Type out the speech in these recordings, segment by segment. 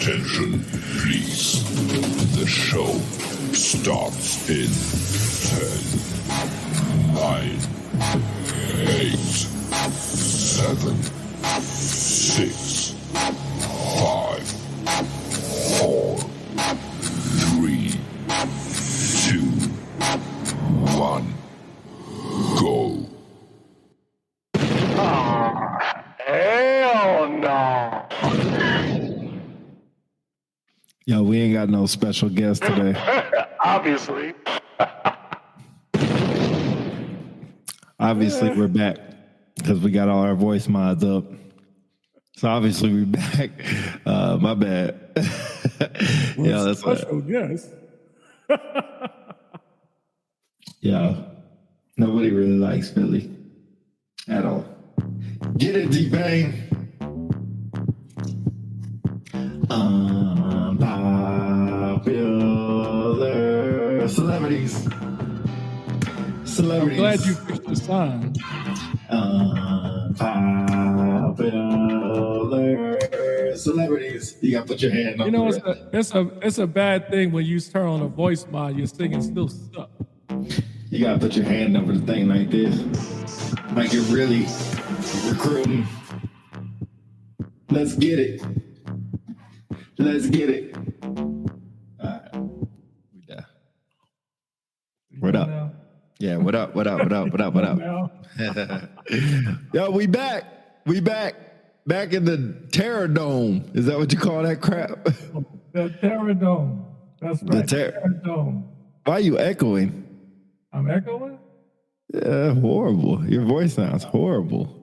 Attention, please. The show starts in 10, 9, 8, 7, 6, 5, 4, 3, 2, 1, go. Hell no. Yo, we ain't got no special guest today. Obviously. Obviously, we're back because we got all our voice mods up. So obviously, we're back. My bad. Yeah, that's special guest. Yeah, nobody really likes Philly at all. Get it, T-Pain. Unpopular celebrities. I'm glad you fixed the sign. Unpopular celebrities. You gotta put your hand on You know, it. it's a bad thing when you turn on a voice mod, your singing still sucks. You gotta put your hand over the thing like this. Like you're really recruiting. Let's get it. Let's get it. Alright. We done. What up? Now. Yeah, what up? What up? What up? What up? What up? Now. Yo, we back. We back. Back in the Terror Dome. Is that what you call that crap? The Terror Dome. That's right. Terror Dome. Why are you echoing? I'm echoing? Yeah, horrible. Your voice sounds horrible.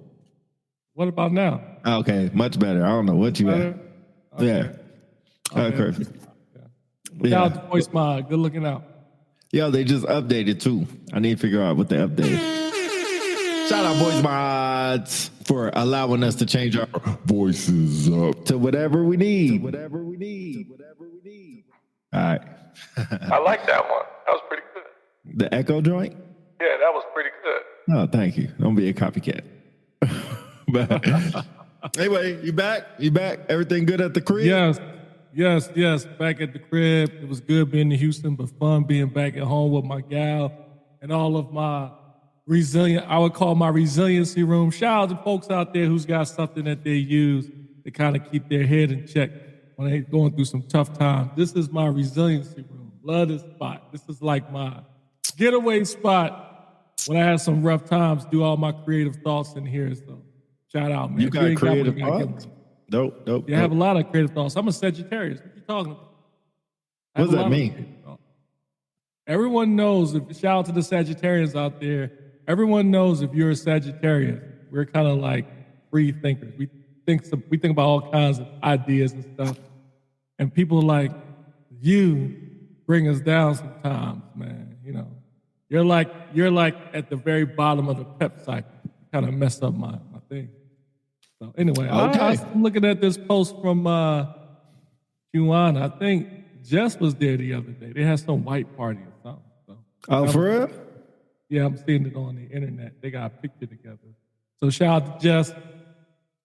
What about now? Okay, much better. I don't know what you had. Okay. Yeah. Okay. Without the voice mod, good looking out. Yo, they just updated too. I need to figure out what they updated. Shout out Voice Mods for allowing us to change our voices up to whatever we need. All right. I like that one. That was pretty good. The echo joint? Yeah, that was pretty good. Oh, thank you. Don't be a copycat. But anyway, you back? You back? Everything good at the crib? Yes. Back at the crib. It was good being in Houston, but fun being back at home with my gal and all of my I would call my resiliency room. Shout out to folks out there who's got something that they use to kind of keep their head in check when they're going through some tough times. This is my resiliency room. Love this spot. This is like my getaway spot when I have some rough times, do all my creative thoughts in here. So shout out, man. You got creative thoughts? Dope. I have a lot of creative thoughts. I'm a Sagittarius. What you talking about? What does that mean? Everyone knows, shout out to the Sagittarians out there, everyone knows if you're a Sagittarius, we're kind of like free thinkers. We think about all kinds of ideas and stuff. And people like you bring us down sometimes, man. You know, you're like at the very bottom of the pep cycle. Kind of mess up my thing. So anyway, okay. I'm looking at this post from Juana. I think Jess was there the other day. They had some white party or something. So, for real? Yeah, I'm seeing it on the internet. They got a picture together. So shout out to Jess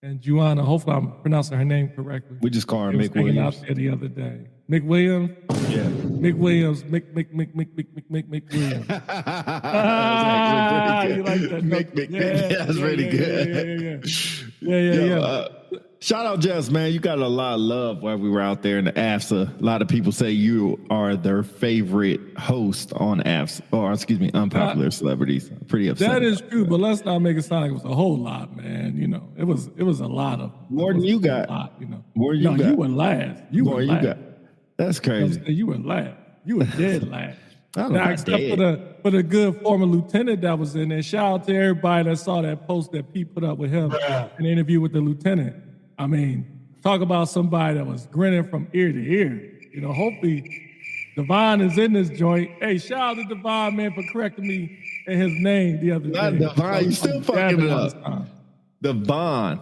and Juana. Hopefully I'm pronouncing her name correctly. We just call her Mick Mick Williams. Out there the other day. Mick Williams? Yeah. Mick Williams. Mick Williams. You like that? Mick. Yeah, that's really good. Yeah. Shout out Jess, man. You got a lot of love while we were out there in the AFSA. A lot of people say you are their favorite host on AFSA, or Unpopular Celebrities. I'm pretty upset. That is true, but let's not make it sound like it was a whole lot, man. You know, it was a lot of more than you got. More you got. You were last. You got. That's crazy. You were last. You were dead last. Now, except for the good former lieutenant that was in there. Shout out to everybody that saw that post that Pete put up with him in the interview with the lieutenant. I mean, talk about somebody that was grinning from ear to ear. You know, hopefully Devon is in this joint. Hey, shout out to Devon, man, for correcting me in his name the other day. Not Devon, you still fucking it up. Devon.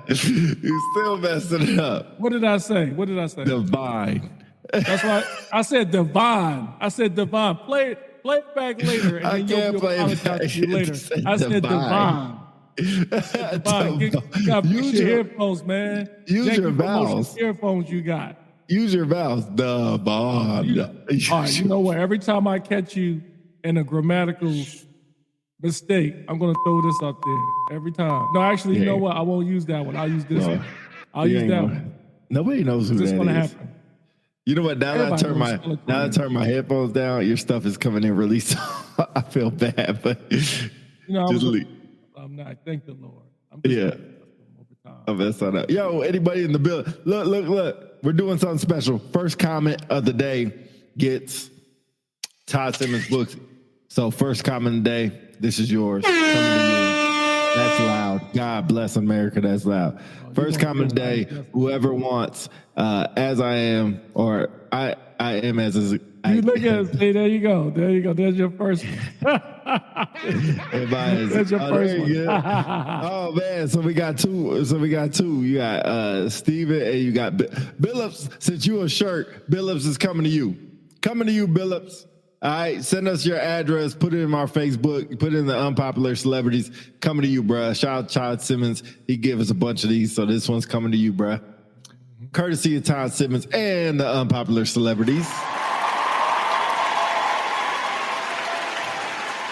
You still messing it up. What did I say? Divine. That's why I said Devon. Play it back later. And I can't play it back. later. I said Devon. Bond, you gotta fix your headphones, man. Use your promotion vowels. Earphones you got. Use your vowels. The bond. All right, you know what? Every time I catch you in a grammatical mistake, I'm gonna throw this up there. Every time. No, actually, you know what? I won't use that one. I'll use this one. I'll use that one. Nobody knows who that is. It's gonna happen. You know what? Now that I turn my headphones down, your stuff is coming in really soft. I feel bad, but just leave. I'm not. Thank the Lord. I'm just I'll mess that up. Yo, anybody in the building? Look. We're doing something special. First comment of the day gets Todd Simmons books. So first comment of the day, this is yours. Coming to you. That's loud. God bless America. That's loud. First comment of the day, whoever wants, as I am, or I am as is. You look at it. See, there you go. There's your first one. There's your first one. Oh man, so we got two. You got Steven and you got Billups. Since you a shirt, Billups is coming to you. Billups. All right, send us your address. Put it in our Facebook. Put it in the unpopular celebrities. Coming to you, bruh. Shout out Todd Simmons. He gave us a bunch of these, so this one's coming to you, bruh. Courtesy of Todd Simmons and the unpopular celebrities.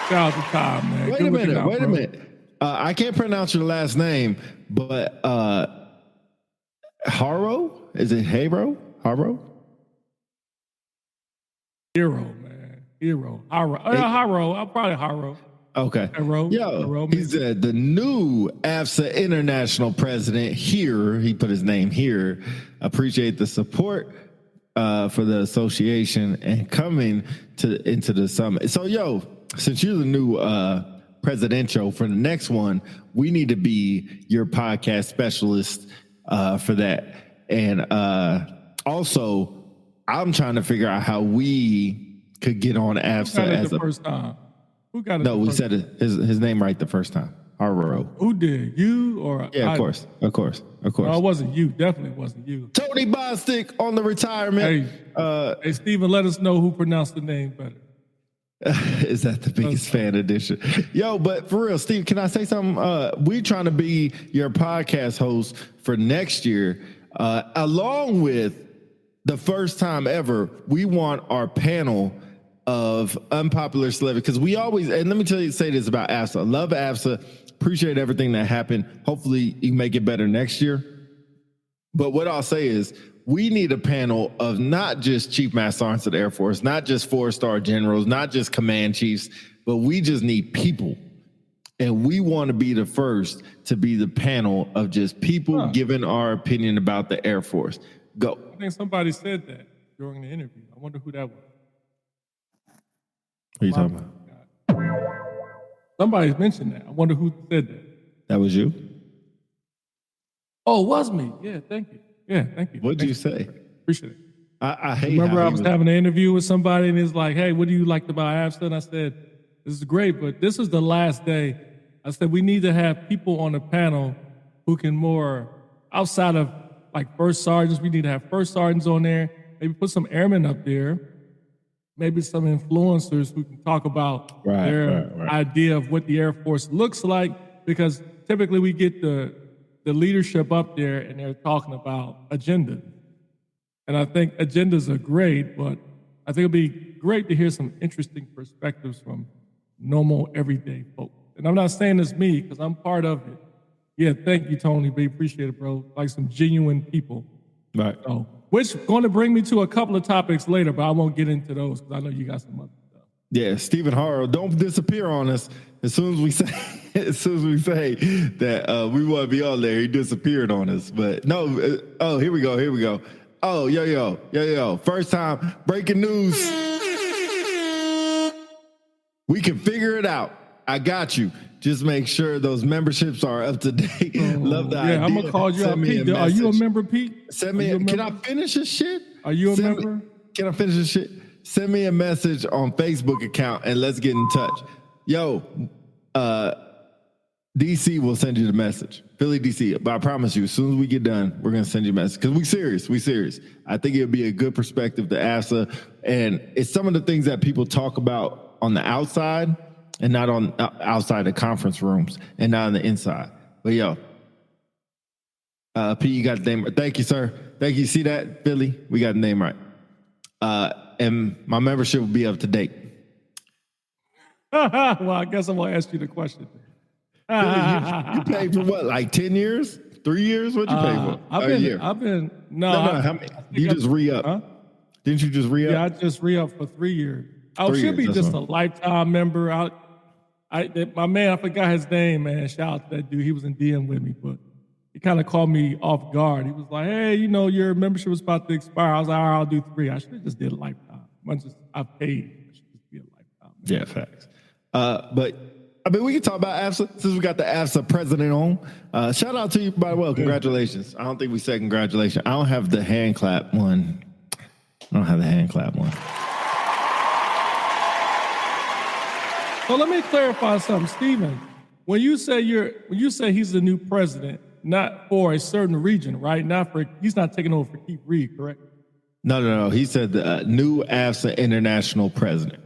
Shout out to Todd, man. Wait a minute. I can't pronounce your last name, but Haro? Is it Haro? Hero, man. Haro. I'm probably Haro. Okay. Haro, he said the new AFSA international president here, he put his name here, appreciate the support for the association and coming into the summit. So, since you're the new presidential for the next one, we need to be your podcast specialist for that. And also, I'm trying to figure out how we could get on AFSA as the first time. Who got it? No, we said his name right the first time. Haro. Who did? You or yeah? Of course. No, it wasn't you. Definitely wasn't you. Tony Bostic on the retirement. Hey, Steven, let us know who pronounced the name better. Is that the biggest fan edition? Yo, but for real, Steve, can I say something? We trying to be your podcast host for next year, along with the first time ever. We want our panel of unpopular celebrities, because we always, and let me say this about AFSA. Love AFSA. Appreciate everything that happened. Hopefully you make it better next year. But what I'll say is, we need a panel of not just Chief Master Sergeants of the Air Force, not just 4-star generals, not just command chiefs, but we just need people. And we want to be the first to be the panel of just people giving our opinion about the Air Force. Go. I think somebody said that during the interview. I wonder who that was. What are you talking about? Somebody mentioned that. I wonder who said that. That was you? Oh, it was me. Yeah, thank you. Yeah, thank you. What'd you say? Appreciate it. I hate. Remember, I was having an interview with somebody, and it's like, "Hey, what do you like about AFSA?" And I said, "This is great, but this is the last day." I said, "We need to have people on the panel who can more outside of like first sergeants. We need to have first sergeants on there. Maybe put some airmen up there. Maybe some influencers who can talk about their idea of what the Air Force looks like, because typically we get the leadership up there and they're talking about agenda. And I think agendas are great, but I think it'd be great to hear some interesting perspectives from normal, everyday folks. And I'm not saying it's me, because I'm part of it. Yeah, thank you, Tony. We appreciate it, bro. Like some genuine people. Right. So, which going to bring me to a couple of topics later, but I won't get into those because I know you got some other stuff. Yeah, Stephen Harrell, don't disappear on us. As soon as we say that we want to be on there, he disappeared on us. But no, here we go. Oh, yo. First time breaking news. We can figure it out. I got you. Just make sure those memberships are up to date. Love the idea. Yeah, I'm gonna call you out, Pete. Are you a member, Pete? Send me. Can I finish this shit? Are you a member? Can I finish this shit? Send me a message on Facebook account and let's get in touch. Yo, DC will send you the message. Philly, DC. But I promise you, as soon as we get done, we're gonna send you a message, because we serious. I think it'll be a good perspective to AFSA, and it's some of the things that people talk about on the outside and not on outside the conference rooms and not on the inside. But yo, P, you got the name right. Thank you, sir. Thank you. See that, Philly? We got the name right. And my membership will be up to date. Well, I guess I'm gonna ask you the question. Philly, you paid for what, like 10 years? 3 years? What'd you pay for? A year? No, How many? You just re-up. Huh? Didn't you just re-up? Yeah, I just re-up for 3 years. I 3 should be years, just that's a lifetime member. My man, I forgot his name, man. Shout out to that dude. He was in DM with me, but he kind of caught me off guard. He was like, hey, your membership was about to expire. I was like, all right, I'll do 3. I should have just did a lifetime. Once I paid, I should just be a lifetime. Yeah, facts. But I mean, we can talk about AFSA since we got the AFSA president on. Shout out to you, by the way. Congratulations. I don't think we said congratulations. I don't have the hand clap one. So let me clarify something, Stephen. When you say he's the new president, not for a certain region, right? He's not taking over for Keith Reed, correct? No. He said the new AFSA international president.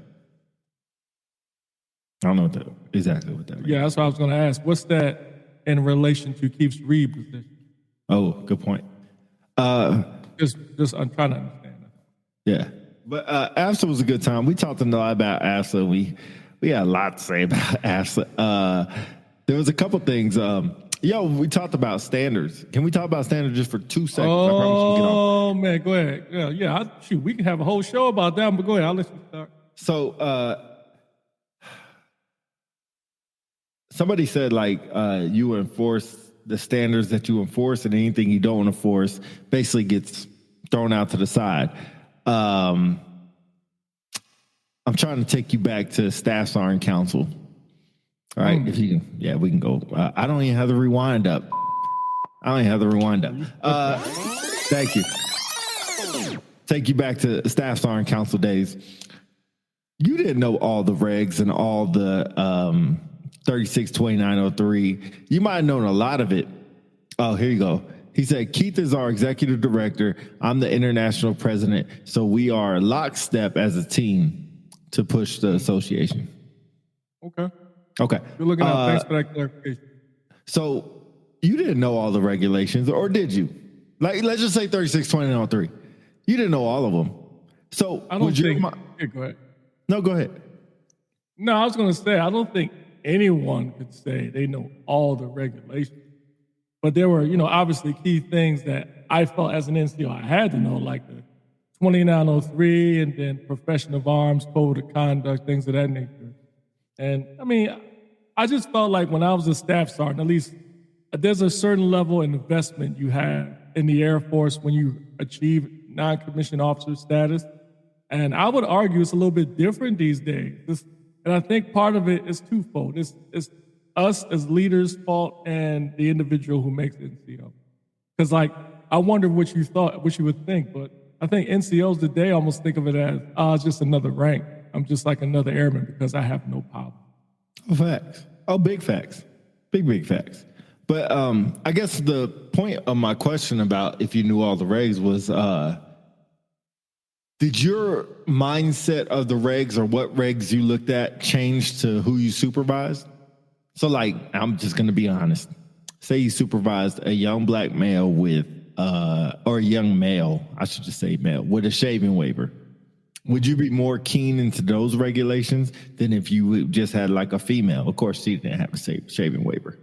I don't know exactly what that means. Yeah, that's what I was going to ask. What's that in relation to Keith Reed's position? Oh, good point. Just I'm trying to understand that. Yeah, but AFSA was a good time. We talked a lot about AFSA. We had a lot to say about AFSA. There was a couple things. We talked about standards. Can we talk about standards just for 2 seconds? Oh, man, go ahead. Yeah. We can have a whole show about that, but go ahead. I'll let you start. So somebody said, like, you enforce the standards that you enforce, and anything you don't enforce basically gets thrown out to the side. I'm trying to take you back to Staff Sergeant Council. All right, if you can, we can go. I don't even have the rewind up. Thank you. Take you back to Staff Sergeant Council days. You didn't know all the regs and all the 362903. You might have known a lot of it. Oh, here you go. He said, Keith is our executive director. I'm the international president. So we are lockstep as a team to push the association. Okay. Good looking up. Thanks for that clarification. So you didn't know all the regulations, or did you? Like, let's just say 362003. You didn't know all of them. So I don't think. Go ahead. No, go ahead. No, I was going to say, I don't think anyone could say they know all the regulations. But there were, obviously key things that I felt as an NCO I had to know, like the 2903 and then profession of arms, code of conduct, things of that nature. And I mean, I just felt like when I was a staff sergeant, at least there's a certain level of investment you have in the Air Force when you achieve non-commissioned officer status. And I would argue it's a little bit different these days. And I think part of it is twofold. It's us as leaders' fault and the individual who makes NCO. Because, I wonder what you would think, but I think NCOs today almost think of it as, it's just another rank. I'm just like another airman because I have no power. Oh, facts. Oh, big facts. Big facts. But I guess the point of my question about if you knew all the regs was, did your mindset of the regs or what regs you looked at change to who you supervised? So, I'm just going to be honest. Say you supervised a young black male with, or a young male, I should just say male, with a shaving waiver. Would you be more keen into those regulations than if you just had a female? Of course, she didn't have a shaving waiver.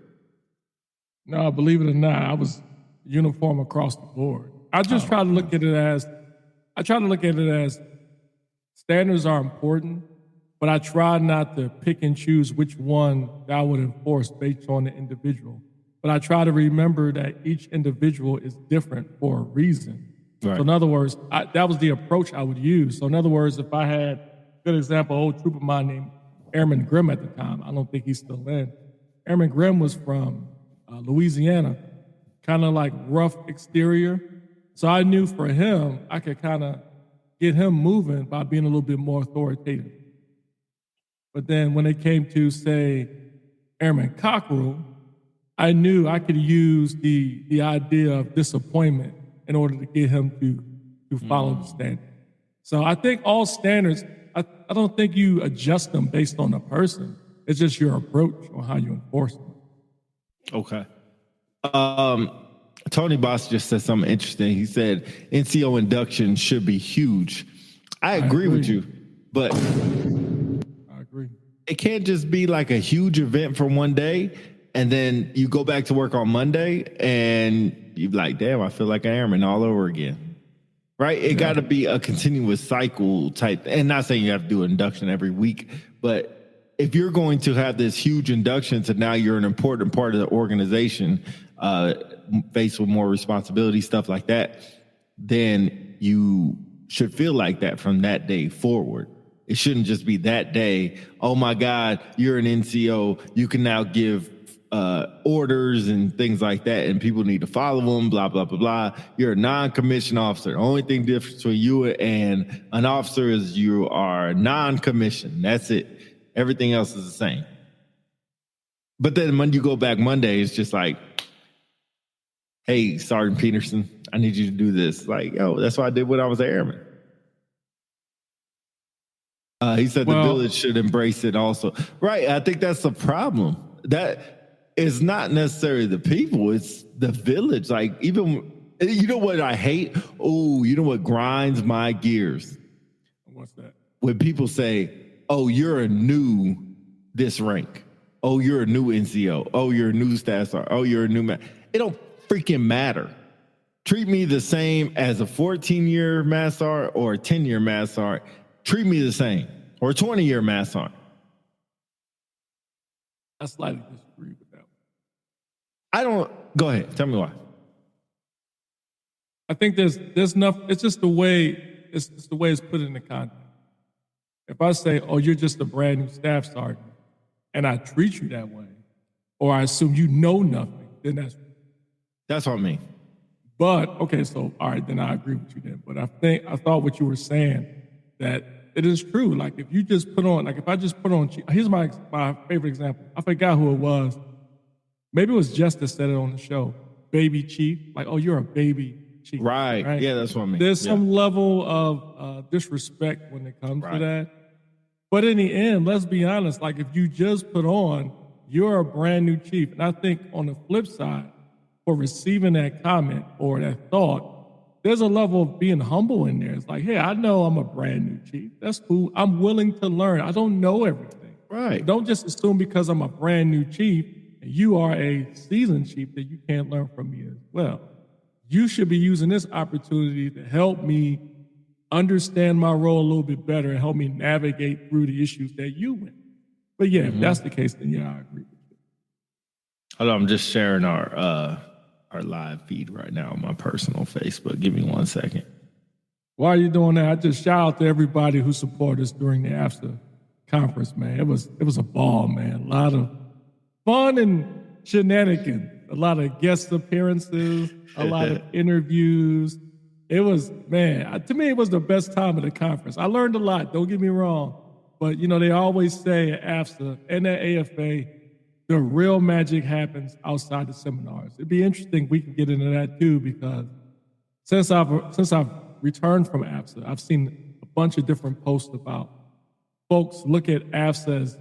No, believe it or not, I was uniform across the board. I just try to look at it as standards are important, but I try not to pick and choose which one that I would enforce based on the individual. But I try to remember that each individual is different for a reason. Right. So in other words, that was the approach I would use. So in other words, if I had, good example, an old troop of mine named Airman Grimm at the time, I don't think he's still in. Airman Grimm was from Louisiana, kind of rough exterior. So I knew for him, I could kind of get him moving by being a little bit more authoritative. But then when it came to, say, Airman Cockrell, I knew I could use the idea of disappointment in order to get him to follow the standard. So I think all standards, I don't think you adjust them based on a person. It's just your approach on how you enforce them. Okay. Tony Boss just said something interesting. He said NCO induction should be huge. I agree with you, but I agree. It can't just be like a huge event for one day and then you go back to work on Monday and you're like, damn, I feel like an airman all over again. Right? It got to be a continuous cycle type. And not saying you have to do an induction every week, but if you're going to have this huge induction to now you're an important part of the organization, faced with more responsibility, stuff like that, then you should feel like that from that day forward. It shouldn't just be that day. Oh my God, you're an NCO. You can now give orders and things like that, and people need to follow them, blah, blah, blah, blah. You're a non-commissioned officer. The only thing different between you and an officer is you are non-commissioned. That's it. Everything else is the same. But then when you go back Monday, it's just like, hey, Sergeant Peterson, I need you to do this. Like, yo, that's what I did when I was an airman. He said the village should embrace it also. Right. I think that's the problem. That is not necessarily the people. It's the village. Like, even, you know what I hate? Oh, you know what grinds my gears? What's that? When people say, oh, you're a new this rank. Oh, you're a new NCO. Oh, you're a new staff sergeant. Oh, you're a new man. It don't freaking matter. Treat me the same as a 14-year Master Sergeant or a 10-year Master Sergeant. Treat me the same, or a 20-year Master Sergeant. I slightly disagree with that. I don't. Go ahead. Tell me why. I think there's enough. It's just the way it's the way it's put in the context. If I say, "Oh, you're just a brand new staff sergeant," and I treat you that way, or I assume you know nothing, then that's what I mean. But okay, so all right, then I agree with you then. But I thought what you were saying, that it is true. Like, if you just put on, like if I just put on, here's my favorite example. I forgot who it was. Maybe it was Justice said it on the show. Baby chief, like, oh, you're a baby chief. Right. Yeah, that's what I mean. There's some level of disrespect when it comes to that. But in the end, let's be honest, like if you just put on, you're a brand new chief. And I think on the flip side, for receiving that comment or that thought, there's a level of being humble in there. It's like, hey, I know I'm a brand new chief. That's cool. I'm willing to learn. I don't know everything. Right. Don't just assume because I'm a brand new chief and you are a seasoned chief that you can't learn from me as well. You should be using this opportunity to help me understand my role a little bit better and help me navigate through the issues that you went. But yeah, if that's the case, then yeah, I agree with you. Hold on, I'm just sharing our live feed right now on my personal Facebook. Give me 1 second. While you're doing that, I just shout out to everybody who supported us during the AFSA conference, man. It was a ball, man. A lot of fun and shenanigans, a lot of guest appearances, a lot of interviews. It was, man, to me, it was the best time of the conference. I learned a lot, don't get me wrong. But, you know, they always say at AFSA and at AFA, the real magic happens outside the seminars. It'd be interesting if we can get into that too, because since I've returned from AFSA, I've seen a bunch of different posts about folks look at AFSA as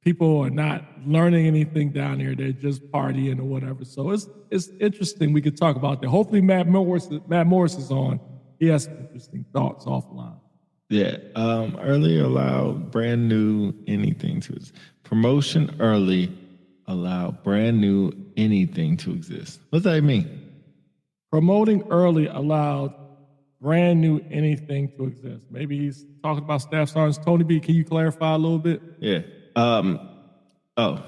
people are not learning anything down here; they're just partying or whatever. So it's interesting. We could talk about that. Hopefully, Matt Morris is on. He has some interesting thoughts offline. Yeah. Early allow brand new anything to promotion early. Allow brand new anything to exist. What does that mean? Promoting early allowed brand new anything to exist. Maybe he's talking about staff sergeants. Tony B, can you clarify a little bit? Yeah. What's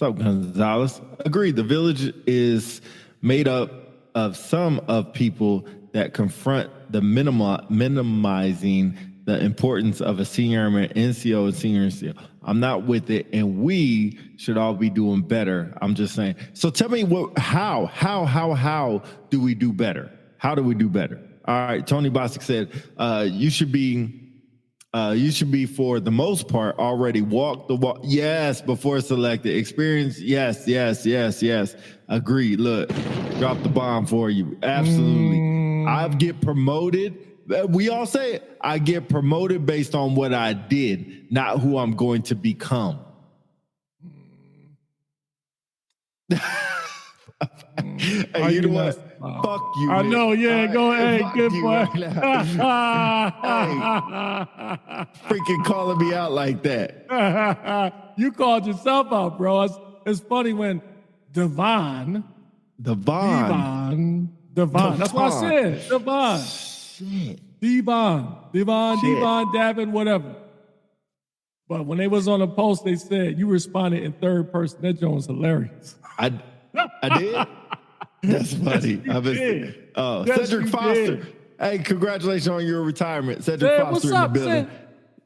up, Gonzalez? Agreed. The village is made up of some of people that confront the minimizing the importance of a senior airman, NCO, and senior NCO. I'm not with it, and we should all be doing better. I'm just saying. So tell me how do we do better? How do we do better? All right, Tony Bosick said you should be for the most part already walk the walk. Yes, before selected. Experience. Yes. Agreed. Look, drop the bomb for you. Absolutely. I get promoted We all say it. I get promoted based on what I did, not who I'm going to become. Hey, you know what? Fuck you. I Nick. know, yeah, go ahead. Fuck Good you boy. right now. Freaking calling me out like that. You called yourself out, bro. It's funny when Devon. Devon. That's what I said. Devon. Shit. Devon, Davin, whatever. But when they was on the post, they said you responded in third person. That joint was hilarious. I did? That's funny. Yes, Cedric you Foster. did. Hey, congratulations on your retirement. Cedric Said, Foster what's in the up? building.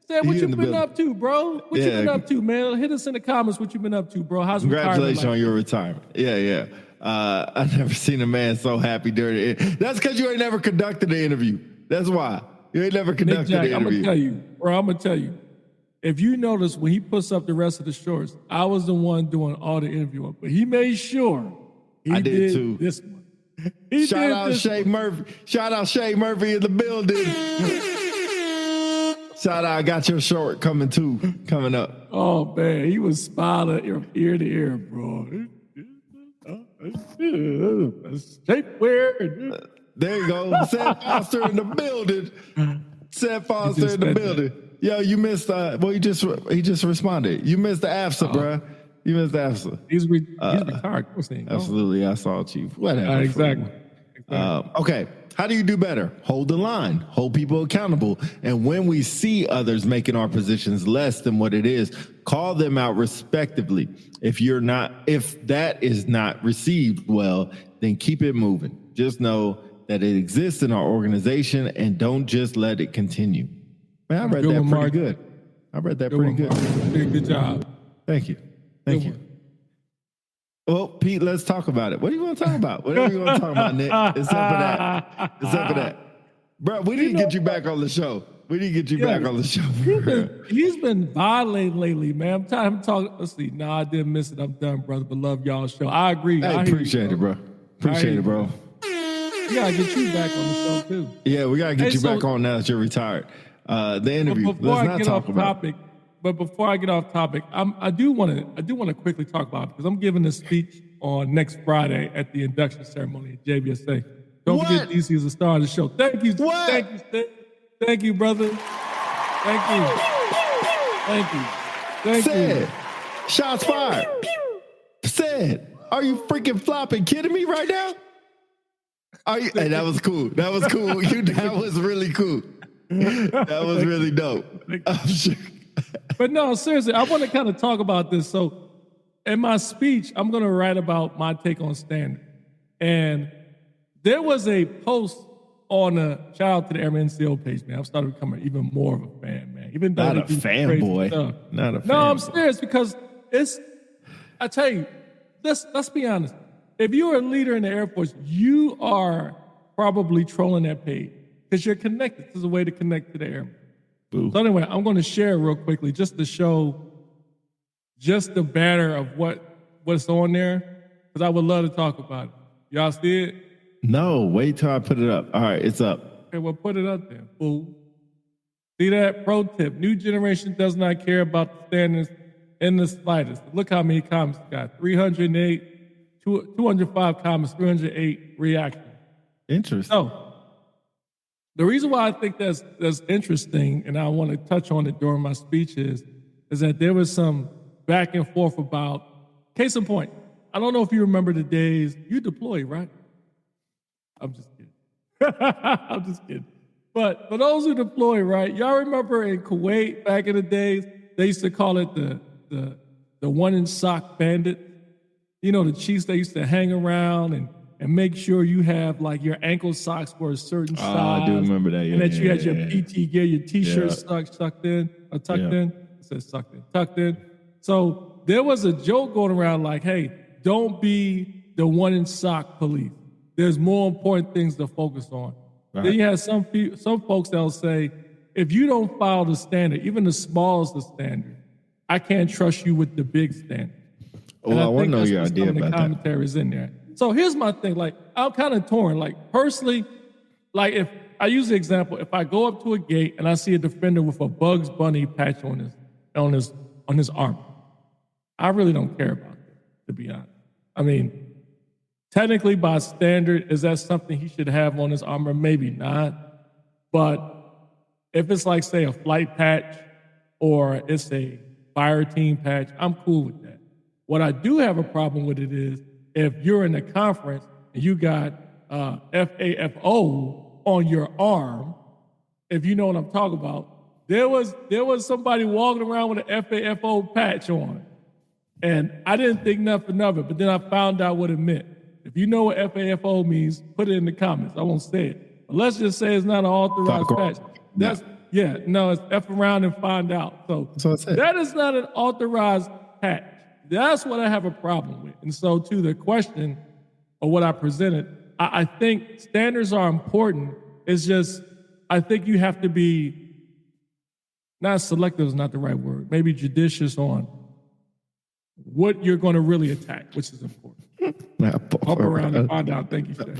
Said, what He you in the been building. up to, bro? What you been up to, man? Hit us in the comments what you been up to, bro. How's Congratulations retirement on your retirement. Yeah. I've never seen a man so happy during it. That's because you ain't never conducted an interview. That's why. You ain't never conducted an I'm interview. going to tell you. If you notice, when he puts up the rest of the shorts, I was the one doing all the interviewing, but he made sure I did too. This one. Shout out Shay Murphy. Shout out Shay Murphy in the building. Shout out, I got your short coming up. Oh man, he was smiling ear to ear, bro. Shapewear. There you go. Seth Foster in the building. Seth Foster in the building. Yo, you missed. Well, he just responded. You missed the AFSA, bruh. You missed the AFSA. He's retired. Absolutely, I saw Chief. Whatever. Exactly. Okay. How do you do better? Hold the line. Hold people accountable. And when we see others making our positions less than what it is, call them out respectively. If that is not received well, then keep it moving. Just know that it exists in our organization and don't just let it continue. Man, I read that pretty good. I read that pretty good. Good job. Thank you. Well, Pete, let's talk about it. What do you want to talk about? Whatever you want to talk about, Nick. Except for that. Bro, we need to get you back on the show. He's been violating lately, man. I'm tired of talking. Let's see. No, I didn't miss it. I'm done, brother. But love y'all's show. I agree. I appreciate it, bro. Appreciate it, bro. We gotta get you back on the show too. Yeah, we gotta get you back on now that you're retired. The interview. Let's not talk about it. But before I get off topic, I do want to quickly talk about it because I'm giving a speech on next Friday at the induction ceremony at JBSA. Don't forget DC is the star of the show. Thank you. What? Thank you, Steve. Thank you, brother. Thank you. Shots fired. Said, are you freaking flopping kidding me right now? Hey, that was cool. That was really cool. That was really dope. I'm sure. But no, seriously, I want to kind of talk about this. So in my speech, I'm going to write about my take on standard. And there was a post on shout out to the Airman NCO page, man. I've started becoming even more of a fan, man. Even though Not a fanboy. No, I'm serious because I tell you, let's be honest. If you're a leader in the Air Force, you are probably trolling that page because you're connected. This is a way to connect to the airmen. So anyway, I'm going to share real quickly just to show just the banner of what's on there because I would love to talk about it. Y'all see it? No, wait till I put it up. All right, it's up. Okay, well, put it up there, fool. See that? Pro tip. New generation does not care about the standards in the slightest. Look how many comments we got. 308, 205 comments, 308 reactions. Interesting. So, the reason why I think that's interesting, and I want to touch on it during my speech, is that there was some back and forth about, case in point, I don't know if you remember the days, you deployed, right? I'm just kidding. I'm just kidding. But for those who deploy, right, y'all remember in Kuwait back in the days, they used to call it the one in sock bandit. You know, the chiefs, they used to hang around and make sure you have like your ankle socks were a certain size. I do remember that. Yeah, and that you had your PT gear, your t-shirt tucked in. It says tucked in. So there was a joke going around like, hey, don't be the one in sock police. There's more important things to focus on. Right. Then you have some folks that'll say, if you don't follow the standard, even the smallest of standard, I can't trust you with the big standard. Well, I want to know your idea about that. Commentaries in there. So here's my thing. Like, I'm kind of torn. Like, personally, like, if I use the example, if I go up to a gate and I see a defender with a Bugs Bunny patch on his arm, I really don't care about that, to be honest. I mean, technically by standard, is that something he should have on his armor? Maybe not. But if it's like, say, a flight patch or it's a fire team patch, I'm cool with that. What I do have a problem with it is if you're in a conference and you got FAFO on your arm, if you know what I'm talking about, there was somebody walking around with an FAFO patch on, and I didn't think nothing of it, but then I found out what it meant. If you know what FAFO means, put it in the comments. I won't say it. But let's just say it's not an authorized patch. It's F around and find out. So that is not an authorized patch. That's what I have a problem with. And so to the question or what I presented, I think standards are important. It's just, I think you have to be, not selective is not the right word, maybe judicious on what you're going to really attack, which is important. Up around and find out. Thank you, Shay.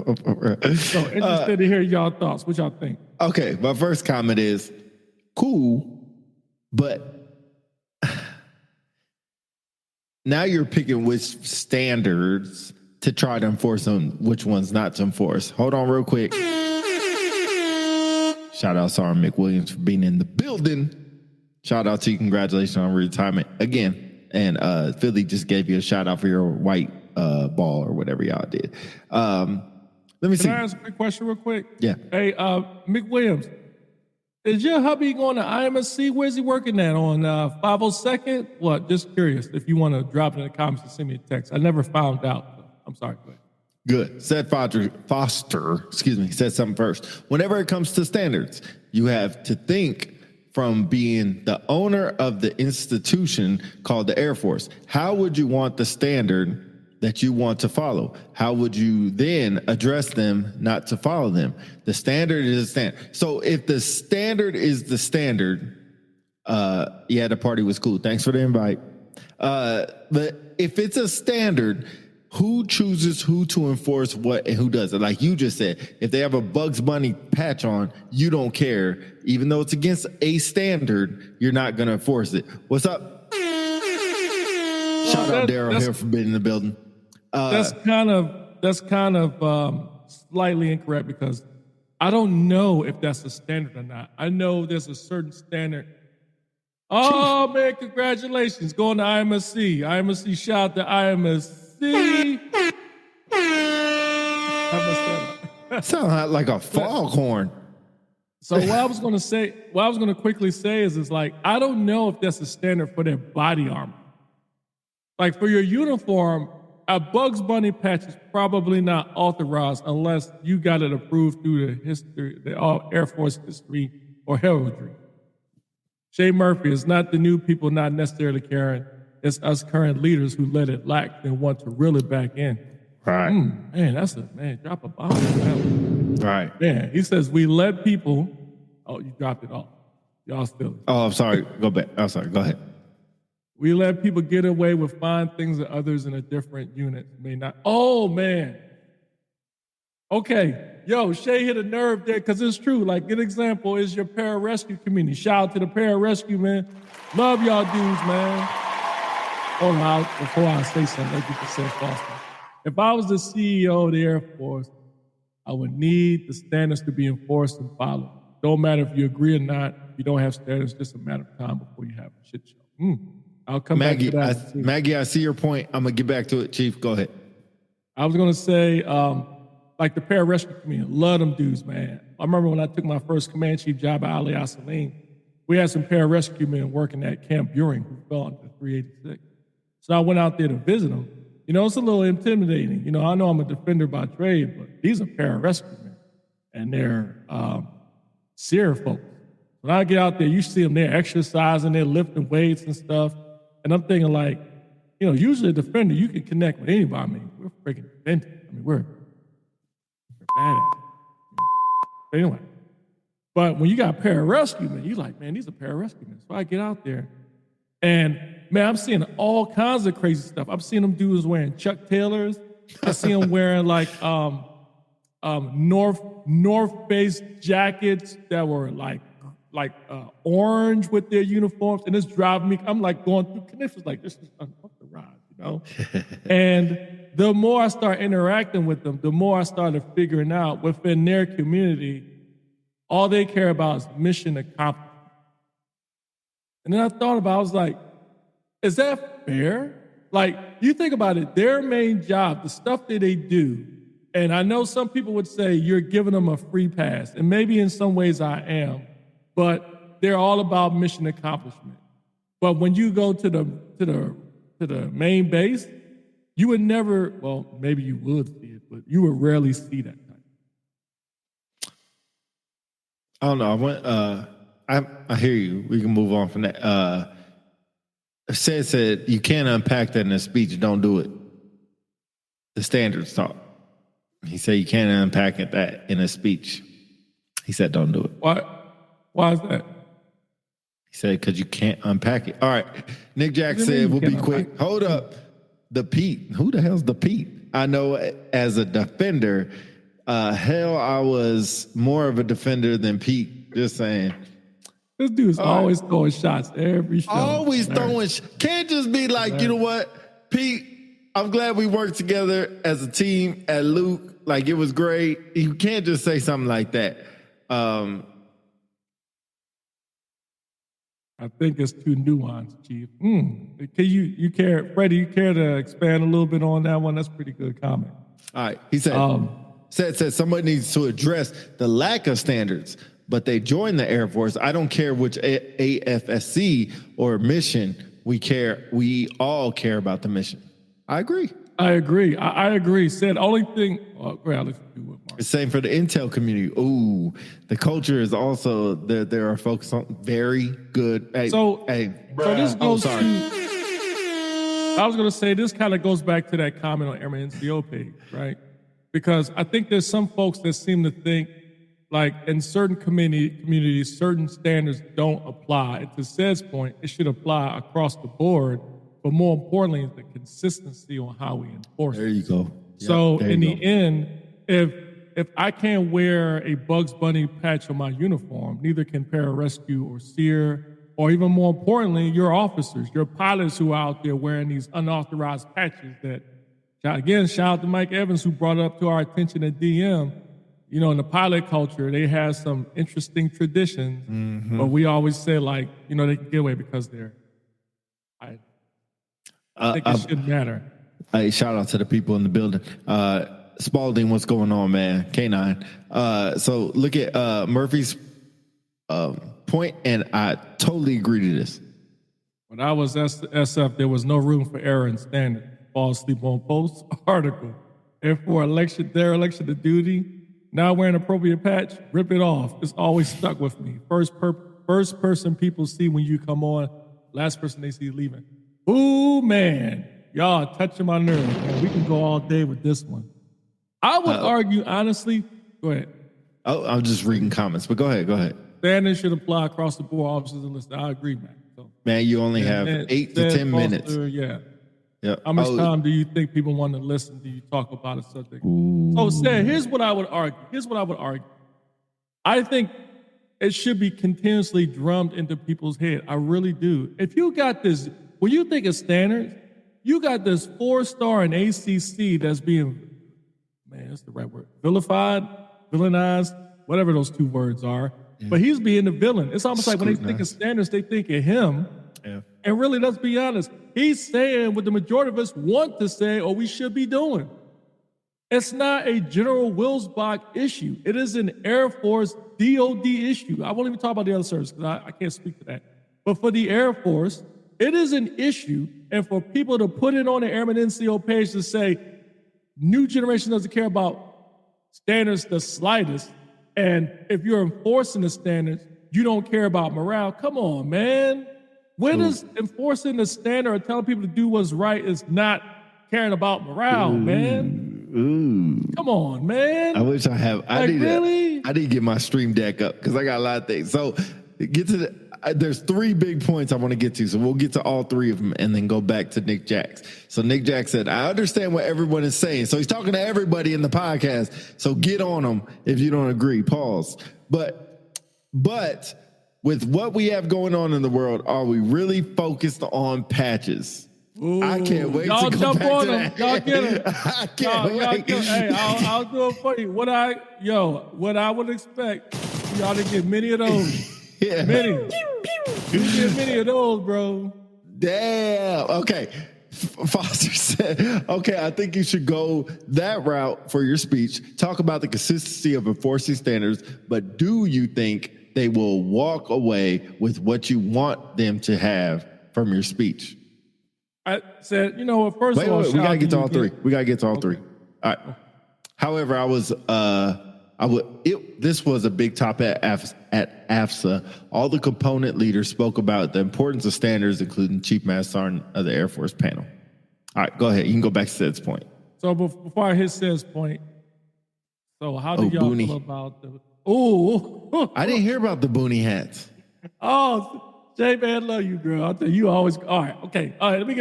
So interested to hear y'all thoughts. What y'all think? Okay, my first comment is cool, but now you're picking which standards to try to enforce and which ones not to enforce. Hold on real quick. Shout out Sarah McWilliams for being in the building. Shout out to you. Congratulations on retirement again. And Philly just gave you a shout out for your white ball or whatever y'all did. Let me see. Can I ask a quick question real quick? Yeah. Hey, McWilliams, is your hubby going to IMSC? Where's he working at? On 502nd? What? Just curious. If you want to drop it in the comments and send me a text. I never found out. I'm sorry. Go ahead. Good. Said Foster, said something first. Whenever it comes to standards, you have to think from being the owner of the institution called the Air Force. How would you want the standard that you want to follow? How would you then address them not to follow them? The standard is a standard. So if the standard is the standard, the party was cool. Thanks for the invite. But if it's a standard, who chooses who to enforce what and who doesn't? Like you just said, if they have a Bugs Bunny patch on, you don't care. Even though it's against a standard, you're not going to enforce it. What's up? Shout out Daryl here for being in the building. That's kind of slightly incorrect because I don't know if that's a standard or not. I know there's a certain standard. Oh, man, congratulations. Going to IMSC. IMSC, shout out to IMSC. Sound like a foghorn. So what I was going to quickly say is like, I don't know if that's a standard for their body armor. Like for your uniform, a Bugs Bunny patch is probably not authorized unless you got it approved through the Air Force history or heraldry. Shay Murphy is not the new people not necessarily caring. It's us current leaders who let it lack and want to reel it back in. Right. Man, drop a bomb. Right. Man, he says we let people. Oh, you dropped it off. Y'all still. Oh, I'm sorry. Go back. I'm sorry. Go ahead. We let people get away with fine things that others in a different unit may not. Oh, man. Okay. Yo, Shay hit a nerve there because it's true. Like, good example is your pararescue community. Shout out to the pararescue, man. Love y'all dudes, man. Hold on, before I say something, like you said, Foster. If I was the CEO of the Air Force, I would need the standards to be enforced and followed. Don't matter if you agree or not. If you don't have standards, it's just a matter of time before you have a shit show. I'll come back to that. Maggie, I see your point. I'm going to get back to it, Chief. Go ahead. I was going to say, like the pararescue community, love them dudes, man. I remember when I took my first command chief job at Ali Salim, we had some pararescue men working at Camp Buring who fell into 386. So I went out there to visit them. You know, it's a little intimidating. You know, I know I'm a defender by trade, but these are pararescue men, and they're SEER folks. When I get out there, you see them, they're exercising, they're lifting weights and stuff. And I'm thinking like, you know, usually a defender, you can connect with anybody. I mean, we're freaking defenders. I mean, we're bad at it. But anyway, but when you got pararescue men, you're like, man, these are pararescue men. So I get out there, and man, I'm seeing all kinds of crazy stuff. I'm seeing them dudes wearing Chuck Taylors. I see them wearing like North Face jackets that were like orange with their uniforms, and it's driving me. I'm like going through connections like this is unauthorized, you know. And the more I start interacting with them, the more I started figuring out within their community, all they care about is mission accomplished. And then I thought about, I was like, is that fair? Like, you think about it, their main job, the stuff that they do, and I know some people would say you're giving them a free pass, and maybe in some ways I am, but they're all about mission accomplishment. But when you go to the main base, you would never, well, maybe you would see it, but you would rarely see that type. I don't know. I hear you. We can move on from that. Said you can't unpack that in a speech. Don't do it. The standards talk. He said you can't unpack that in a speech. He said don't do it. Why is that? He said because you can't unpack it. All right. Nick Jack said we'll be quick. Hold up. The Pete. Who the hell's the Pete? I know as a defender, hell, I was more of a defender than Pete. Just saying. This dude's always throwing shots every show. Always throwing. Can't just be like, you know what, Pete, I'm glad we worked together as a team at Luke. Like, it was great. You can't just say something like that. I think it's too nuanced, Chief. Can you care, Freddie, you care to expand a little bit on that one? That's a pretty good comment. All right. He said somebody needs to address the lack of standards, but they joined the Air Force. I don't care which AFSC or mission we care. We all care about the mission. I agree. I agree. Said only thing. Oh, great. Let's do what Mark. The same for the intel community. Ooh, the culture is also there are folks on very good. So this goes to. I was going to say this kind of goes back to that comment on Airman NCO page, right? Because I think there's some folks that seem to think like in certain communities, certain standards don't apply. And to Sed's point, it should apply across the board. But more importantly, is the consistency on how we enforce it. There you go. So in the end, if I can't wear a Bugs Bunny patch on my uniform, neither can pararescue or SEER, or even more importantly, your officers, your pilots who are out there wearing these unauthorized patches that, again, shout out to Mike Evans who brought it up to our attention at DM. You know, in the pilot culture, they have some interesting traditions, but we always say like, you know, they can get away because they're, I think it shouldn't matter. Hey, shout out to the people in the building. Spalding, what's going on, man? K9. So look at Murphy's point, and I totally agree to this. When I was SF, there was no room for error in standard. Fall asleep on post article. And for their election to duty, now wearing appropriate patch, rip it off. It's always stuck with me. First person people see when you come on, last person they see leaving. Ooh, man, y'all touching my nerves. Man. We can go all day with this one. I would argue, honestly, go ahead. Oh, I'm just reading comments, but go ahead. Standards should apply across the board, officers and listeners. I agree, man. So, man, you only have 8 to 10 minutes. Yeah. Yep. How much time do you think people want to listen? Do you talk about a subject? Ooh. So, Stan, here's what I would argue. I think it should be continuously drummed into people's head. I really do. If you got this, when you think of standards, you got this 4-star in ACC that's being, man, that's the right word, vilified, villainized, whatever those 2 words are. Yeah. But he's being the villain. It's almost like when they think of standards, they think of him. Yeah. And really, let's be honest, he's saying what the majority of us want to say or we should be doing. It's not a General Wilsbach issue. It is an Air Force DOD issue. I won't even talk about the other service because I can't speak to that. But for the Air Force, it is an issue. And for people to put it on the Airman NCO page to say, new generation doesn't care about standards the slightest. And if you're enforcing the standards, you don't care about morale. Come on, man. When is enforcing the standard or telling people to do what's right is not caring about morale, man? Come on, man. I wish I have. Really? I need to get my stream deck up because I got a lot of things. So get to the. there's three big points I want to get to, so we'll get to all three of them and then go back to Nick Jacks. So Nick Jacks said, I understand what everyone is saying. So he's talking to everybody in the podcast. So get on them if you don't agree. Pause. But with what we have going on in the world, are we really focused on patches? Ooh, I can't wait y'all to go jump back on to them. that. Y'all get it. I can't wait. Hey, I'll do it for you. What I would expect y'all to get many of those. Yeah. Many. You get many of those, bro. Damn. Okay. Foster said, okay, I think you should go that route for your speech. Talk about the consistency of enforcing standards, but do you think they will walk away with what you want them to have from your speech? I said, you know what? First of all, we gotta get to all three. We gotta get to all Okay. three. All right. However, this was a big topic at AFSA. All the component leaders spoke about the importance of standards, including Chief Master Sergeant of the Air Force panel. All right, go ahead. You can go back to Sid's point. So before I hit Sid's point, so how do y'all Boonie. feel about the? Ooh, I didn't hear about the boonie hats. oh, Jay, man, love you, girl. I tell you always. All right, okay. All right, let me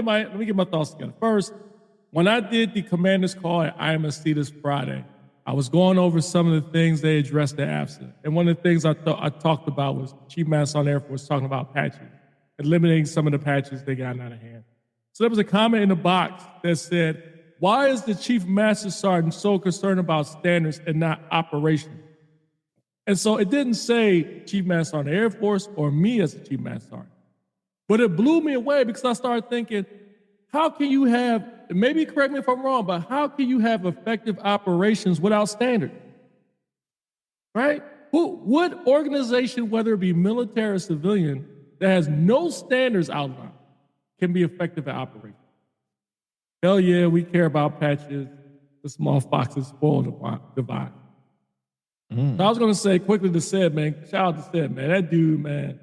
get my thoughts together. First, when I did the commander's call at IMSC this Friday, I was going over some of the things they addressed at AFSA. And one of the things I talked about was Chief Master Sergeant Air Force talking about patches, eliminating some of the patches they got out of hand. So there was a comment in the box that said, why is the Chief Master Sergeant so concerned about standards and not operations? And so it didn't say Chief Master Sergeant Air Force or me as the Chief Master Sergeant. But it blew me away because I started thinking, how can you have, maybe correct me if I'm wrong, but how can you have effective operations without standards? Right? What organization, whether it be military or civilian, that has no standards outlined can be effective at operations? Hell yeah, we care about patches. The small foxes spoil the vine. So I was going to say quickly to Sid, man, shout out to Sid, man. That dude, man,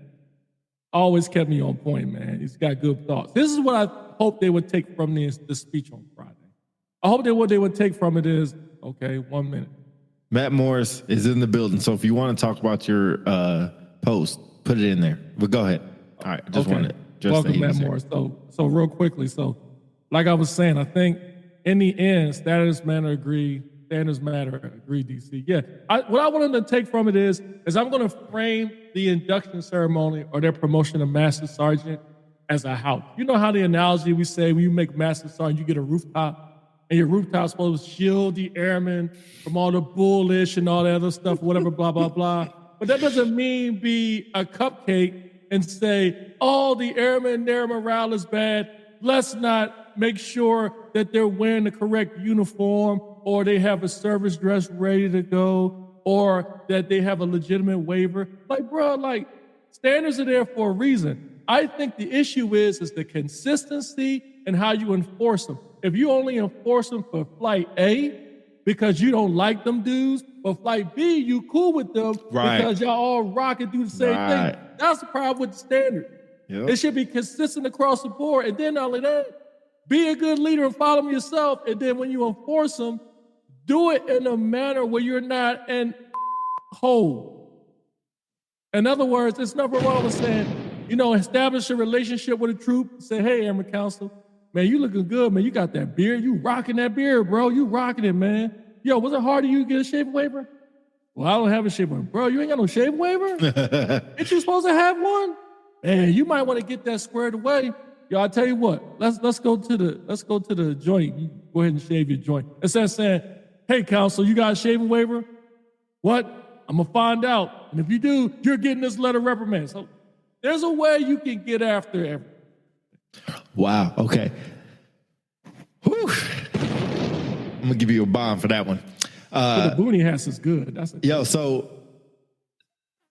always kept me on point, man. He's got good thoughts. This is what I hope they would take from this speech on Friday. I hope that what they would take from it is, okay, 1 minute. Matt Morris is in the building, so if you want to talk about your post, put it in there. But go ahead. All right, I just wanted to just Welcome, say Matt Morris. So real quickly, so like I was saying, I think in the end, standards matter, agree, DC. Yeah, what I wanted to take from it is I'm going to frame the induction ceremony or their promotion of Master Sergeant as a house. You know how the analogy we say when you make Master Sergeant, you get a rooftop, and your rooftop's supposed to shield the airmen from all the bullish and all that other stuff, whatever, blah, blah, blah. But that doesn't mean be a cupcake and say, oh, the airmen, their morale is bad. Let's not make sure that they're wearing the correct uniform or they have a service dress ready to go or that they have a legitimate waiver. Like, bro, like, standards are there for a reason. I think the issue is the consistency and how you enforce them. If you only enforce them for flight A because you don't like them dudes, but flight B, you cool with them because y'all all rock and do the same thing. That's the problem with the standard. Yep. It should be consistent across the board. And then not only that, be a good leader and follow them yourself. And then when you enforce them, do it in a manner where you're not an hole. In other words, there's nothing wrong with saying, establish a relationship with a troop. Say, hey, Airman Council, man, you looking good, man. You got that beard. You rocking that beard, bro. You rocking it, man. Yo, was it hard for you to get a shaving waiver? Well, I don't have a shaving waiver. Bro, you ain't got no shaving waiver? Ain't you supposed to have one? Man, you might want to get that squared away. Yo, I tell you what, let's go to the joint. You go ahead and shave your joint. Instead of saying, hey, counsel, you got a shaving waiver? What? I'm going to find out. And if you do, you're getting this letter of reprimand. So there's a way you can get after everything. Wow. Okay. Whew. I'm going to give you a bomb for that one. The boonie hats is good. So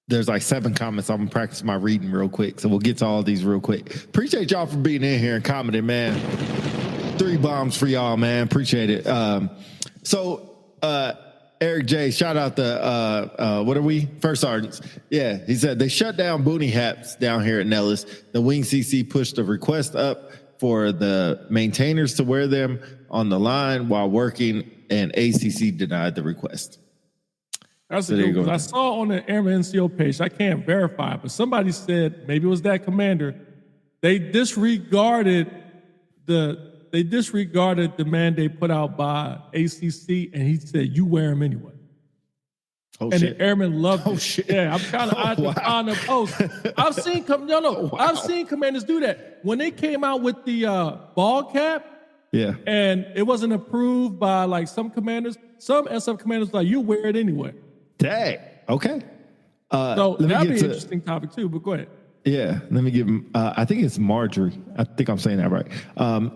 there's like 7 comments. I'm going to practice my reading real quick. So we'll get to all these real quick. Appreciate y'all for being in here and commenting, man. 3 bombs for y'all, man. Appreciate it. Eric J, shout out the, what are we? First Sergeants. Yeah, he said they shut down boonie hats down here at Nellis. The Wing CC pushed a request up for the maintainers to wear them on the line while working, and ACC denied the request. That's So a there good you one. go. 'Cause I saw on the Airman NCO page, I can't verify, but somebody said, maybe it was that commander, they disregarded the mandate put out by ACC, and he said, you wear them anyway. Oh, And shit. the airmen loved Oh, it. shit. Yeah, I'm trying to, I have to Oh, wow. find the post. I've seen, I've seen commanders do that. When they came out with the ball cap, Yeah. and it wasn't approved by like some commanders, some SF commanders like, you wear it anyway. Dang. Okay. So let me that'd get be to- an interesting topic too, but go ahead. Yeah, let me give him. I think it's Marjorie. I think I'm saying that right.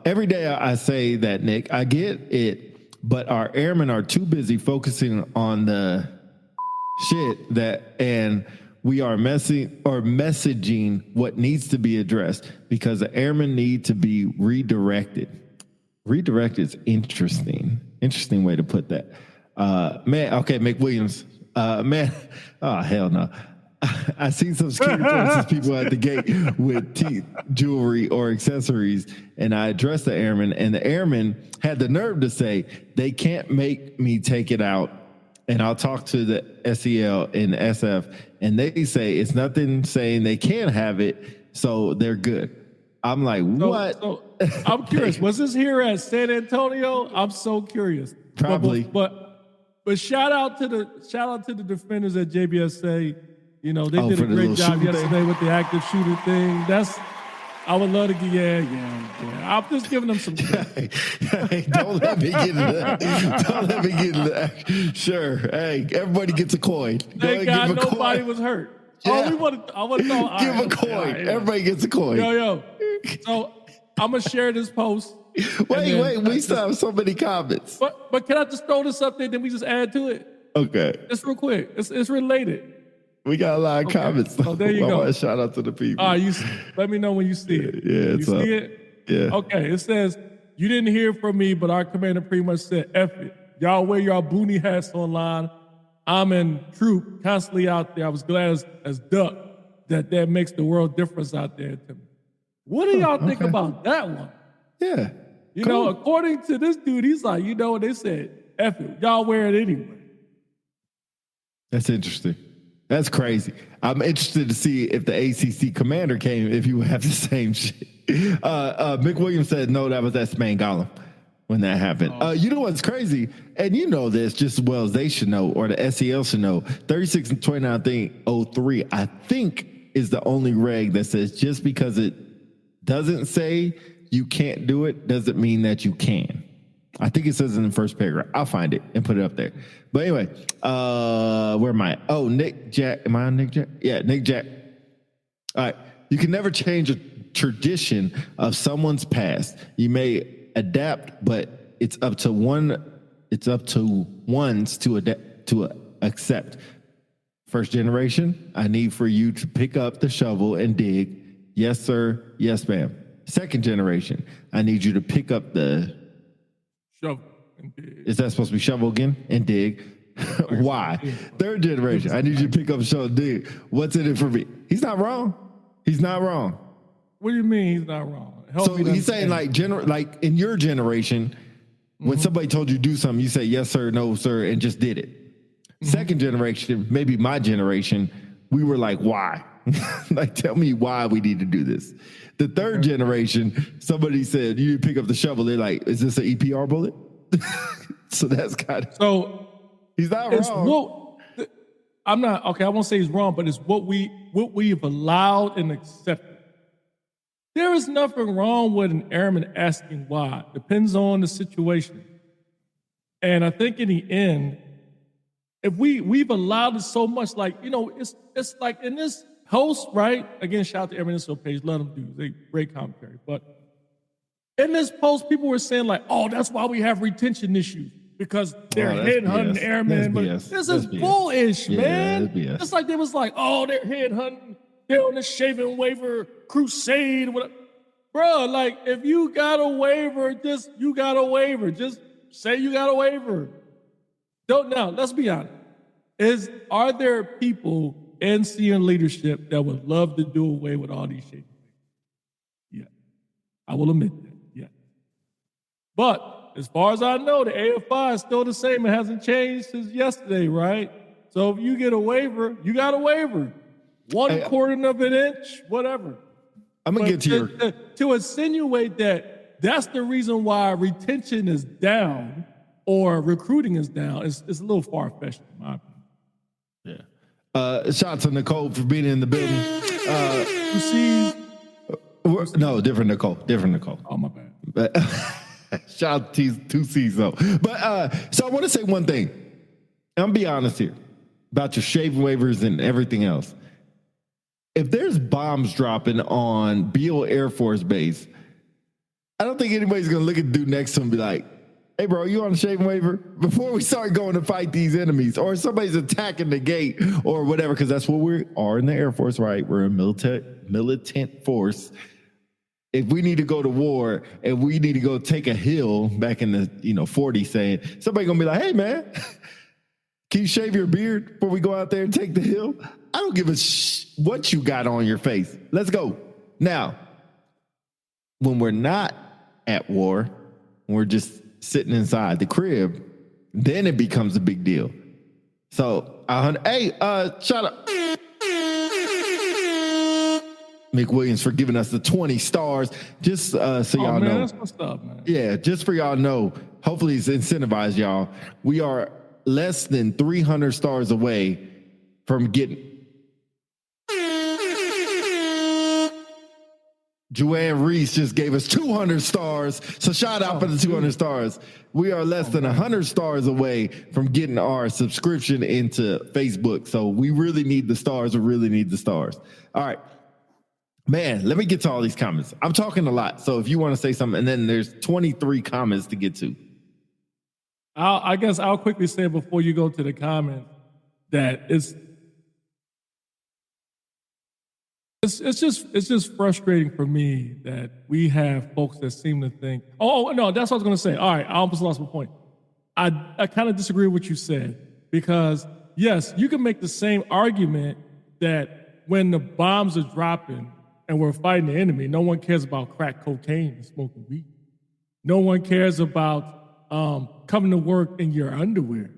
Every day I say that, Nick. I get it, but our airmen are too busy focusing on the shit and we are messaging what needs to be addressed because the airmen need to be redirected. Redirect is interesting. Interesting way to put that. Man, okay, McWilliams. Man, oh hell no. I seen some security forces people at the gate with teeth, jewelry, or accessories, and I addressed the airman, and the airman had the nerve to say, they can't make me take it out, and I'll talk to the SEL and SF, and they say it's nothing saying they can't have it, so they're good. I'm like, what? So I'm curious. Was this here at San Antonio? I'm so curious. Probably. But shout out to the defenders at JBSA. You know, they did for a the great little job shooting yesterday thing? with the active shooter thing. I would love to get, yeah. I'm just giving them some credit. Hey, don't let me get into that. Don't let me get into that. Sure. Hey, everybody gets a coin. Go Thank ahead, God give a nobody coin. was hurt. Yeah. I want to know. Give a coin. Everybody gets a coin. Yo. So I'm going to share this post. Wait. We still have so many comments. But can I just throw this up there, then we just add to it? Okay. Just real quick. It's related. We got a lot of comments. Oh, there you I go. want to shout out to the people. Let me know when you see it. Yeah, it's you up. see it? Yeah. Okay, it says, you didn't hear from me, but our commander pretty much said, F it. Y'all wear y'all boonie hats online. I'm in troop, constantly out there. I was glad as duck that makes the world difference out there to me. What do y'all think about that one? Yeah. You know, according to this dude, he's like, they said, F it. Y'all wear it anyway. That's interesting. That's crazy. I'm interested to see if the ACC commander came, if he would have the same shit. Mick Williams said, no, that was at Spangalum when that happened. You know what's crazy? And you know this just as well as they should know, or the SEL should know. 36 and 29 thing 03, I think, is the only reg that says just because it doesn't say you can't do it doesn't mean that you can. I think it says in the first paragraph. I'll find it and put it up there. But anyway, where am I? Oh, Nick Jack. Am I on Nick Jack? Yeah, Nick Jack. All right. You can never change a tradition of someone's past. You may adapt, but it's up to ones to accept. First generation, I need for you to pick up the shovel and dig. Yes, sir. Yes, ma'am. Second generation, I need you to pick up the Shovel and dig. Is that supposed to be shovel again and dig? Why? Third generation, I need you to pick up, shovel, and dig. What's in it for me? He's not wrong. He's not wrong. What do you mean he's not wrong? So he's saying like in your generation, when somebody told you to do something, you say yes sir, no sir, and just did it. Second generation, maybe my generation, we were like, why? Like, tell me why we need to do this. The third generation, somebody said you need to pick up the shovel. They're like, is this an EPR bullet? So that's kind of he's not wrong. I'm not okay. I won't say he's wrong, but it's what we've allowed and accepted. There is nothing wrong with an airman asking why. Depends on the situation. And I think in the end, if we've allowed it so much, like, it's like in this post, right? Again, shout out to Airman Info page. Let them do. They great commentary. But in this post, people were saying like, oh, that's why we have retention issues. Because they're headhunting airmen. But this is bullish, man. It's like they was like, oh, they're headhunting. They're on the shaving waiver crusade. Bro, like, if you got a waiver, you got a waiver. Just say you got a waiver. Now, let's be honest. Are there people in senior leadership that would love to do away with all these shaving waivers? Yeah. I will admit that. Yeah. But as far as I know, the AFI is still the same. It hasn't changed since yesterday, right? So if you get a waiver, you got a waiver. One quarter of an inch, whatever. I'm going to get to your... To insinuate that that's the reason why retention is down or recruiting is down is a little far-fetched in my opinion. Yeah. Shout out to Nicole for being in the building. You see... No, different Nicole. Oh, my bad. But shout out to 2C's though. But so I want to say one thing. I'm gonna be honest here about your shaving waivers and everything else. If there's bombs dropping on Beale Air Force Base, I don't think anybody's gonna look at the dude next to him and be like, "Hey, bro, you on a shaving waiver?" Before we start going to fight these enemies, or somebody's attacking the gate or whatever, because that's what we are in the Air Force, right? We're a militant force. If we need to go to war and we need to go take a hill back in the 40s, saying somebody gonna be like, "Hey man, can you shave your beard before we go out there and take the hill?" I don't give a what you got on your face. Let's go. Now, when we're not at war, we're just sitting inside the crib, then it becomes a big deal. So, shout out McWilliams for giving us the 20 stars. Just so y'all know. That's what's up, man. Yeah, just for y'all know. Hopefully it's incentivized y'all. We are less than 300 stars away from getting. Joanne Reese just gave us 200 stars. So shout out for the 200 stars. We are less than 100 stars away from getting our subscription into Facebook. So we really need the stars. We really need the stars. All right. Man, let me get to all these comments. I'm talking a lot. So if you want to say something, and then there's 23 comments to get to. I guess I'll quickly say before you go to the comment that it's just frustrating for me that we have folks that seem to think, oh no, that's what I was going to say. All right, I almost lost my point. I kind of disagree with what you said, because yes, you can make the same argument that when the bombs are dropping and we're fighting the enemy, no one cares about crack cocaine and smoking weed. No one cares about coming to work in your underwear.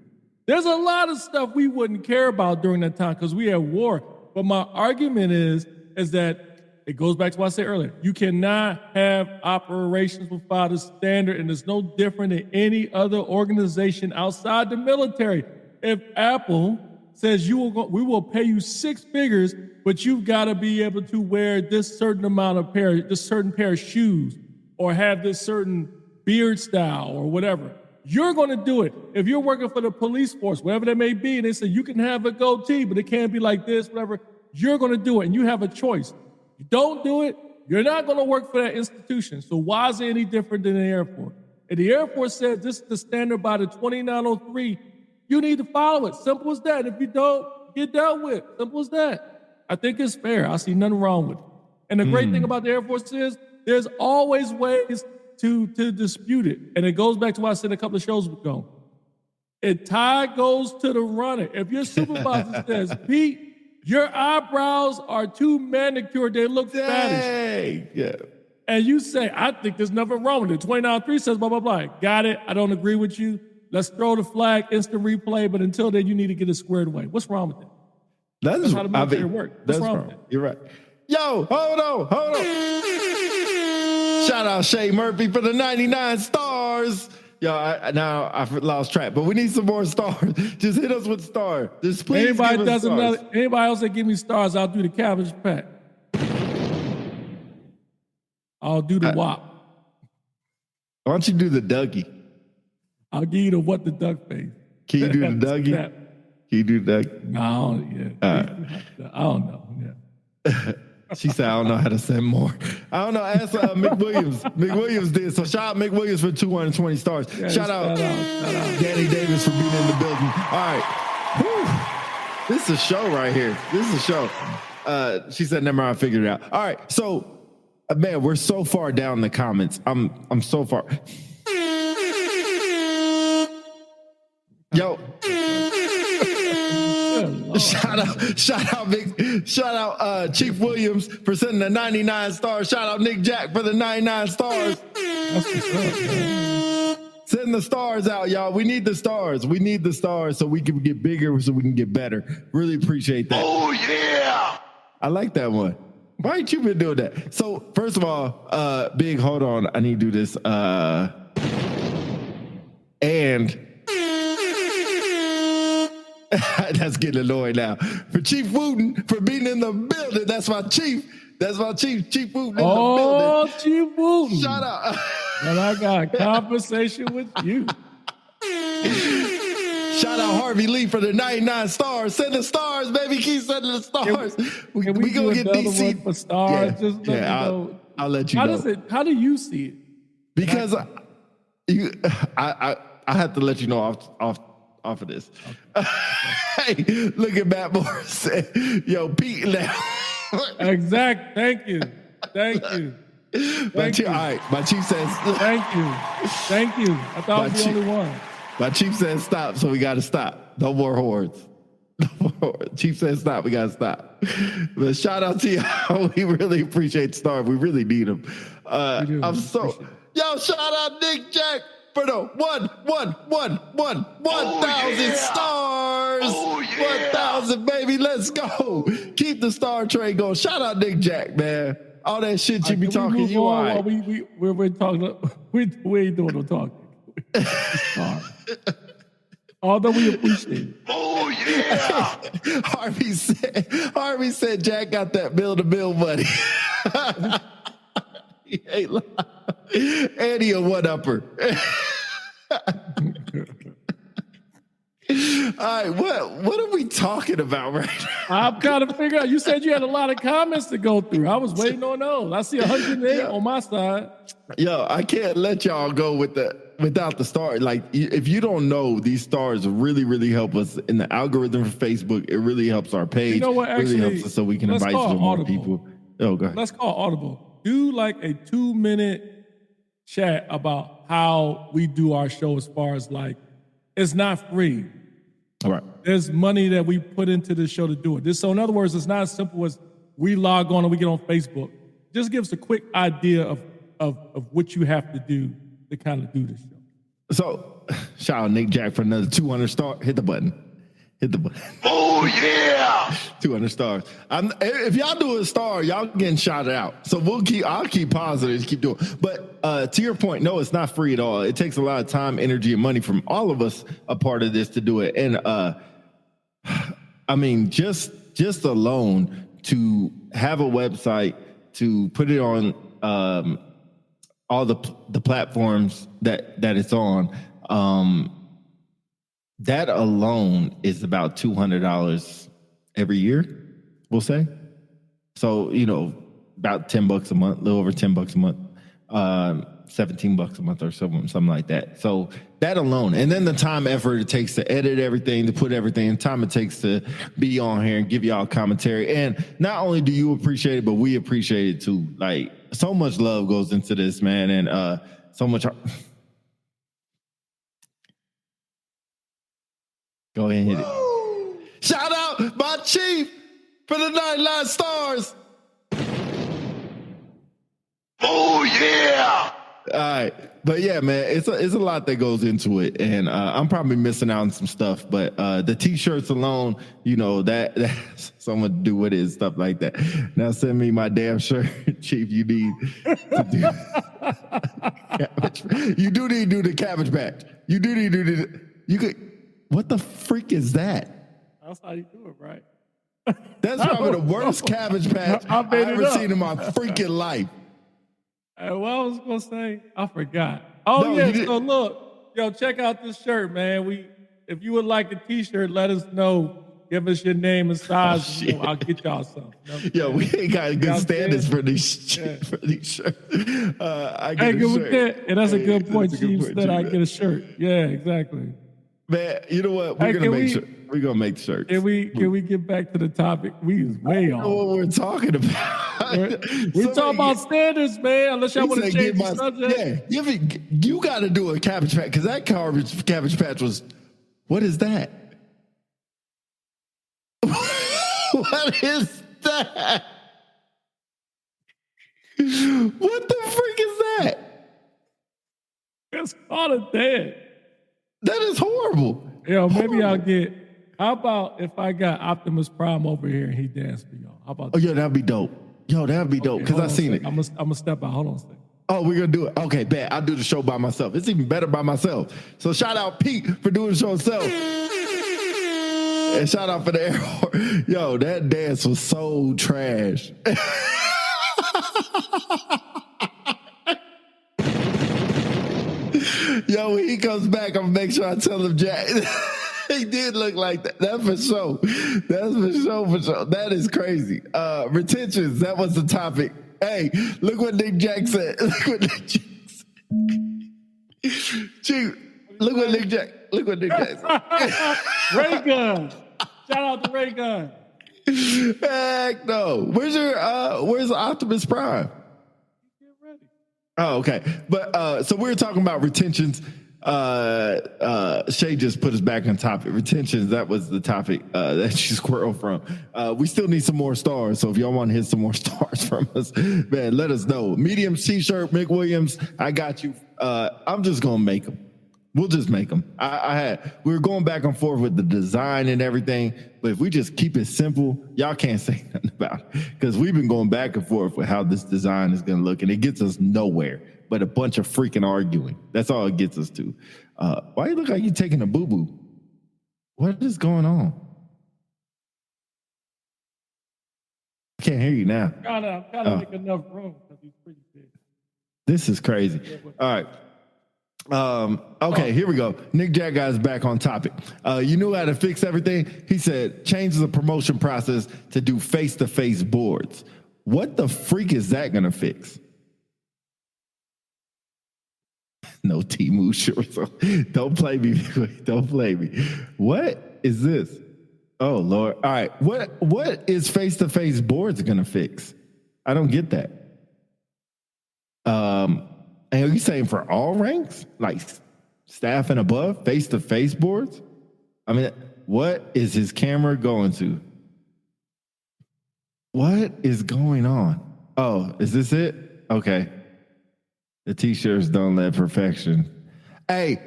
There's a lot of stuff we wouldn't care about during that time because we at war. But my argument is that it goes back to what I said earlier. You cannot have operations without a standard, and it's no different than any other organization outside the military. If Apple says we will pay you six figures, but you've got to be able to wear this certain pair of shoes, or have this certain beard style or whatever, you're going to do it. If you're working for the police force, whatever that may be, and they say you can have a goatee, but it can't be like this, whatever, you're going to do it, and you have a choice. You don't do it, you're not going to work for that institution. So why is it any different than the Air Force? If the Air Force says this is the standard by the 2903, you need to follow it. Simple as that. If you don't, get dealt with. Simple as that. I think it's fair. I see nothing wrong with it. And the great thing about the Air Force is there's always ways to dispute it. And it goes back to what I said a couple of shows ago. It tie goes to the runner. If your supervisor says, Pete, your eyebrows are too manicured, they look faddish. Yeah. And you say, I think there's nothing wrong with it. 29.3 says blah, blah, blah. Got it. I don't agree with you. Let's throw the flag, instant replay. But until then, you need to get it squared away. What's wrong with that? That's how the military works. What's wrong with that? You're right. Yo, hold on. Shout out Shay Murphy for the 99 stars. Yo, I've lost track, but we need some more stars. Just hit us with stars. Just please anybody give us stars. Anybody else that give me stars, I'll do the cabbage patch. I'll do the wop. Why don't you do the Dougie? I'll give you the what the duck face. Can you do the Dougie? Can you do the Dougie? No, I don't know. Yeah. She said, I don't know how to send more. I don't know. Ask McWilliams. McWilliams did. So shout out McWilliams for 220 stars. Yeah, shout out Danny Davis for being in the building. All right. Whew. This is a show right here. This is a show. She said, never mind, I figured it out. All right. So, man, we're so far down in the comments. I'm so far. Yo. Shout out Chief Williams for sending the 99 stars. Shout out Nick Jack for the 99 stars. That's what's up, man. Send send the stars out, y'all. We need the stars. We need the stars so we can get bigger, so we can get better. Really appreciate that. Oh, yeah. I like that one. Why ain't you been doing that? So first of all, Big, hold on. I need to do this. And that's getting annoying now. For Chief Wooten for being in the building. That's my chief. That's my chief. Chief Wooten in the building. Oh, Chief Wooten. Shout out. And I got a conversation with you. Shout out Harvey Lee for the 99 stars. Send the stars, baby. Keep sending the stars. We gonna get DC one for stars. Yeah, Just let me know. I'll let you how know. How do you see it? Because I have to let you know off of this. Okay. Hey, look at Matt Morris. Yo, Pete now. Exact. Thank you. All right, my chief says. Thank you. I thought I was the only one. My chief says stop, so we got to stop. No more hordes. Chief says stop, we got to stop. But shout out to y'all. We really appreciate the star. We really need them. Yo, shout out Nick Jack for the 1,000 stars. Oh, yeah. 1,000, baby. Let's go. Keep the star train going. Shout out Nick Jack, man. All that shit you be talking, you all right. We're talking. We ain't doing no talking. Although we appreciate it. Oh, yeah. Harvey said Jack got that bill-to-bill money. He ain't lying. And he a one-upper. All right, what are we talking about right now? I'm kind of figuring out. You said you had a lot of comments to go through. I was waiting on those. I see 108 on my side. Yo, I can't let y'all go without the star. Like, if you don't know, these stars really, really help us in the algorithm for Facebook. It really helps our page. You know what? Actually, it really helps us so we can invite more people. Oh, go ahead. Let's call Audible. Do like a 2-minute chat about how we do our show as far as like, it's not free. All right. There's money that we put into the show to do it. So in other words, it's not as simple as we log on and we get on Facebook. Just give us a quick idea of what you have to do to kind of do this show. So shout out Nick Jack for another 200 star. Hit the button. Oh, yeah. 200 stars. If y'all do a star, y'all getting shouted out. So I'll keep positive, keep doing. But to your point, no, it's not free at all. It takes a lot of time, energy, and money from all of us a part of this to do it. And I mean, just alone to have a website, to put it on all the platforms that it's on. That alone is about $200 every year, we'll say. So, about $10 a month, a little over $10 a month, $17 a month or something like that. So that alone, and then the time, effort it takes to edit everything, to put everything in, time it takes to be on here and give y'all commentary. And not only do you appreciate it, but we appreciate it too. Like, so much love goes into this, man, and so much. Go ahead and hit it. Shout out my chief for the 99 stars. Oh, yeah. All right. But yeah, man, it's a lot that goes into it. And I'm probably missing out on some stuff. But the T-shirts alone, that someone to do with it and stuff like that. Now send me my damn shirt, Chief. You need to do you do need to do the cabbage patch. You do need to do you could. What the freak is that? That's how you do it, right? That's probably the worst cabbage patch I've ever seen in my freaking life. What I was going to say, I forgot. Oh, no, yeah, so look, check out this shirt, man. If you would like a T-shirt, let us know. Give us your name and size. And, I'll get y'all some. We ain't got good standards for these shirts. I get a shirt. And that's a good point, Chief. That I get a shirt. Yeah, exactly. Man, you know what? We're gonna make shirts. Can we get back to the topic? We is way off. I don't know what we're talking about. We're talking about standards, man. Unless y'all want to change the subject. Yeah, you got to do a cabbage patch because that cabbage patch was. What is that? What is that? What the freak is that? It's called a dead. That is horrible. Yo, maybe I'll get. How about if I got Optimus Prime over here and he danced for y'all? How about Oh, yeah, that'd be dope. Yo, that'd be dope because I seen it. I'm gonna step out. Hold on a second. Oh, we're gonna do it. Okay, bet. I'll do the show by myself. It's even better by myself. So shout out Pete for doing the show himself. And shout out for the air horn. Yo, that dance was so trash. Yo, when he comes back, I'm gonna make sure I tell him Jack. He did look like that. That's for sure. That's for sure. That is crazy. Retentions, that was the topic. Hey, look what Nick Jack said. Look what Nick Jack said. Chief, look what Nick Jack said. Ray Gun. Shout out to Ray Gun. Heck no. Where's Optimus Prime? Get ready. Oh, okay. But so we were talking about retentions. Shay just put us back on topic. Retentions, that was the topic that she squirreled from. We still need some more stars, so if y'all want to hit some more stars from us, man, let us know. Medium t-shirt, Mick Williams, I got you. I'm just gonna make them. We'll just make them. We were going back and forth with the design and everything, but if we just keep it simple, y'all can't say nothing about it because we've been going back and forth with how this design is gonna look, and it gets us nowhere but a bunch of freaking arguing. That's all it gets us to. Why you look like you taking a boo-boo? What is going on? I can't hear you now. I'm trying to make enough room because he's pretty big. This is crazy. All right. Okay, here we go. Nick Jack guy's back on topic. You knew how to fix everything? He said, change the promotion process to do face-to-face boards. What the freak is that going to fix? No Temu shorts. Don't play me. Don't play me. What is this? Oh Lord. All right. What is face-to-face boards gonna fix? I don't get that. And are you saying for all ranks? Like staff and above, face-to-face boards? I mean, what is his camera going to? What is going on? Oh, is this it? Okay. The t-shirts don't let perfection. Hey,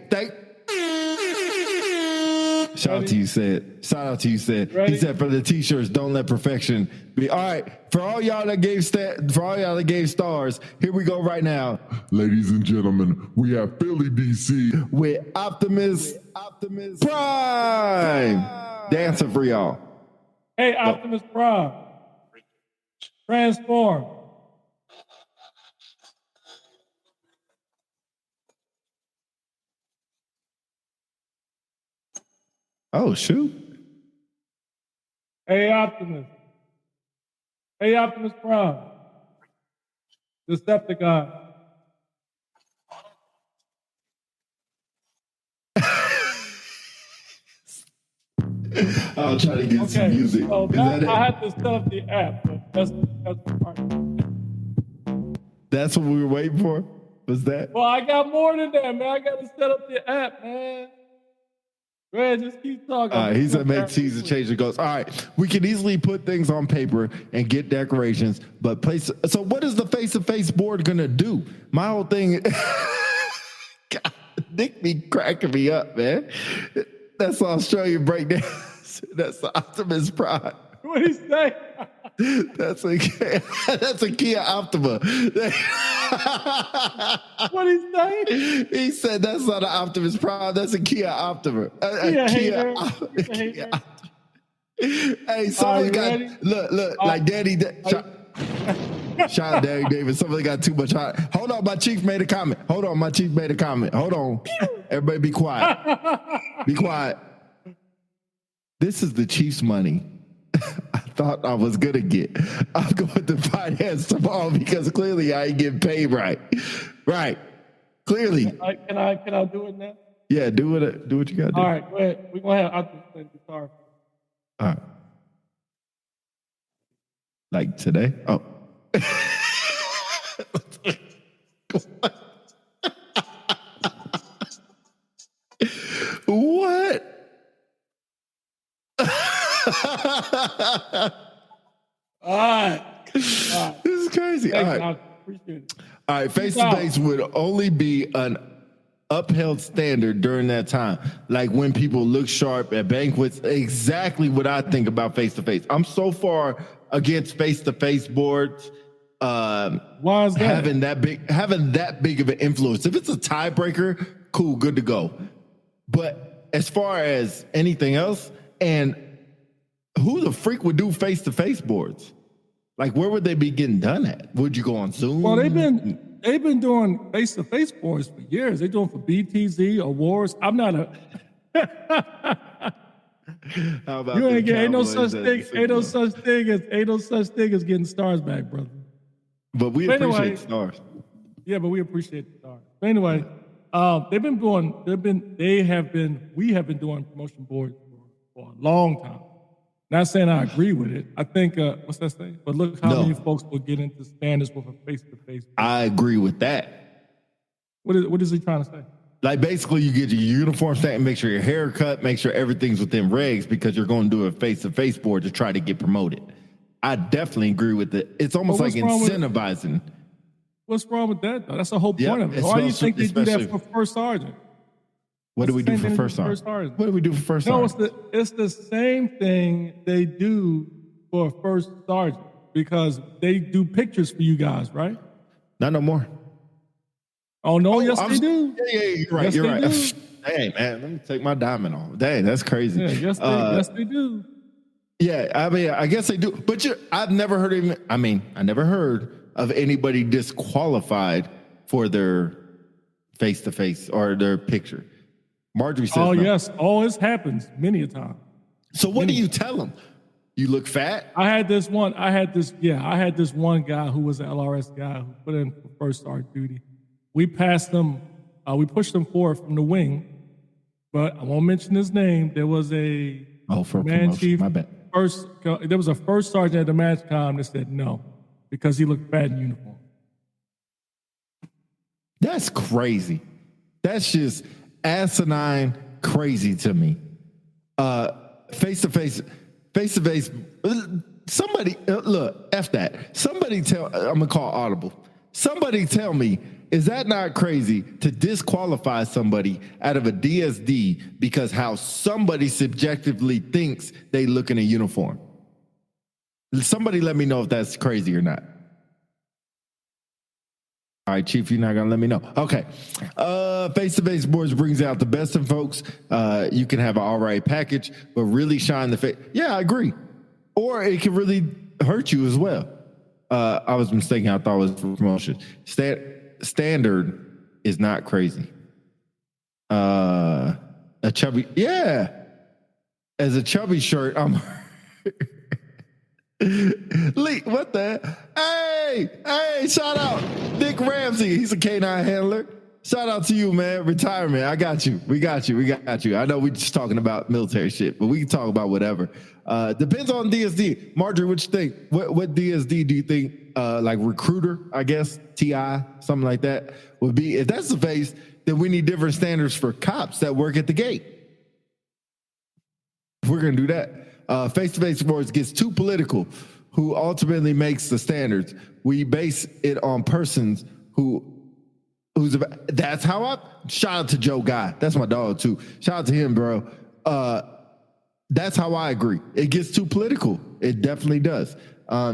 shout out to you, said. Shout out to you, said. He said for the t-shirts, don't let perfection be. All right, for all y'all that gave stars, here we go right now. Ladies and gentlemen, we have Philly, DC with Optimus Prime. Dancing for y'all. Hey, Optimus Prime. Transform. Oh, shoot. Hey, Optimus. Hey, Optimus Prime. Decepticon. I'll try to get some music. So I had to set up the app. But that's the part. That's what we were waiting for? Was that? Well, I got more than that, man. I got to set up the app, man. Go ahead, just keep talking. He said make teas and change the goals. All right, we can easily put things on paper and get decorations, but so what is the face-to-face board gonna do? My whole thing, God, Nick be cracking me up, man. That's the Australian breakdown. That's the Optimus Prime. What he say? That's a Kia Optima. What he say? He said that's not an Optimus Prime. That's a Kia Optima. Hey, someone got look like Daddy. Shout out Daddy David. Somebody got too much hot. Hold on, my chief made a comment. Hold on. Everybody, be quiet. Be quiet. This is the Chiefs' money. I thought I was gonna get. I'm going to finance tomorrow because clearly I ain't getting paid right. Right. Clearly. Can I do it now? Yeah, do what you gotta do. All right, go ahead. We're gonna have Optimus play the guitar. All right. Like today? Oh. What? All right. This is crazy. Thanks, all right. I appreciate it. All right. Face to face would only be an upheld standard during that time. Like when people look sharp at banquets, exactly what I think about face-to-face. I'm so far against face-to-face boards. Why is that? Having that big of an influence. If it's a tiebreaker, cool, good to go. But as far as anything else, and who the freak would do face-to-face boards? Like, where would they be getting done at? Would you go on Zoom? Well, they've been doing face-to-face boards for years. They're doing for BTZ awards. I'm not a. How about You ain't them no Cowboys such at thing. the Super Ain't no Bowl? such thing as getting stars back, brother. But we But anyway- appreciate stars. Yeah, but we appreciate the stars. But anyway, we have been doing promotion boards for a long time. Not saying I agree with it. I think, what's that saying? But look how No. many folks will get into standards with a face-to-face. I agree with that. What is he trying to say? Like basically, you get your uniform set and make sure your hair cut, make sure everything's within regs because you're going to do a face-to-face board to try to get promoted. I definitely agree with it. It's almost But like what's wrong with- incentivizing. What's wrong with that, though? That's the whole Yeah, point of it. it's Why do you also- think they do that especially- for first sergeant? What do we It's the do same for thing first they do for sergeant? first sergeant. What do we do for first No, sergeant? it's the same thing they do for first sergeant because they do pictures for you guys, right? Not no more. Oh no, yes I'm- they do. Yeah, you're right. Yes, you're they right. do. Dang, man, let me take my diamond off. Dang, that's crazy. Yeah, yes they do. Yeah, I mean, I guess they do. But I've never heard of I never heard of anybody disqualified for their face-to-face or their picture. Marjorie says Oh no. yes, it happens many a time. So what do you tell them? You look fat? I had this one guy who was an LRS guy who put in for first sergeant duty. We passed him, we pushed him forward from the wing, but I won't mention his name. There was a For man promotion. chief My bad. there was a first sergeant at the MATCOM that said no because he looked fat in uniform. That's crazy. That's just asinine crazy to me. Face to face. Somebody look, F that. Somebody I'm gonna call audible. Somebody tell me, is that not crazy to disqualify somebody out of a DSD because how somebody subjectively thinks they look in a uniform? Somebody let me know if that's crazy or not. All right, Chief, you're not gonna let me know. Okay. Face-to-face boards brings out the best in folks. You can have an all right package, but really shine the face. Yeah, I agree. Or it can really hurt you as well. I was mistaken. I thought it was for promotion. Standard is not crazy. A chubby, yeah. As a chubby shirt, I'm Lee, what the? Hey, shout out Nick Ramsey. He's a K9 handler. Shout out to you, man. Retirement. I got you. We got you. I know we just talking about military shit, but we can talk about whatever. Depends on DSD. Marjorie, what you think? What DSD do you think, like recruiter, I guess, TI, something like that, would be? If that's the case, then we need different standards for cops that work at the gate. If we're going to do that, face-to-face boards gets too political. Who ultimately makes the standards? We base it on persons who's about. That's how I. Shout out to Joe Guy. That's my dog too. Shout out to him, bro. That's how I agree. It gets too political. It definitely does.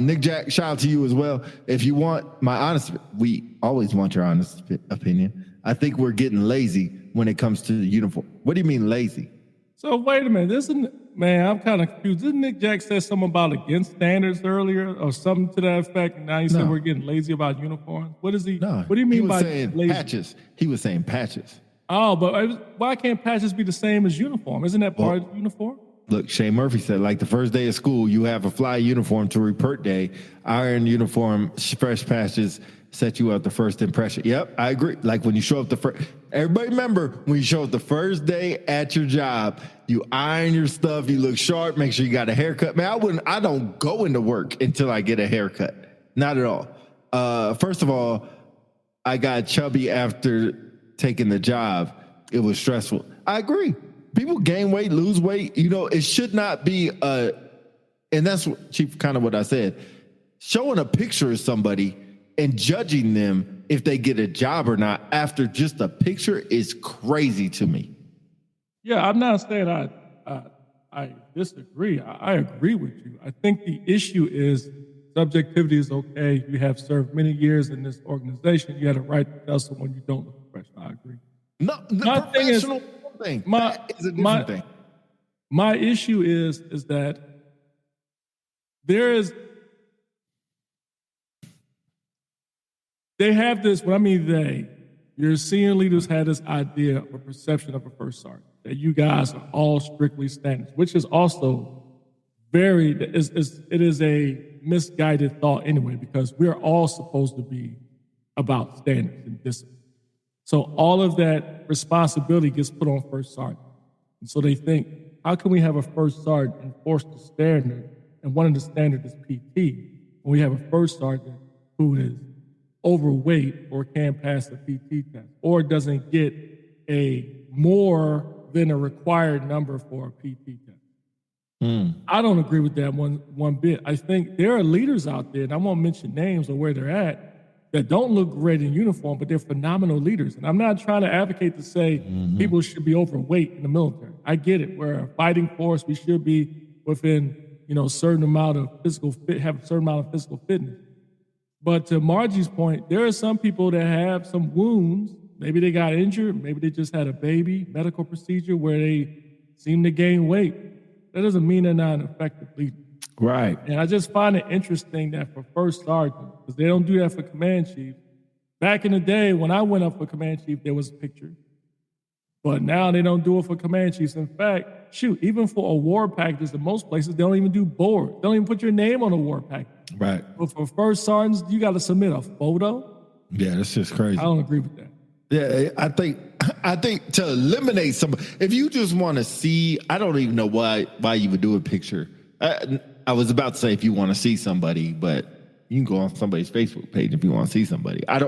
Nick Jack, shout out to you as well. If you want my honest, we always want your honest opinion. I think we're getting lazy when it comes to the uniform. What do you mean lazy? So wait a minute, I'm kind of confused. Didn't Nick Jack say something about against standards earlier or something to that effect? And now you said No. we're getting lazy about uniforms. What is he? No. What do you mean he was by saying lazy? patches? He was saying patches. Oh, but why can't patches be the same as uniform? Isn't that part of the uniform? Look, Shane Murphy said, like the first day of school, you have a fly uniform to report day. Iron uniform, fresh patches set you up the first impression. Yep, I agree. Like when you show up the first, everybody remember when you show up the first day at your job, you iron your stuff, you look sharp, make sure you got a haircut. Man, I don't go into work until I get a haircut. Not at all. First of all, I got chubby after taking the job. It was stressful. I agree. People gain weight, lose weight. You know, it should not be and that's what, Chief, kind of what I said. Showing a picture of somebody and judging them if they get a job or not after just a picture is crazy to me. Yeah, I'm not saying I disagree. I agree with you. I think the issue is subjectivity is okay. You have served many years in this organization. You had a right to tell someone you don't look professional. I agree. No, the My thing is- professional thing. my- That is a different thing. My issue is that they have this, when I mean your senior leaders had this idea of a perception of a first sergeant, that you guys are all strictly standards, which is also it is a misguided thought anyway, because we're all supposed to be about standards and discipline. So all of that responsibility gets put on first sergeant. And so they think, how can we have a first sergeant enforce the standard? And one of the standards is PT. When we have a first sergeant who is overweight or can't pass the PT test or doesn't get a more than a required number for a PT test. I don't agree with that one bit. I think there are leaders out there, and I won't mention names or where they're at, that don't look great in uniform, but they're phenomenal leaders. And I'm not trying to advocate to say people should be overweight in the military. I get it. We're a fighting force. We should be within, a certain amount of have a certain amount of physical fitness. But to Margie's point, there are some people that have some wounds. Maybe they got injured. Maybe they just had a baby, medical procedure where they seem to gain weight. That doesn't mean they're not an effective leader. Right. And I just find it interesting that for first sergeant, because they don't do that for command chief. Back in the day, when I went up for command chief, there was a picture. But now they don't do it for command chiefs. In fact, even for award packages, in most places, they don't even do boards. They don't even put your name on the award package. Right. But for first sergeants, you got to submit a photo. Yeah, that's just crazy. I don't agree with that. Yeah, I think to eliminate some, if you just want to see, I don't even know why you would do a picture. I was about to say if you want to see somebody, but you can go on somebody's Facebook page if you want to see somebody. I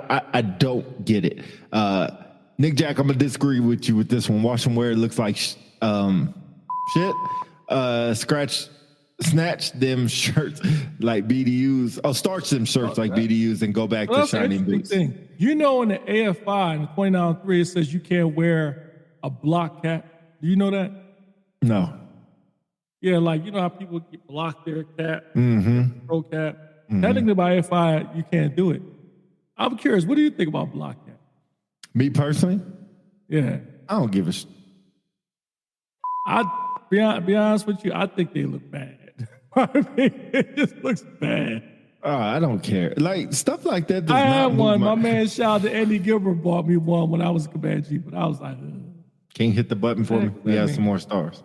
don't get it. Nick Jack, I'm gonna disagree with you with this one. Watch them wear it looks like shit. Snatch them shirts like BDUs. Oh, starch them shirts like BDUs and go back to shining boots. Thing. In the AFI in the 29.3, it says you can't wear a block cap. Do you know that? No. Yeah, like, how people get block their cap, pro cap. Mm-hmm. Technically, by AFI, you can't do it. I'm curious, what do you think about block cap? Me personally? Yeah. I don't give a shit. I'll be honest with you, I think they look bad. I mean, it just looks bad. I don't care. Like, stuff like that does I not had move one. My man, shout out to Andy Gilbert, bought me one when I was a command chief, but I was like, Can you hit the button for me? We have some more stars.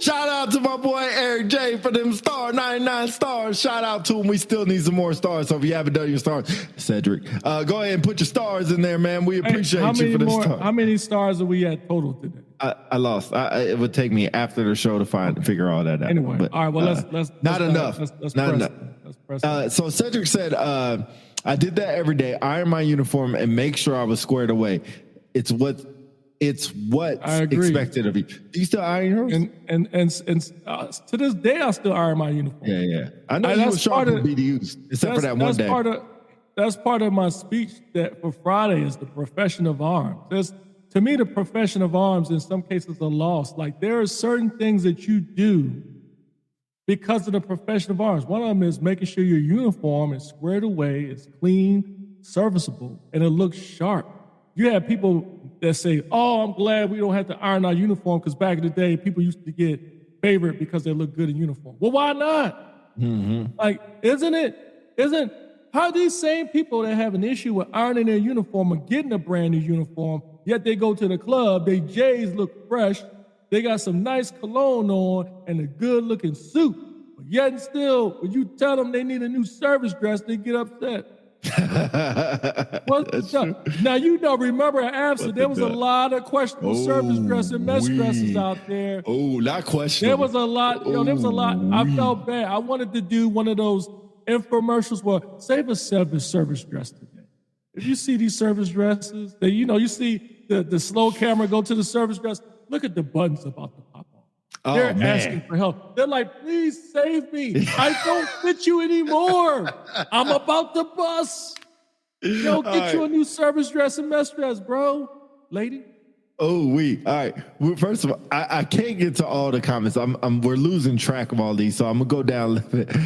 Shout out to my boy Eric J for them 99 stars. Shout out to him. We still need some more stars. So if you haven't done your stars, Cedric, go ahead and put your stars in there, man. We appreciate you for this stars. How many stars are we at total today? I lost. It would take me after the show to figure all that out. Anyway, but, all right. Well, let's not enough. Not enough. Let's press so Cedric said, I did that every day. Iron my uniform and make sure I was squared away. It's what's expected of you. Do you still iron yours? And to this day, I still iron my uniform. Yeah. I know you were sharp with BDUs, except for that one day. That's part of my speech that for Friday is the profession of arms. To me, the profession of arms in some cases are lost. Like, there are certain things that you do because of the profession of arms. One of them is making sure your uniform is squared away, it's clean, serviceable, and it looks sharp. You have people that say, oh, I'm glad we don't have to iron our uniform because back in the day, people used to get favored because they look good in uniform. Well, why not? Mm-hmm. Like, how these same people that have an issue with ironing their uniform or getting a brand new uniform, yet they go to the club, their J's look fresh, they got some nice cologne on and a good looking suit. But yet and still, when you tell them they need a new service dress, they get upset. Now, remember at AFSA, there was a lot of questionable service dress and mess dresses out there. Oh, not questionable. There was a lot, I felt bad. I wanted to do one of those infomercials where save a service dress today. If you see these service dresses, you see the slow camera go to the service dress, look at the buttons about to pop off. They're asking for help. They're like, please save me. I don't fit you anymore. I'm about to bust. Yo, get you a new service dress and mess dress, bro. Lady. Oh, all right. Well, first of all, I can't get to all the comments. We're losing track of all these, so I'm gonna go down a little bit.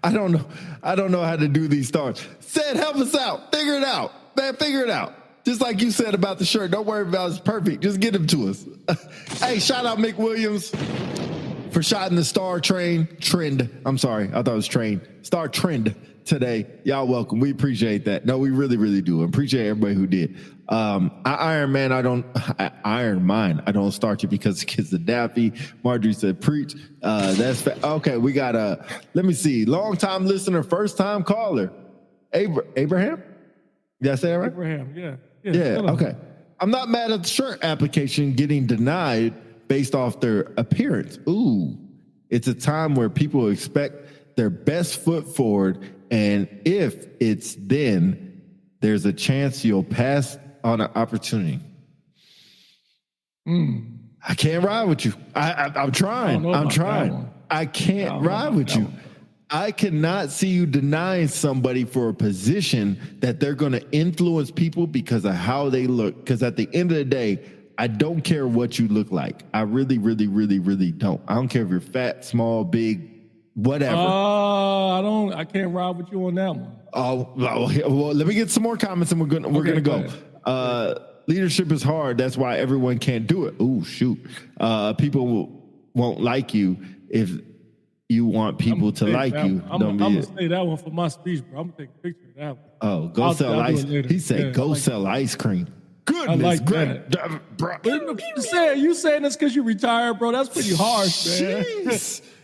I don't know how to do these stars. Said, help us out. Figure it out, man. Figure it out. Just like you said about the shirt. Don't worry about it's perfect. Just get them to us. Hey, shout out Mick Williams for shotting the star trend. I'm sorry, I thought it was train. Star trend today. Y'all welcome. We appreciate that. No, we really, really do. Appreciate everybody who did. Iron Mine. I don't start you because the kids are daffy. Marjorie said, preach. Okay. We got let me see. Long time listener, first time caller. Abraham? Did I say that right? Abraham, yeah. Okay. I'm not mad at the shirt application getting denied based off their appearance. Ooh, it's a time where people expect their best foot forward. And if it's then, there's a chance you'll pass on an opportunity. I can't ride with you. I'm trying. I can't ride with you. I cannot see you denying somebody for a position that they're going to influence people because of how they look. Because at the end of the day, I don't care what you look like. I really, really, really, really don't. I don't care if you're fat, small, big, whatever. I can't ride with you on that one. Oh, well, let me get some more comments and we're gonna go. Leadership is hard. That's why everyone can't do it. Ooh, shoot. People won't like you if you want people to like you. I'm gonna say that one for my speech, bro. I'm gonna take a picture of that one. Oh, go sell ice. He said, "Go sell ice cream." Goodness, like great, bro. You saying this because you retired, bro? That's pretty harsh, man.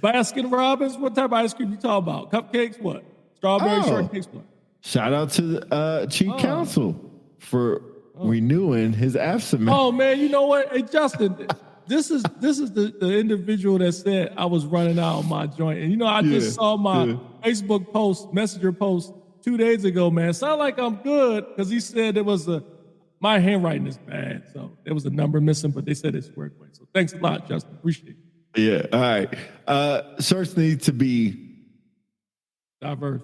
Baskin Robbins, what type of ice cream you talking about? Cupcakes, what? Strawberry shortcakes, what? Shout out to the Chief Counsel for renewing his AFSA. Oh man, you know what? Hey Justin, this is the individual that said I was running out on my joint, and I just saw my Facebook post, Messenger post 2 days ago. Man, sound like I'm good because he said there was my handwriting is bad, so there was a number missing, but they said it's squared away. So thanks a lot, Justin. Appreciate it. Yeah. All right. Shirts need to be diverse.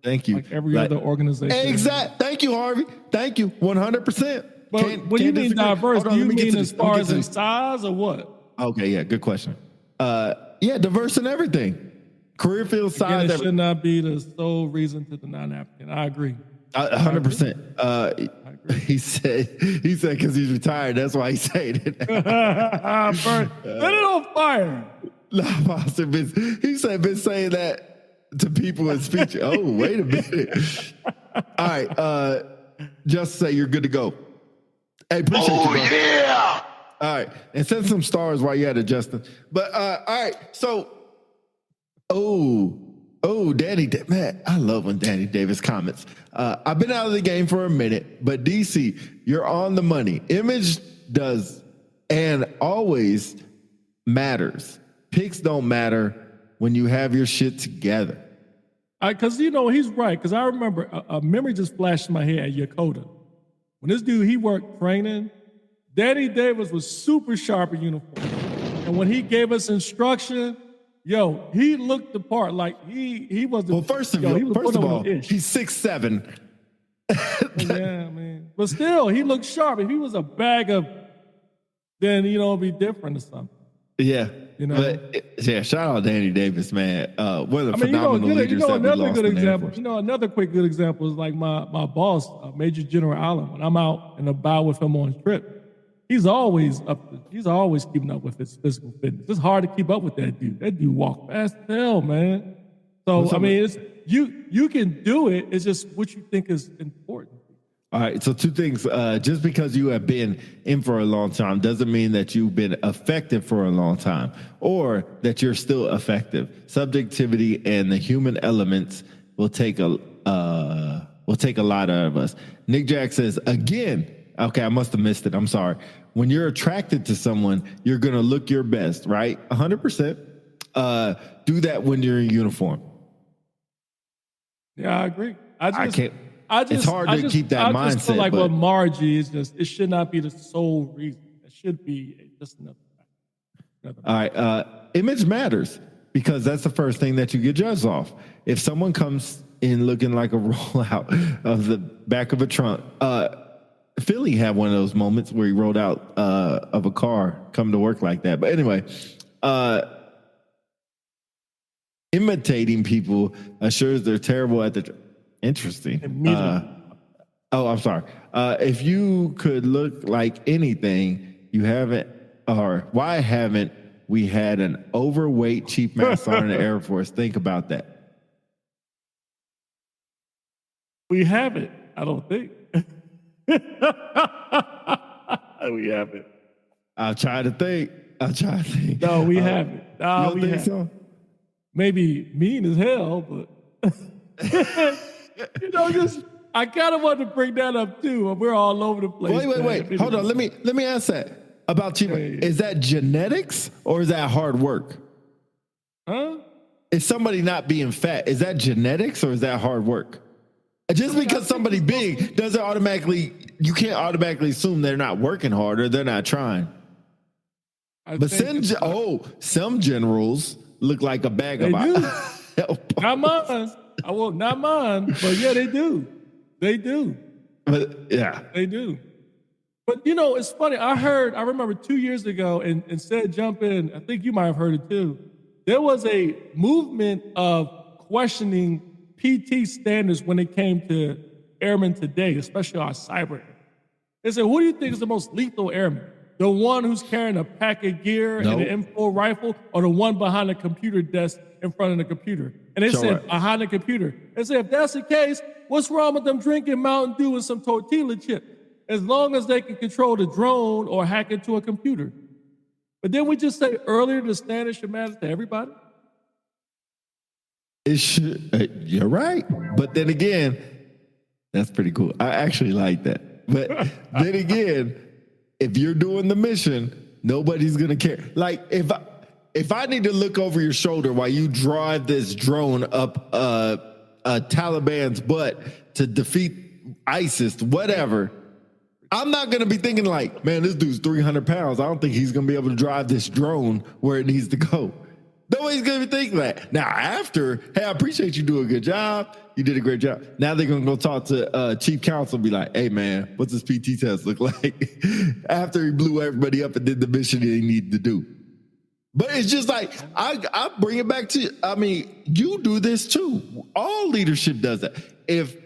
Thank you. Like every other organization. Exact. Thank you, Harvey. Thank you. 100%. But when you mean diverse, do you mean as far as in size or what? Okay. Yeah. Good question. Yeah. Diverse in everything. Career field, size. It should not be the sole reason to deny an applicant. I agree. 100%. He said because he's retired. That's why he said it. Let it on fire. He said been saying that to people in speech. Oh, wait a minute. All right. Just say you're good to go. Hey, appreciate you, bro. Yeah. All right. And send some stars while you're at it, Justin. But all right. So, Danny, man, I love when Danny Davis comments. I've been out of the game for a minute, but DC, you're on the money. Image does and always matters. Picks don't matter when you have your shit together. Because, he's right. Because I remember a memory just flashed in my head at Yokota. When this dude, he worked training, Danny Davis was super sharp in uniform. And when he gave us instruction, he looked the part like he was. Well, first of all, he's 6'7". Yeah, man. But still, he looked sharp. If he was a bag of, then it'd be different or something. Yeah, But shout out Danny Davis, man. What a phenomenal leaders that we lost. Good example. Another quick good example is like my boss, Major General Allen. When I'm out and about with him on his trip, he's always keeping up with his physical fitness. It's hard to keep up with that dude. That dude walk fast as hell, man. So it's you can do it. It's just what you think is important. All right, so two things. Just because you have been in for a long time doesn't mean that you've been effective for a long time or that you're still effective. Subjectivity and the human elements will take a lot out of us. Nick Jack says, again, okay, I must have missed it. I'm sorry. When you're attracted to someone, you're going to look your best, right? 100%. Do that when you're in uniform. Yeah, I agree. It's hard to keep that mindset. I just feel like what Margie is it should not be the sole reason. It should be just another factor. All right. Image matters because that's the first thing that you get judged off. If someone comes in looking like a rollout of the back of a trunk, Philly had one of those moments where he rolled out of a car, come to work like that. But anyway, imitating people assures they're terrible at the. Interesting. I'm sorry. If you could look like anything, you haven't, or why haven't we had an overweight chief master sergeant in the Air Force? Think about that. We haven't. I don't think. We haven't. I'll try to think. No, we haven't. No, You don't we think haven't. so? Maybe mean as hell, but just I kind of wanted to bring that up too. We're all over the place. Wait. Hold on. Let me ask that about chief. Yeah. Is that genetics or is that hard work? Huh? Is somebody not being fat? Is that genetics or is that hard work? Just because somebody big doesn't automatically, you can't automatically assume they're not working hard or they're not trying. But some generals look like a bag of help. Not mine. Not mine. But yeah, they do. They do. But yeah, they do. But it's funny. I remember 2 years ago, and said jump in. I think you might have heard it too. There was a movement of questioning PT standards when it came to airmen today, especially our cyber. They said, who do you think is the most lethal airman? The one who's carrying a pack of gear and an M4 rifle, or the one behind a computer desk in front of the computer? And they said, behind the computer. They said, if that's the case, what's wrong with them drinking Mountain Dew and some tortilla chips? As long as they can control the drone or hack into a computer. But then we just say earlier the standard should matter to everybody? it should. You're right. But then again, that's pretty cool. I actually like that. But then again, if you're doing the mission, nobody's gonna care. Like if I need to look over your shoulder while you drive this drone up Taliban's butt to defeat ISIS, whatever, I'm not gonna be thinking like, man, this dude's 300 pounds. I don't think he's gonna be able to drive this drone where it needs to go. Nobody's gonna be thinking that. Now after, hey, I appreciate you doing a good job. You did a great job. Now they're gonna go talk to chief counsel and be like, hey man, what's this PT test look like? After he blew everybody up and did the mission he needed to do. But it's just like, I bring it back to, I mean, you do this too. All leadership does that. If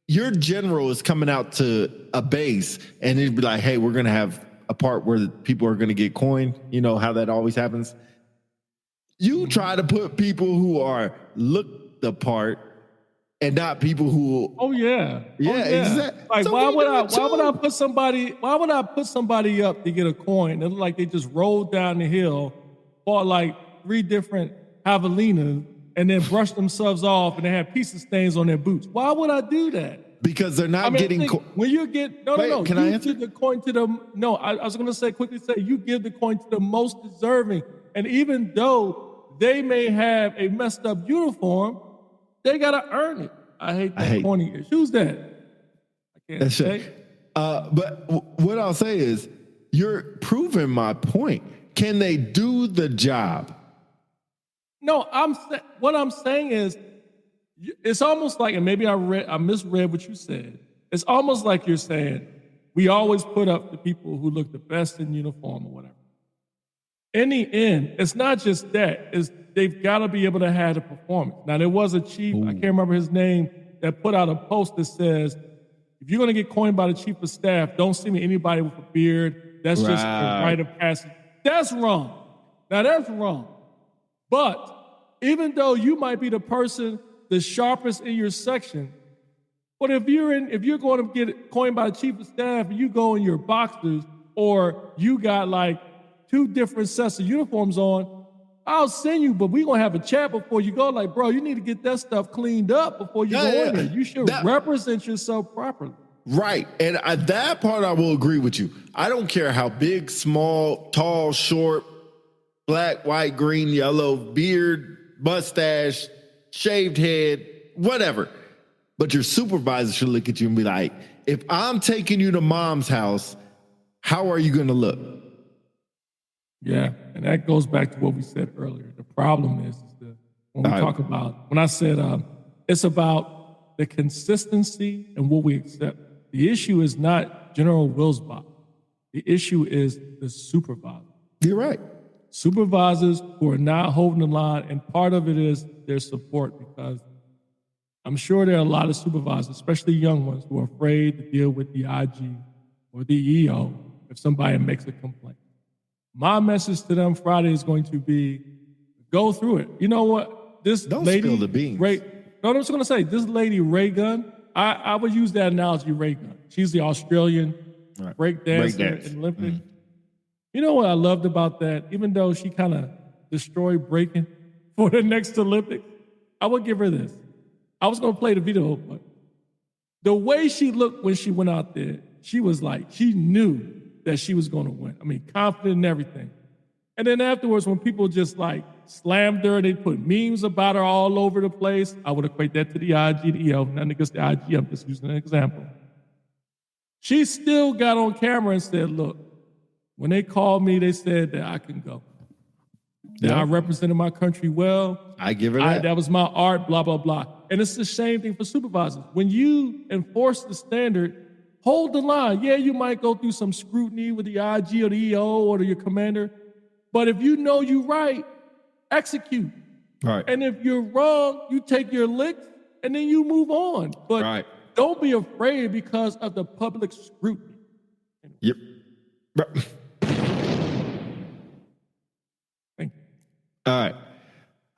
your general is coming out to a base and it'd be like, hey, we're gonna have a part where people are gonna get coined, you know how that always happens? You try to put people who are look the part and not people who. Oh yeah, exactly. Like so why would I put somebody up to get a coin? It looked like they just rolled down the hill, bought like 3 different javelinas, and then brushed themselves off, and they had pizza stains on their boots. Why would I do that? Because they're not getting. When you get no. Can I answer? Give the coin to them. No, I was going to say you give the coin to the most deserving, and even though they may have a messed up uniform, they gotta earn it. I hate that corny ish. Who's that? I can't say. But what I'll say is, you're proving my point. Can they do the job? No, what I'm saying is, it's almost like, and maybe I misread what you said. It's almost like you're saying we always put up the people who look the best in uniform or whatever. In the end, it's not just that. They've got to be able to have the performance. Now, there was a chief, I can't remember his name, that put out a post that says, if you're going to get coined by the chief of staff, don't see me anybody with a beard. That's just a rite of passage. That's wrong. Now, that's wrong. But even though you might be the person the sharpest in your section, but if you're going to get coined by the chief of staff and you go in your boxers, or you got like 2 different sets of uniforms on, I'll send you, but we're going to have a chat before you go. Like, bro, you need to get that stuff cleaned up before you go in there. You should represent yourself properly. Right. And that part I will agree with you. I don't care how big, small, tall, short, black, white, green, yellow, beard, mustache, shaved head, whatever. But your supervisor should look at you and be like, if I'm taking you to mom's house, how are you going to look? Yeah, and that goes back to what we said earlier. The problem is that when we All right. talk about, when I said it's about the consistency and what we accept. The issue is not General Wilsbach. The issue is the supervisor. You're right. Supervisors who are not holding the line, and part of it is their support, because I'm sure there are a lot of supervisors, especially young ones, who are afraid to deal with the IG or the EO if somebody makes a complaint. My message to them Friday is going to be, go through it. You know what? This Don't lady, spill the beans. I'm just going to say, this lady, Ray Gunn, I would use that analogy, Ray Gunn. She's the Australian break dancer in Olympic. Mm-hmm. You know what I loved about that? Even though she kind of destroyed breaking for the next Olympics, I would give her this. I was going to play the video, but the way she looked when she went out there, she was like, she knew that she was going to win. I mean, confident in everything. And then afterwards, when people just like slammed her, they put memes about her all over the place. I would equate that to the IG, the EO, nothing against the IG. I'm just using an example. She still got on camera and said, look, when they called me, they said that I can go. That I represented my country well. I give her that. That was my art, blah, blah, blah. And it's the same thing for supervisors. When you enforce the standard, hold the line. Yeah, you might go through some scrutiny with the IG or the EO or your commander, but if you know you're right, execute. Right. And if you're wrong, you take your licks and then you move on. But don't be afraid because of the public scrutiny. Yep. Thank you. All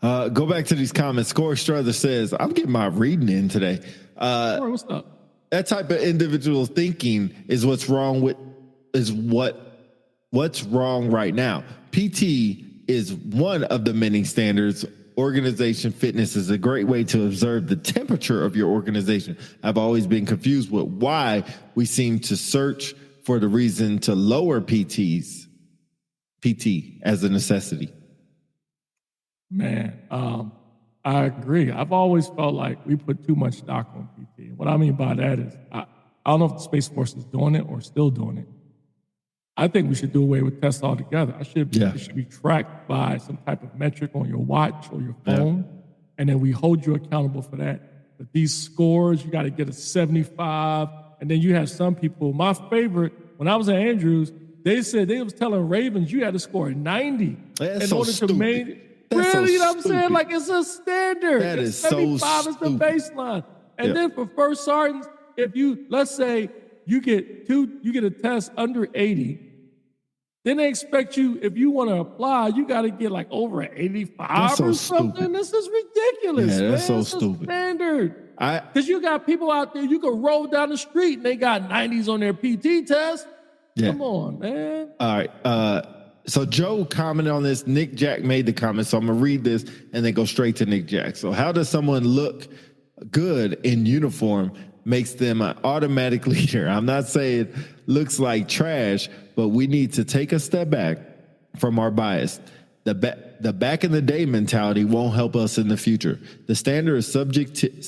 right. Go back to these comments. Corey Struther says, I'm getting my reading in today. Corey, what's up? That type of individual thinking is what's wrong right now. PT is one of the many standards. Organization fitness is a great way to observe the temperature of your organization. I've always been confused with why we seem to search for the reason to lower PT as a necessity. Man, I agree. I've always felt like we put too much stock on PT. What I mean by that is, I don't know if the Space Force is doing it or still doing it. I think we should do away with tests altogether. It should be tracked by some type of metric on your watch or your phone, and then we hold you accountable for that. But these scores, you got to get a 75, and then you have some people. My favorite, when I was at Andrews, they said they was telling Ravens you had to score a 90 in order to maintain. Really, you know what I'm saying? Like, it's a standard. That is 75 is the baseline. And then for first sergeants, if you, let's say you get a test under 80, then they expect you, if you want to apply, you got to get like over an 85 or something. Stupid. This is ridiculous, man. That's so it's stupid. A standard. Because you got people out there, you can roll down the street and they got 90s on their PT test. Yeah. Come on, man. All right. So Joe commented on this. Nick Jack made the comment, so I'm going to read this and then go straight to Nick Jack. So how does someone look good in uniform makes them an automatic leader? I'm not saying looks like trash, but we need to take a step back from our bias. The back in the day mentality won't help us in the future. The standard is subjective,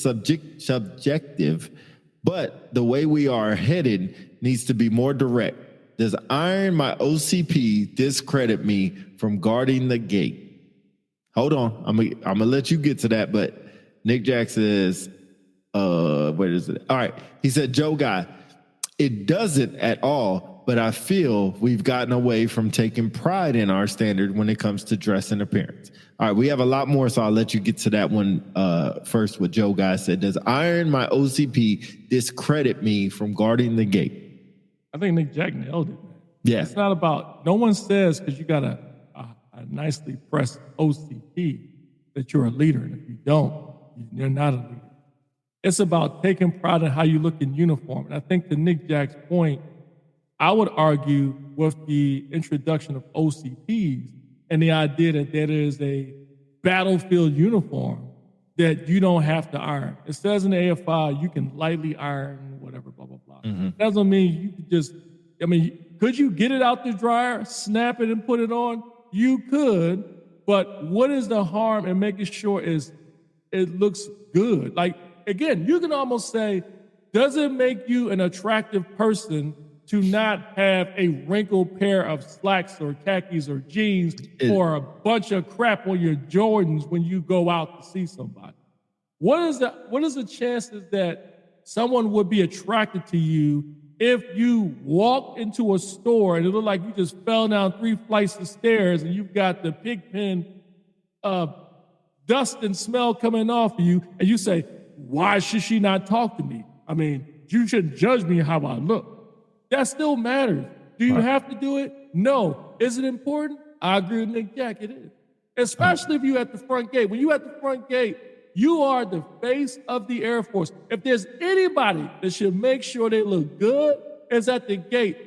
but the way we are headed needs to be more direct. Does iron my OCP discredit me from guarding the gate? Hold on. I'm gonna let you get to that, but Nick Jack says, where is it? All right. He said, Joe Guy, it doesn't at all, but I feel we've gotten away from taking pride in our standard when it comes to dress and appearance. All right, we have a lot more, so I'll let you get to that one first. What Joe Guy said, does iron my OCP discredit me from guarding the gate? I think Nick Jack nailed it, man. Yeah. It's not about, no one says because you got a nicely pressed OCP that you're a leader. And if you don't, you're not a leader. It's about taking pride in how you look in uniform. And I think to Nick Jack's point, I would argue with the introduction of OCPs and the idea that there is a battlefield uniform that you don't have to iron. It says in the AFI you can lightly iron, whatever, blah, blah, blah. Mm-hmm. Doesn't mean you could just, could you get it out the dryer, snap it and put it on? You could, but what is the harm in making sure it looks good? Like, again, you can almost say, does it make you an attractive person to not have a wrinkled pair of slacks or khakis or jeans or a bunch of crap on your Jordans when you go out to see somebody? What is the chances that someone would be attracted to you if you walk into a store and it looked like you just fell down 3 flights of stairs and you've got the pig pen dust and smell coming off of you, and you say, why should she not talk to me? I mean, you shouldn't judge me how I look. That still matters. Do you have to do it? No. Is it important? I agree with Nick Jack, it is. Especially if you're at the front gate. When you're at the front gate, you are the face of the Air Force. If there's anybody that should make sure they look good, it's at the gate.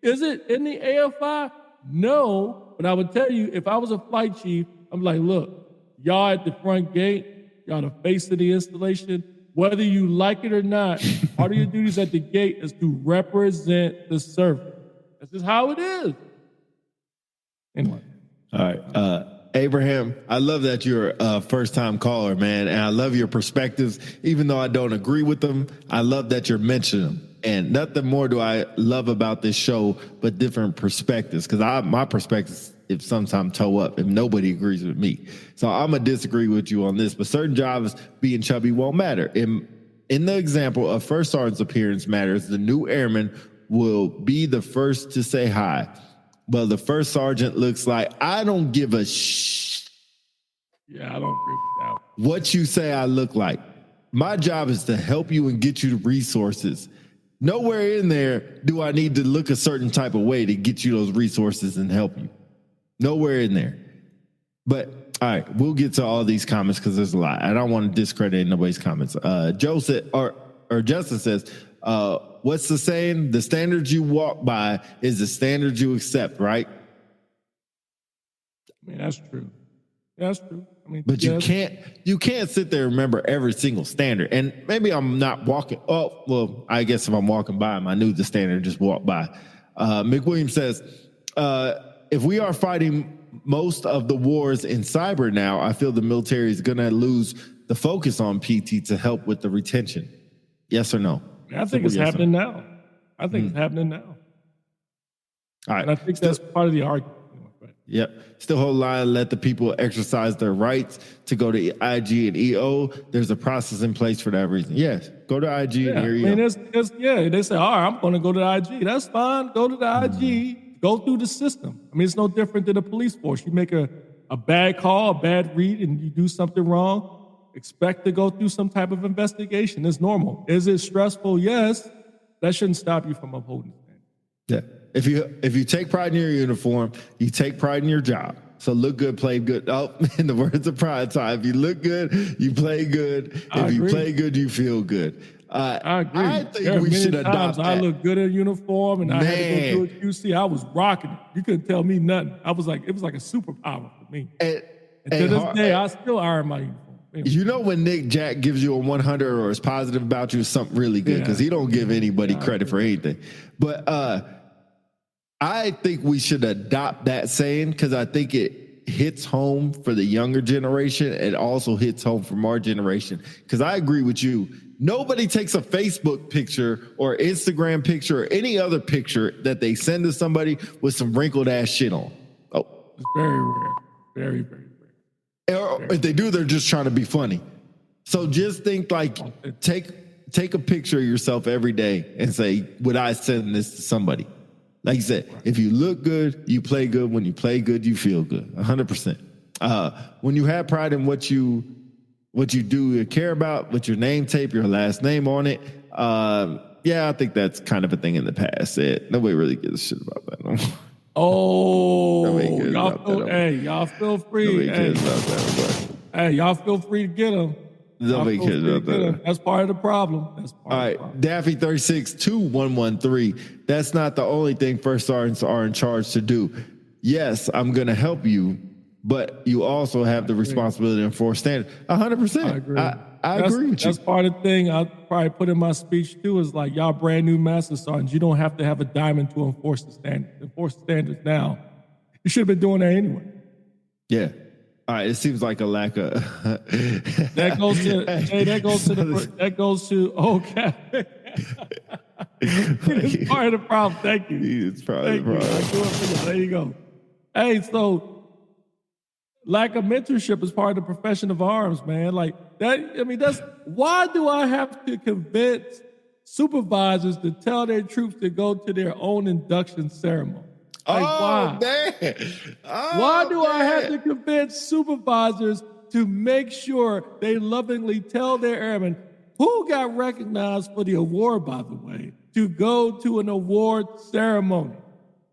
Is it in the AFI? No. But I would tell you, if I was a flight chief, I'm like, look, y'all at the front gate, y'all the face of the installation. Whether you like it or not, part of your duties at the gate is to represent the service. That's just how it is. Anyway. All right. Abraham, I love that you're a first-time caller, man, and I love your perspectives. Even though I don't agree with them, I love that you're mentioning them. And nothing more do I love about this show but different perspectives, because my perspectives if sometimes toe up if nobody agrees with me. So I'm going to disagree with you on this, but certain jobs being chubby won't matter. In the example of first sergeant's appearance matters, the new airman will be the first to say hi. Well, the first sergeant looks like, I don't give a Yeah, I don't agree with that. What you say I look like. My job is to help you and get you the resources. Nowhere in there do I need to look a certain type of way to get you those resources and help you. Nowhere in there. But all right, we'll get to all these comments because there's a lot. I don't want to discredit nobody's comments. Joe said, or Justin says, what's the saying? The standards you walk by is the standards you accept, right? I mean, that's true. That's true. I mean, but you can't sit there and remember every single standard. And maybe I'm not walking. Oh, well, I guess if I'm walking by them, I knew the standard, just walk by. McWilliams says, if we are fighting most of the wars in cyber now, I feel the military is going to lose the focus on PT to help with the retention. Yes or no? I think it's happening now. I think it's happening now. All right. And I think that's part of the argument. Yep. Still hold line, let the people exercise their rights to go to IG and EO. There's a process in place for that reason. Yes. Go to IG and EO. I mean, they say, all right, I'm going to go to the IG. That's fine. Go to the IG. Go through the system. I mean, it's no different than a police force. You make a bad call, a bad read, and you do something wrong, expect to go through some type of investigation. It's normal. Is it stressful? Yes. That shouldn't stop you from upholding it. Yeah. If you take pride in your uniform, you take pride in your job. So look good, play good. Oh, in the words of Pride Time, if you look good, you play good. If you play good, you feel good. I agree. I think we should adopt that. I look good in uniform, and I had to go through a QC. I was rocking it. You couldn't tell me nothing. It was like a superpower for me. And to this day, I still iron my uniform. You know when Nick Jack gives you a 100 or is positive about you, something really good, because he don't give anybody credit for anything. But I think we should adopt that saying, because I think it hits home for the younger generation. It also hits home from our generation, because I agree with you. Nobody takes a Facebook picture or Instagram picture or any other picture that they send to somebody with some wrinkled ass shit on. Oh, it's very rare. Very, very rare. Or if they do, they're just trying to be funny. So just think like, take a picture of yourself every day and say, would I send this to somebody? Like you said, if you look good, you play good. When you play good, you feel good. 100%. When you have pride in what you do and care about, with your name tape, your last name on it. I think that's kind of a thing in the past. Nobody really gives a shit about that no more. Oh, y'all feel free. Y'all feel free to get them. Nobody cares about that. That's part of the problem. All right, Daffy 362113. That's not the only thing first sergeants are in charge to do. Yes, I'm going to help you, but you also have the responsibility to enforce standards. 100%. I agree. I agree with you. That's part of the thing I probably put in my speech too, is like, y'all brand new master sergeants, you don't have to have a diamond to enforce the standards. Enforce the standards now. You should have been doing that anyway. Yeah. All right, it seems like a lack of. That goes to okay. It's part of the problem. Thank you. It's probably Thank you. I do it for you. There you go. Hey, so lack of mentorship is part of the profession of arms, man. Like that. I mean, that's why do I have to convince supervisors to tell their troops to go to their own induction ceremony? Like, why? Man. Why do I have to convince supervisors to make sure they lovingly tell their airmen who got recognized for the award, by the way, to go to an award ceremony?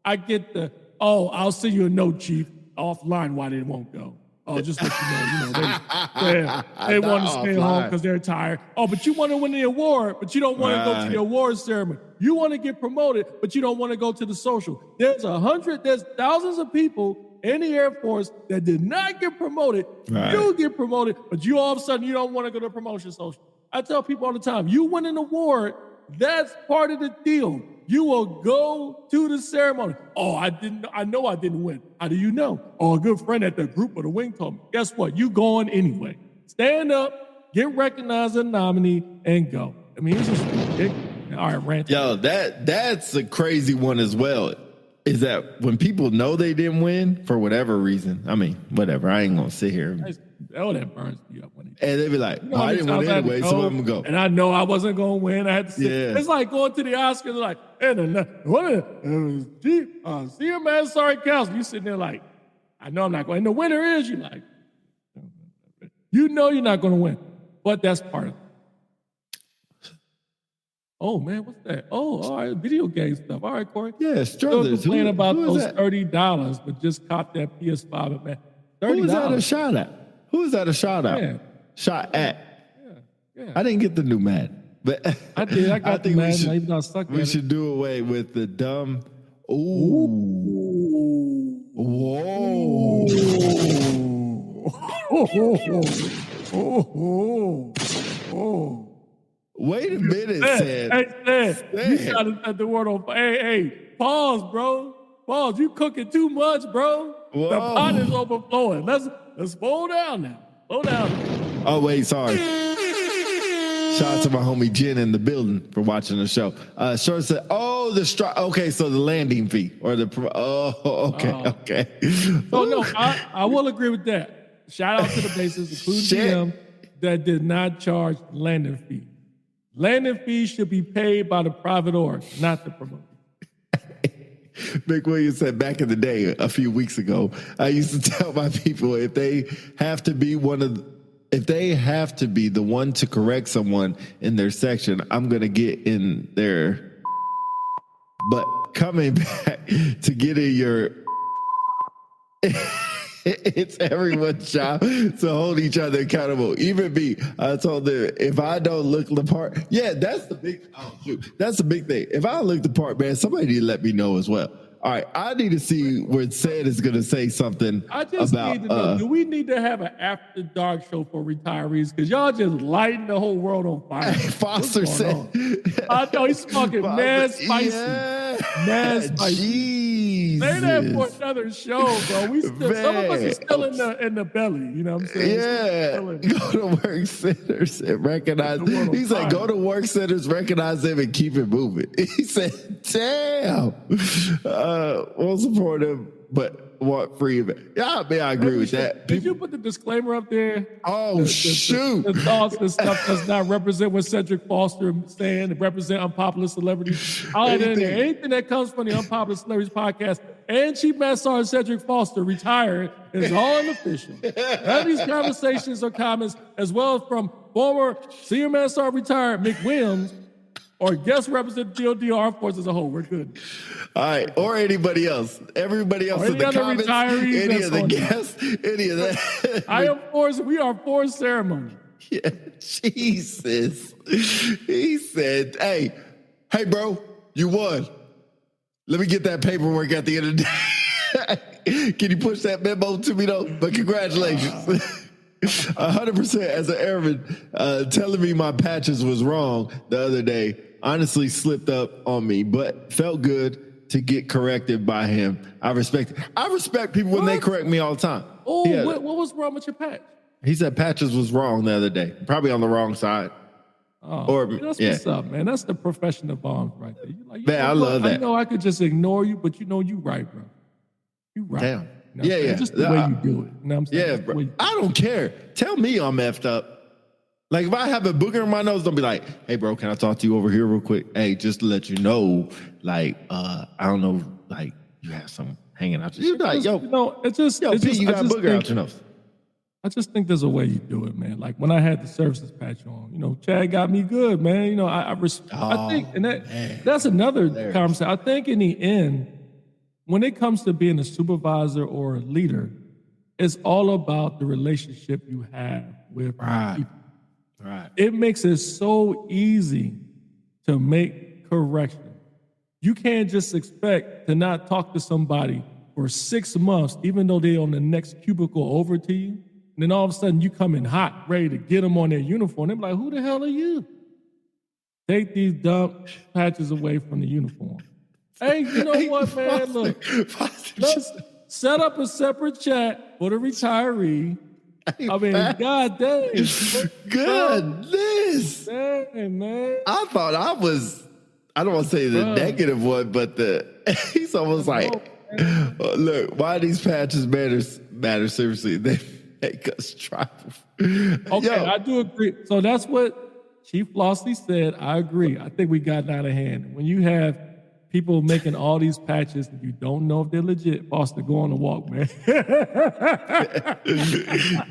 I get I'll send you a note, Chief, offline why they won't go. Oh, just let you know, they want to stay home because they're tired. Oh, but you want to win the award, but you don't want to go to the award ceremony. You want to get promoted, but you don't want to go to the social. There's thousands of people in the Air Force that did not get promoted. Right. You get promoted, but you all of a sudden you don't want to go to a promotion social. I tell people all the time, you win an award, that's part of the deal. You will go to the ceremony. Oh, I know I didn't win. How do you know? Oh, a good friend at the group of the wing told me. Guess what? You going anyway. Stand up, get recognized as a nominee, and go. I mean, it's just ridiculous. All right, rant. Yo, that's a crazy one as well. Is that when people know they didn't win for whatever reason? I mean, whatever. I ain't gonna sit here. That burns me up. And they be like, I didn't win anyway, so I'm gonna go. And I know I wasn't gonna win. I had to sit. Yeah. It's like going to the Oscars, like, senior man, sorry, council. You sitting there like, I know I'm not going. And the winner is, you like, you know you're not gonna win. But that's part of it. Oh man, what's that? Oh, all right, video game stuff. All right, Corey. Yeah, Struthers. Complaining about those $30, but just caught that PS5, man. $30. Who is that a shot at? Who is that a shot at? Yeah. Shot at. Yeah. I didn't get the new Madden, but I did. I got the Madden. We should do away with the dumb. Ooh. Whoa. Oh. Wait a minute, Sam. Hey, you trying to set the word on fire. Hey, pause, bro. Pause. You cooking too much, bro. Whoa. The pot is overflowing. Let's slow down now. Slow down. Oh, wait, sorry. Shout out to my homie Jen in the building for watching the show. Short said, okay, so the landing fee or the, okay. So no, I will agree with that. Shout out to the bases, including them, that did not charge landing fee. Landing fees should be paid by the private org, not the promoter. Big William said back in the day, a few weeks ago, I used to tell my people if they have to be the one to correct someone in their section, I'm going to get in there. But coming back to get in your... It's everyone's job to hold each other accountable. Even me, I told them if I don't look the part, that's the big. That's the big thing. If I don't look the part, man, somebody need to let me know as well. All right, I need to see where Sid is going to say something. I just need to know, do we need to have an after dark show for retarees? Because y'all just lighting the whole world on fire. Foster said, I know he's fucking mad spicy. Yeah. Mad spicy. Jesus. Say that for another show, bro. Some of us are still in the belly. You know what I'm saying? Yeah. Go to work centers and recognize. He said, go to work centers, recognize them, and keep it moving. He said, damn. Won't support him, but want free of it. Yeah, I agree with that. Did you put the disclaimer up there? Oh, shoot. The thoughts and stuff does not represent what Cedric Foster is saying. It represent unpopular celebrities. Anything that comes from the Unpopular Celebrities podcast and Chief Master Sergeant Cedric Foster retired is all unofficial. None of these conversations or comments, as well as from former Senior Master Sergeant retired Mick Williams, or guest represent DOD Armed Forces as a whole. We're good. All right. Or anybody else. Everybody else in the comments. Any of the guests. Any of that. We are for ceremony. Yeah. Jesus. He said, hey, bro, you won. Let me get that paperwork at the end of the day. Can you push that memo to me, though? But congratulations. 100% as an airman, telling me my patches was wrong the other day honestly slipped up on me, but felt good to get corrected by him. I respect people when they correct me all the time. Oh, what was wrong with your patch? He said patches was wrong the other day, probably on the wrong side. Or That's yeah, what's up, man. That's the profession of arms right there. You like, you Man, know I what? love I that. know I could just ignore you, but you know you right, bro. You right. Damn. You know what I'm saying? Yeah. Just the way you do it. You know what I'm saying? Yeah, Just the bro. way you do I don't care. Tell me I'm effed up. Like if I have a booger in my nose, don't be like, "Hey, bro, can I talk to you over here real quick?" Hey, just to let you know, like, I don't know, like you have some hanging out. You be like, it. yo, You know, it's just, yo, it's Pete, just, you I got a just booger out think, your nose. I just think there's a way you do it, man. Like when I had the services patch on, you know, Chad got me good, man. You know, I think, and that's another conversation. I think in the end, when it comes to being a supervisor or a leader, it's all about the relationship you have with people. Right. It makes it so easy to make corrections. You can't just expect to not talk to somebody for 6 months, even though they're on the next cubicle over to you. And then all of a sudden you come in hot, ready to get them on their uniform. They're like, who the hell are you? Take these dumb patches away from the uniform. Hey, you know what, man? Look, let's set up a separate chat for the retiree. I mean, god dang. Goodness. Dang, man. I thought I was, I don't want to say the negative one, but he's almost like, look, why these patches matter seriously. They make us tribal. Okay, I do agree. So that's what Chief Flossie said. I agree. I think we got out of hand. When you have people making all these patches and you don't know if they're legit, Foster, go on a walk, man.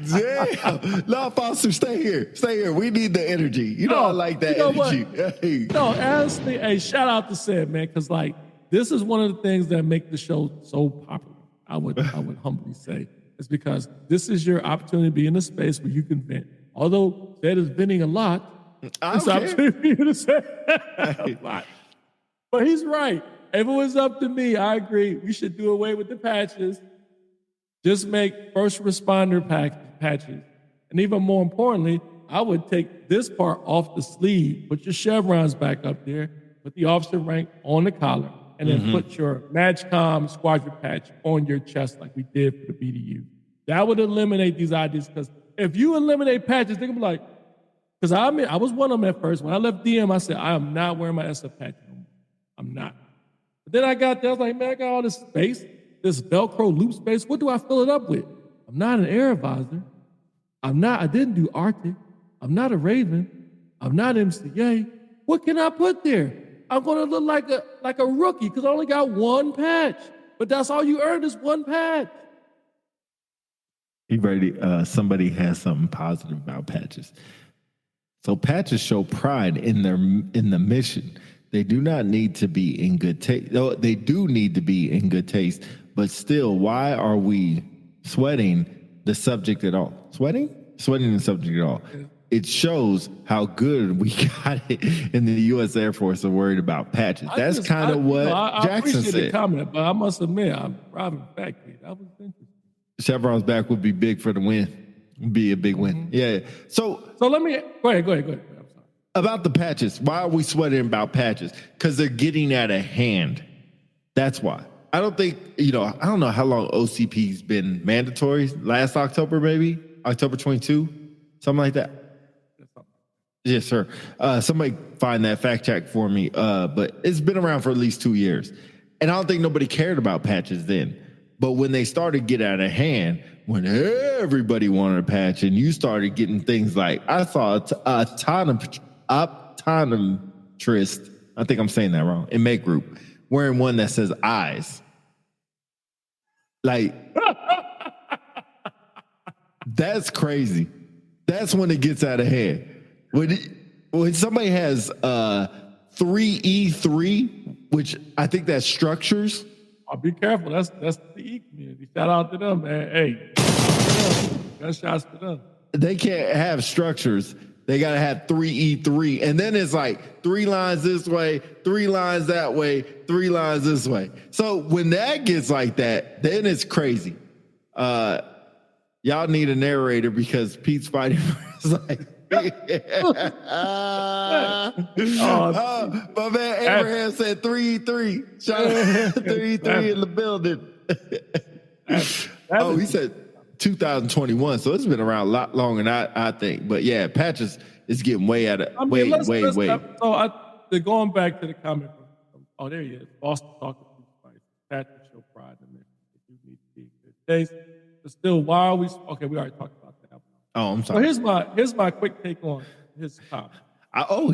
Damn. No, Foster, stay here. Stay here. We need the energy. You know, I like that energy. Hey. No, honestly, hey, shout out to Seb, man, because like this is one of the things that make the show so popular. I would humbly say. It's because this is your opportunity to be in a space where you can vent. Although Seb is venting a lot, it's an opportunity for you to say a lot. But he's right. If it was up to me, I agree. We should do away with the patches. Just make first responder patches. And even more importantly, I would take this part off the sleeve, put your chevrons back up there, put the officer rank on the collar, and then put your MAGCOM squadron patch on your chest like we did for the BDU. That would eliminate these ideas, because if you eliminate patches, they're going to be like, because I was one of them at first. When I left DM, I said, I am not wearing my SF patch no more. I'm not. But then I got there, I was like, man, I got all this space, this Velcro loop space. What do I fill it up with? I'm not an air advisor. I didn't do Arctic. I'm not a Raven. I'm not MCA. What can I put there? I'm gonna look like a rookie because I only got one patch. But that's all you earned is one patch. You ready? Somebody has something positive about patches. So patches show pride in the mission. They do not need to be in good taste. No, they do need to be in good taste, but still, why are we sweating the subject at all? Sweating the subject at all. It shows how good we got it in the U.S. Air Force and worried about patches. That's kind of what Jackson I appreciate said. the comment, but I must admit, I'm robbing factory. That was interesting. Chevron's back would be big for the win. Would be a big win. Yeah. So let me go ahead. I'm sorry. About the patches, why are we sweating about patches? Because they're getting out of hand. That's why. I don't think, I don't know how long OCP's been mandatory. Last October, maybe? October 22? Something like that. Yes, sir. Somebody find that fact check for me. But it's been around for at least 2 years. And I don't think nobody cared about patches then. But when they started to get out of hand, when everybody wanted a patch and you started getting things like, I saw optometrist, I think I'm saying that wrong, in Make Group, wearing one that says eyes. Like, that's crazy. That's when it gets out of hand. When somebody has 3E3, which I think that's structures. I'll be careful. That's the E community. Shout out to them, man. Hey, gunshots to them. They can't have structures. They got to have 3E3. And then it's like 3 lines this way, 3 lines that way, 3 lines this way. So when that gets like that, then it's crazy. Y'all need a narrator because Pete's fighting for his life. My man Abraham said 3E3. Shout out 3E3 in the building. He said 2021, so it's been around a lot longer than I think. But yeah, patches, it's getting way out of I mean, let's way. going back to the comment from there he is. Boston talking to somebody. Patrick show pride in it. If you need to be in good taste. But still, why are we okay, we already talked about that. Oh, I'm So sorry. here's my quick take on his comment.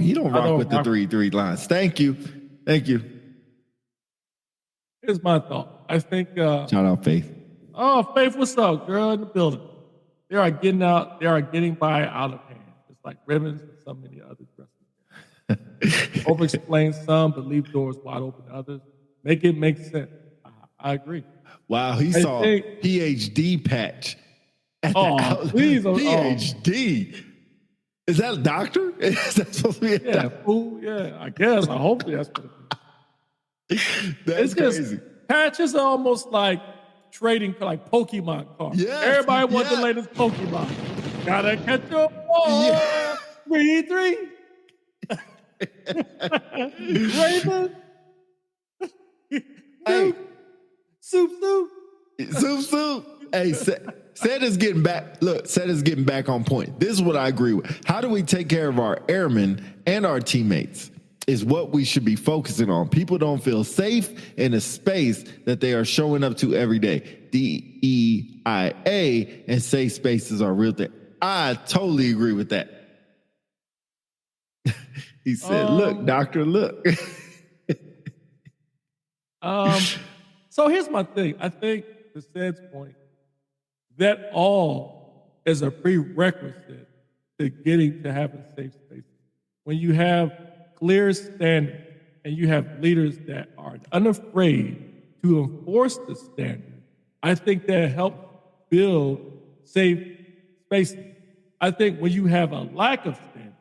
He don't rock with the 3 lines. Thank you. Here's my thought. I think Shout out Faith. oh, Faith, what's up, girl in the building? They are getting by out of hand. It's like ribbons and so many other dresses. Over-explain some, but leave doors wide open to others. Make it make sense. I agree. Wow, he saw PhD patch. Please. PhD. Is that a doctor? Is that supposed to be a fool. Yeah, I guess. I hope that's what it is. That's crazy. Patches are almost like trading like Pokemon cards. Yes, Everybody wants the latest Pokemon. Gotta catch your ball. 3-3. Raven. Hey. Soup. Hey, Seth is getting back. Look, Seth is getting back on point. This is what I agree with. How do we take care of our airmen and our teammates? Is what we should be focusing on. People don't feel safe in a space that they are showing up to every day. DEIA and safe spaces are real thing. I totally agree with that. He said, look, doctor, look. So here's my thing. I think to Sed's point, that all is a prerequisite to getting to having safe spaces. When you have clear standards and you have leaders that are unafraid to enforce the standard, I think that helps build safe spaces. I think when you have a lack of standards,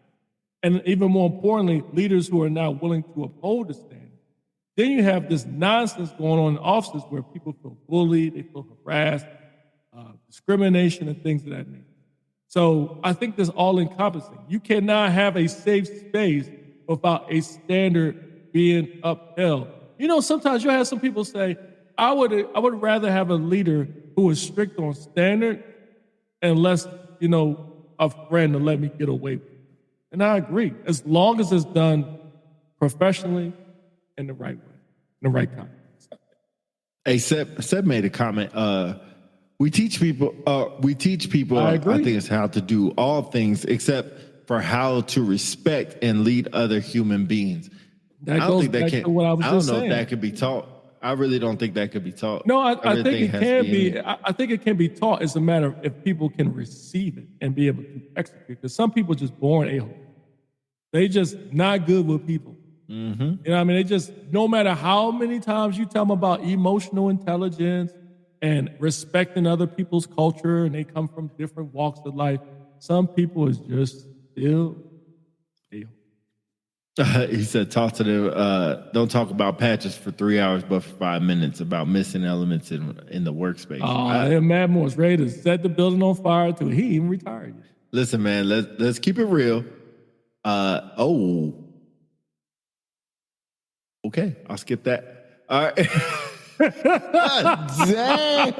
and even more importantly, leaders who are not willing to uphold the standard, then you have this nonsense going on in offices where people feel bullied, they feel harassed, discrimination, and things of that nature. So I think this all encompassing. You cannot have a safe space without a standard being upheld. You know, sometimes you'll have some people say, I would rather have a leader who is strict on standard and less, a friend to let me get away with it. And I agree, as long as it's done professionally in the right way, in the right context. Hey, Seb made a comment. We teach people, I think it's how to do all things except for how to respect and lead other human beings. That goes back to what I was just saying. I don't know if that could be taught. I really don't think that could be taught. No, I think it can be. I think it can be taught. It's a matter of if people can receive it and be able to execute. Because some people just born a-hole. They just not good with people. Mm-hmm. You know what I mean? They just, no matter how many times you tell them about emotional intelligence and respecting other people's culture, and they come from different walks of life, some people is just still a-hole. He said, talk to them. Don't talk about patches for 3 hours, but for 5 minutes about missing elements in the workspace. Mad Moore's ready to set the building on fire till he even retired. Listen, man, let's keep it real. Okay, I'll skip that. All right. Dang.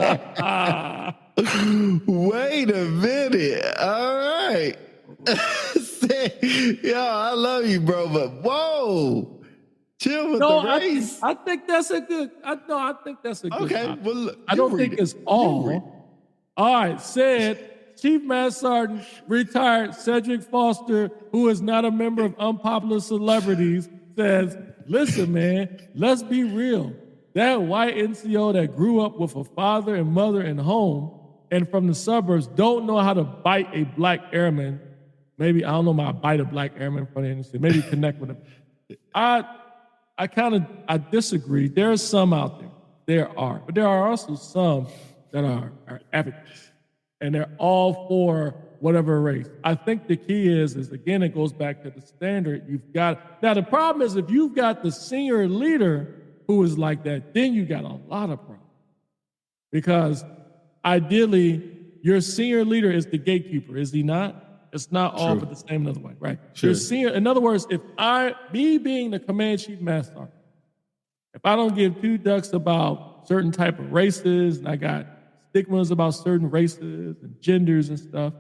Wait a minute. All right. Yo, I love you, bro, but whoa, chill with the race. I think that's a good. I think that's a good. Okay, topic. well, look, I don't think it's all. All right, said Chief Master Sergeant retired Cedric Foster, who is not a member of Unpopular Celebrities, says, "Listen, man, let's be real. That white NCO that grew up with a father and mother in home and from the suburbs don't know how to bite a black airman." Maybe, I don't know about bite a black airman in front of the industry. Maybe connect with him. I disagree. There are some out there. There are. But there are also some that are advocates. And they're all for whatever race. I think the key is again, it goes back to the standard you've got. Now, the problem is if you've got the senior leader who is like that, then you got a lot of problems. Because ideally, your senior leader is the gatekeeper, is he not? It's not all but the same another way, right? Sure. In other words, if me being the command chief master sergeant, if I don't give two ducks about certain type of races, and I got stigmas about certain races and genders and stuff,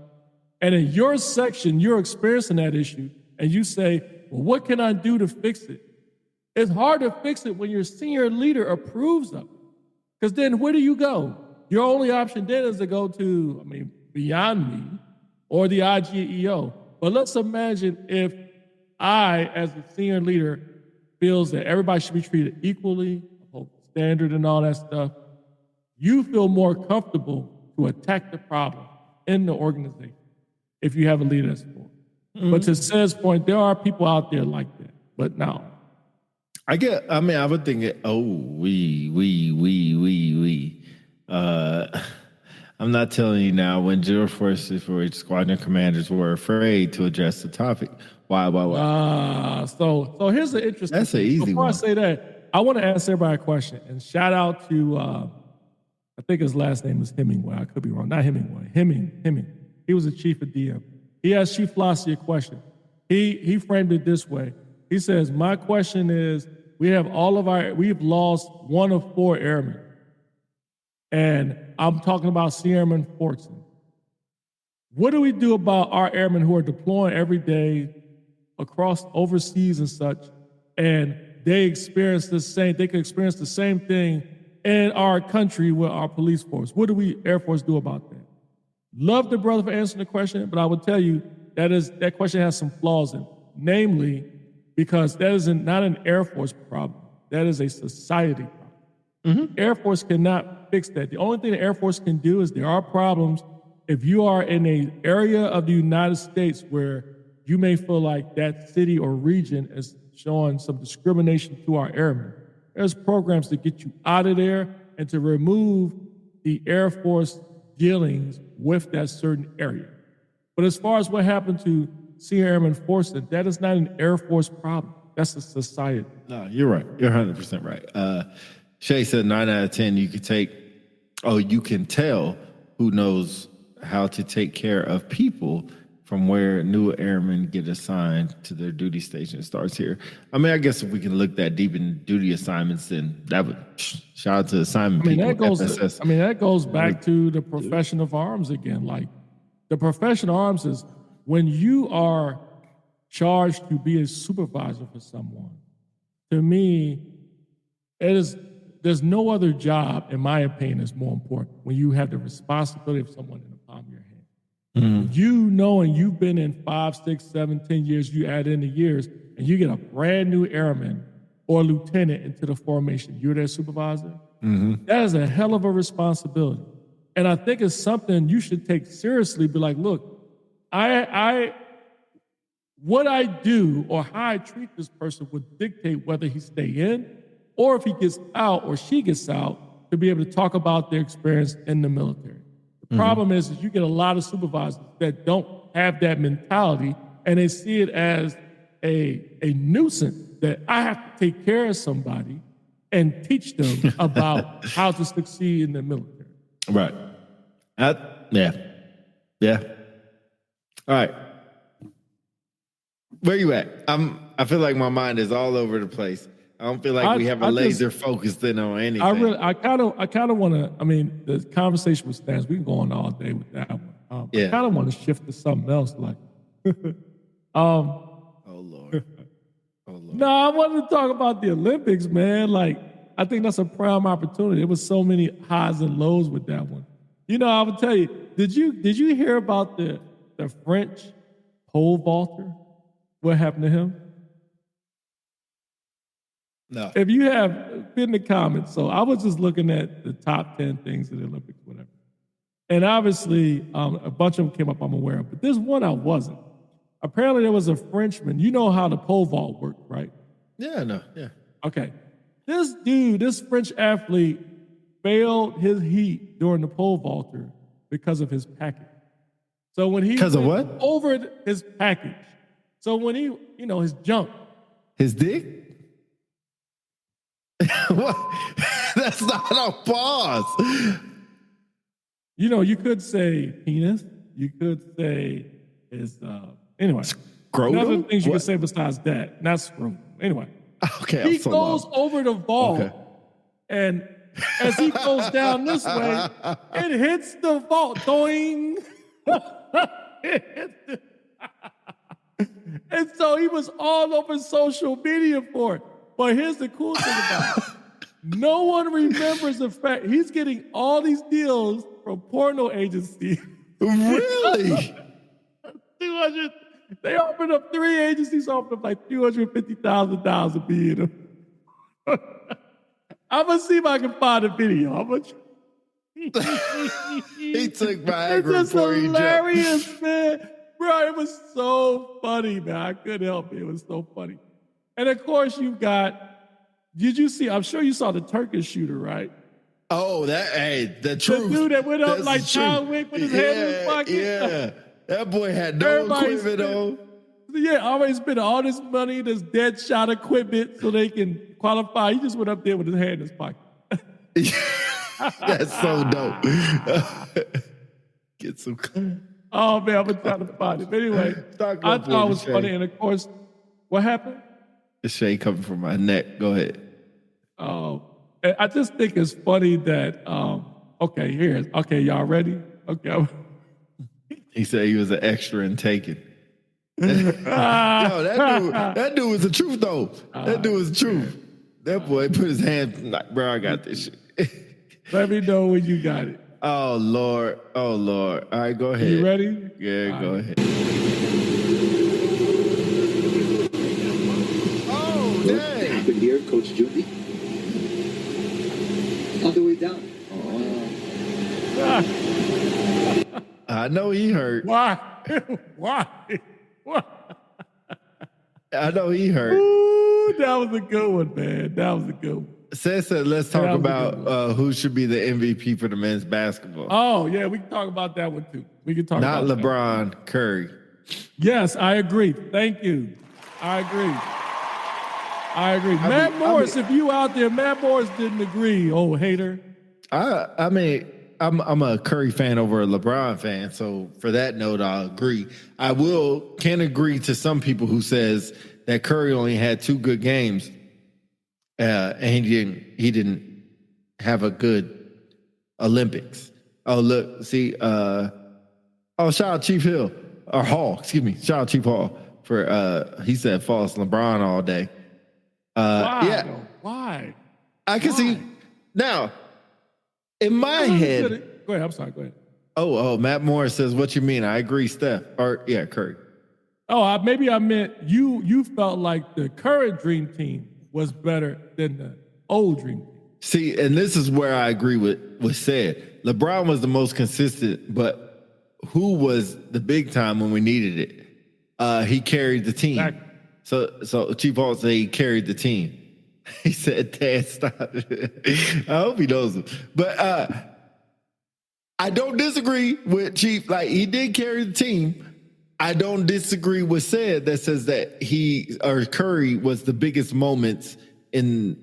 and in your section, you're experiencing that issue, and you say, well, what can I do to fix it? It's hard to fix it when your senior leader approves of it. Because then where do you go? Your only option then is to go to, Beyond Me or the IGEO. But let's imagine if I, as a senior leader, feels that everybody should be treated equally, standard and all that stuff. You feel more comfortable to attack the problem in the organization if you have a leader that's for it. But to Ced's point, there are people out there like that. But no. I would think, I'm not telling you now when General Forces for squadron commanders were afraid to address the topic. Why? So here's the interesting That's an thing. easy Before one. I say that, I want to ask everybody a question. And shout out to, I think his last name is Hemingway. I could be wrong. Not Hemingway. Hemming. He was the chief of DM. He asked Chief Flossie a question. He framed it this way. He says, my question is, we've lost 1 of 4 airmen. And I'm talking about Sea Airman Fortson. What do we do about our airmen who are deploying every day across overseas and such, and they could experience the same thing in our country with our police force? What do we, Air Force, do about that? Love the brother for answering the question, but I would tell you that question has some flaws in it. Namely, because that is not an Air Force problem. That is a society problem. Air Force cannot fix that. The only thing the Air Force can do is there are problems if you are in an area of the United States where you may feel like that city or region is showing some discrimination to our airmen. There's programs to get you out of there and to remove the Air Force dealings with that certain area. But as far as what happened to Senior Airman Fortson, that is not an Air Force problem. That's a society. No, you're right. You're 100% right. Shay said 9 out of 10, you can tell who knows how to take care of people from where new airmen get assigned to their duty station. It starts here. I guess if we can look that deep in duty assignments, then that would shout out to assignment people. That goes back to the profession of arms again. Like the profession of arms is when you are charged to be a supervisor for someone. To me, there's no other job, in my opinion, is more important when you have the responsibility of someone in the palm of your hand. You know, and you've been in 5, 6, 7, 10 years, you add in the years, and you get a brand new airman or lieutenant into the formation. You're their supervisor. That is a hell of a responsibility. And I think it's something you should take seriously, be like, look, what I do or how I treat this person would dictate whether he stay in or if he gets out or she gets out to be able to talk about their experience in the military. The problem is you get a lot of supervisors that don't have that mentality and they see it as a nuisance that I have to take care of somebody and teach them about how to succeed in the military. Right. Yeah. All right. Where you at? I feel like my mind is all over the place. I don't feel like we have a laser focused in on anything. I kind of want to. The conversation with Stans, we can go on all day with that one. I kind of want to shift to something else, like. Oh Lord. No, I wanted to talk about the Olympics, man. Like, I think that's a prime opportunity. There was so many highs and lows with that one. I would tell you. Did you hear about the French pole vaulter? What happened to him? No. If you have, been in the comments. So I was just looking at the top 10 things in the Olympics, whatever. And obviously, a bunch of them came up I'm aware of, but there's one I wasn't. Apparently, there was a Frenchman. You know how the pole vault worked, right? Yeah, no, yeah. Okay. This French athlete failed his heat during the pole vaulter because of his package. So when he because of what? Over his package. So when he, his junk. His dick? What? That's not a pause. You could say penis. You could say his, anyway. Scrotum? Other things you could say besides that. Not scrotum. Anyway. Okay, he goes over the vault, and as he goes down this way, it hits the vault. Doing. And so he was all over social media for it. But here's the cool thing about it. No one remembers the fact he's getting all these deals from porno agencies. Really? 200. They opened up 3 agencies, opened up like $250,000 a being. I'm gonna see if I can find a video. He took Viagra It's just before he jumped. hilarious, man. Bro, it was so funny, man. I couldn't help it. It was so funny. And of course, you got. Did you see? I'm sure you saw the Turkish shooter, right? Oh, the The truth. dude that went up That's like the John truth. Wick with his hand in his pocket. Yeah, that boy had no Everybody's equipment on. Yeah, always spend all this money, this dead shot equipment, so they can qualify. He just went up there with his hand in his pocket. That's so dope. Get some. Oh man, I'm gonna try to find it. But anyway, Start I going thought it was for it, funny, Shay. and of course, what happened? The shade coming from my neck. Go ahead. And I just think it's funny that okay, y'all ready? Okay. He said he was an extra in Taken. Yo, that dude was the truth though. That dude was the truth. That boy put his hand like, bro, I got this shit. Let me know when you got it. Oh Lord. All right, go ahead. You ready? Yeah, go ahead. Oh, What dang. happened here, Coach Judy? On the way down. I know he hurt. Why? Why? I know he hurt. Ooh, that was a good one, man. That was a good one. Said, let's talk That was a about good who should be the MVP for the men's basketball. Oh, yeah, we can talk about that one too. We can talk Not about that. LeBron, Curry. Yes, I agree. Thank you. I agree. Matt Morris, if you out there, Matt Morris didn't agree. Oh, hater. I mean, I'm a Curry fan over a LeBron fan, so for that note, I'll agree. I can agree to some people who says that Curry only had 2 good games, and he didn't have a good Olympics. Oh, look, see, shout out Chief Hill or Hall, excuse me, shout out Chief Hall for he said false LeBron all day. Why? Yeah, though? Why? I can see now. In my head, Go ahead. I'm sorry. Go ahead. oh, Matt Morris says, "What you mean?" I agree, Steph. Or yeah, Curry. Oh, maybe I meant you. You felt like the current Dream Team was better than the old Dream Team. See, and this is where I agree with what's said. LeBron was the most consistent, but who was the big time when we needed it? He carried the team. Exactly. So Chief Hall said he carried the team. He said, "Dad, stop." I hope he knows him. But I don't disagree with Chief. Like, he did carry the team. I don't disagree with said that says that Curry was the biggest moments in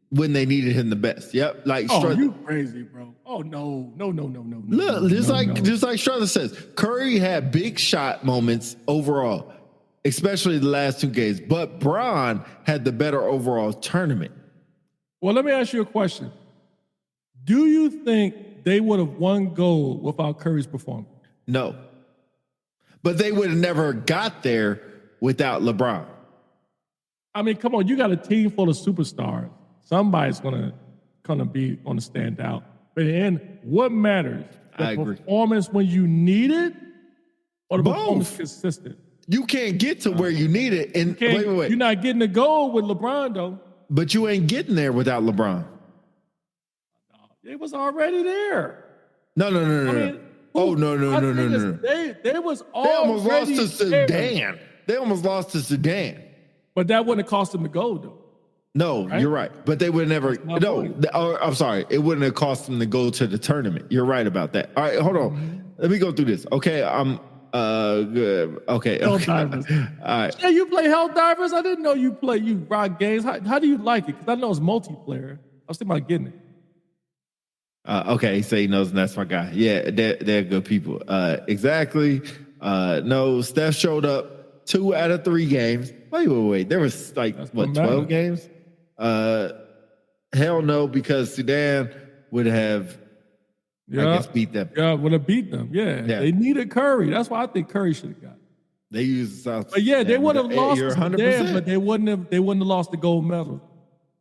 when they needed him the best. Yep. Like, Oh, you crazy, bro. Oh, no. look, just like Struther says, Curry had big shot moments overall, especially the last 2 games. But Bron had the better overall tournament. Well, let me ask you a question. Do you think they would have won gold without Curry's performance? No. But they would have never got there without LeBron. I mean, come on, you got a team full of superstars. Somebody's gonna stand out. But in what matters? The I agree. performance when you need it, or the Both. performance consistent? You can't get to where you need it. And wait. You're not getting the goal with LeBron though. But you ain't getting there without LeBron. It was already there. No. I mean, No. They was They almost lost already to there. Sudan. They almost lost to Sudan. But that wouldn't have cost them the gold though. No, Right? you're right. But they would never. That's my No, point. I'm sorry. It wouldn't have cost them to go to the tournament. You're right about that. All right, hold on. Let me go through this. Okay, I'm good. Okay. Helldivers. All right. Yeah, you play Helldivers? I didn't know you rock games. How do you like it? Because I know it's multiplayer. I was thinking about getting it. Okay, he said he knows, and that's my guy. Yeah, they're good people. Exactly. No, Steph showed up 2 out of 3 games. Wait. There was like, That's what, what 12 matters. games? Hell no, because Sudan would have I guess beat them. Yeah, would have beat them. Yeah. They needed Curry. That's why I think Curry should have got it. They used South. But yeah, they would have lost You're to 100%. Sudan, but they wouldn't have lost the gold medal.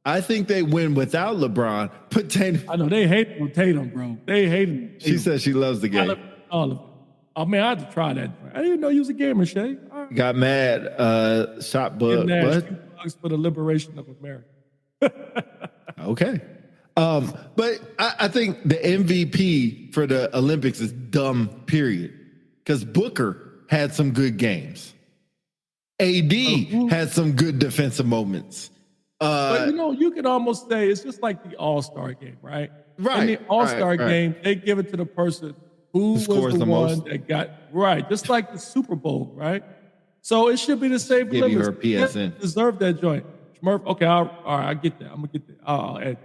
I think they win without LeBron. Put Tatum. I know they hate Tatum, bro. They hate him. She said she loves the game. All of it. Oh man, I had to try that. I didn't know you was a gamer, Shay. All right. Got mad. Shot Getting but bucks for the liberation of America. okay. But I think the MVP for the Olympics is dumb, period. Because Booker had some good games. AD had some good defensive moments. But you could almost say it's just like the All-Star game, right? Right. In the All-Star game, they give it to the person who was scores the the one most. that got right, just like the Super Bowl, right? So it should be the same. Give you her limits. PSN. Deserve that joint. Smurf, okay, all right, I get that. I'm gonna get that. I'll add.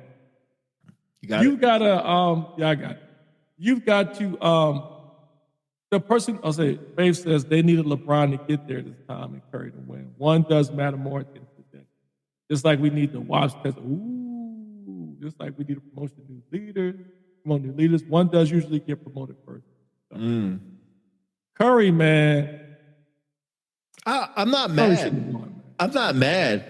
You've got to I got it. You've got to the person, I'll say, Faith says they needed LeBron to get there this time and Curry to win. One does matter more at the end of the day. Just like we need to watch because just like we need to promote new leaders. One does usually get promoted first. So, Curry, man. I'm not Curry mad. shouldn't have won, man. I'm not mad.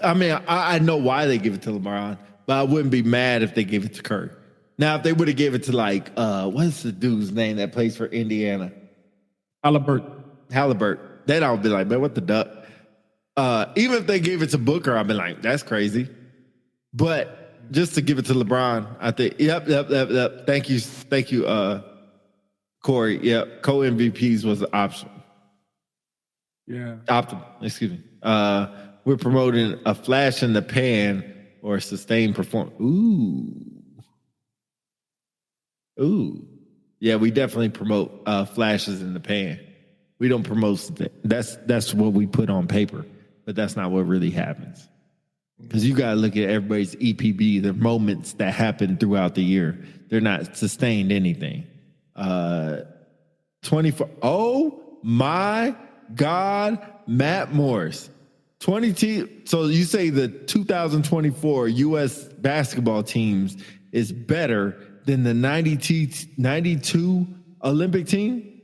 I know why they give it to LeBron, but I wouldn't be mad if they gave it to Curry. Now, if they would have gave it to what's the dude's name that plays for Indiana? Halliburton. Then I would be like, man, what the duck? Even if they gave it to Booker, I'd be like, that's crazy. But just to give it to LeBron, I think, yep. Thank you, Corey. Yep, co-MVPs was an option. Yeah. Optimal, excuse me. We're promoting a flash in the pan or sustained performance. Ooh. Yeah, we definitely promote flashes in the pan. We don't promote that's what we put on paper, but that's not what really happens. Because you gotta look at everybody's EPB, the moments that happen throughout the year. They're not sustained anything. 24. Oh my God, Matt Morris. 20. So you say the 2024 U.S. basketball teams is better than the 92 Olympic team?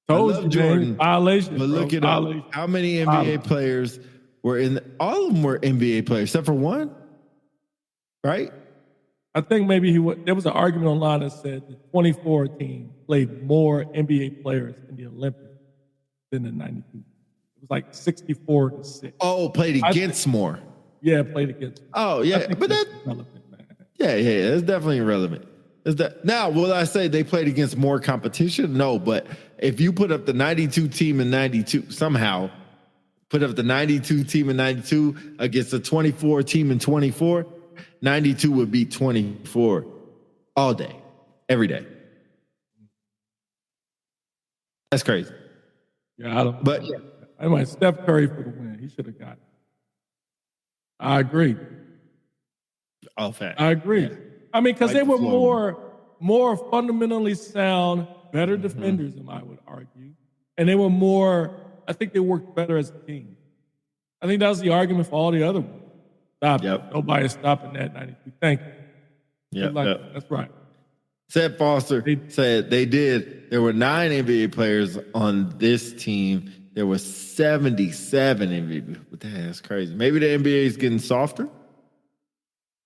Told you, Jordan. Violation. But look at how many NBA players were in. All of them were NBA players, except for one, right? I think maybe there was an argument online that said the 24 team played more NBA players in the Olympics than the 92. It was like 64-6. Oh, played against more. Yeah, played against. Oh, yeah, but that's relevant, man. Yeah, it's definitely irrelevant. Now, will I say they played against more competition? No, but if you put up the 92 team in 92, somehow put up the 92 team in 92 against the 24 team in 24, 92 would beat 24 all day, every day. That's crazy. Yeah, I don't. But anyway, Steph Curry for the win. He should have got it. I agree. Oh, fact. I agree. Yeah. I mean, because Like they were the flow. more fundamentally sound, better defenders, I would argue, and they were more. I think they worked better as a team. I think that was the argument for all the other ones. Stop it. Nobody's stopping that 92. Thank you. Yeah, that's right. Seth Foster said they did. There were 9 NBA players on this team. There were 77 NBA. But that's crazy. Maybe the NBA is getting softer,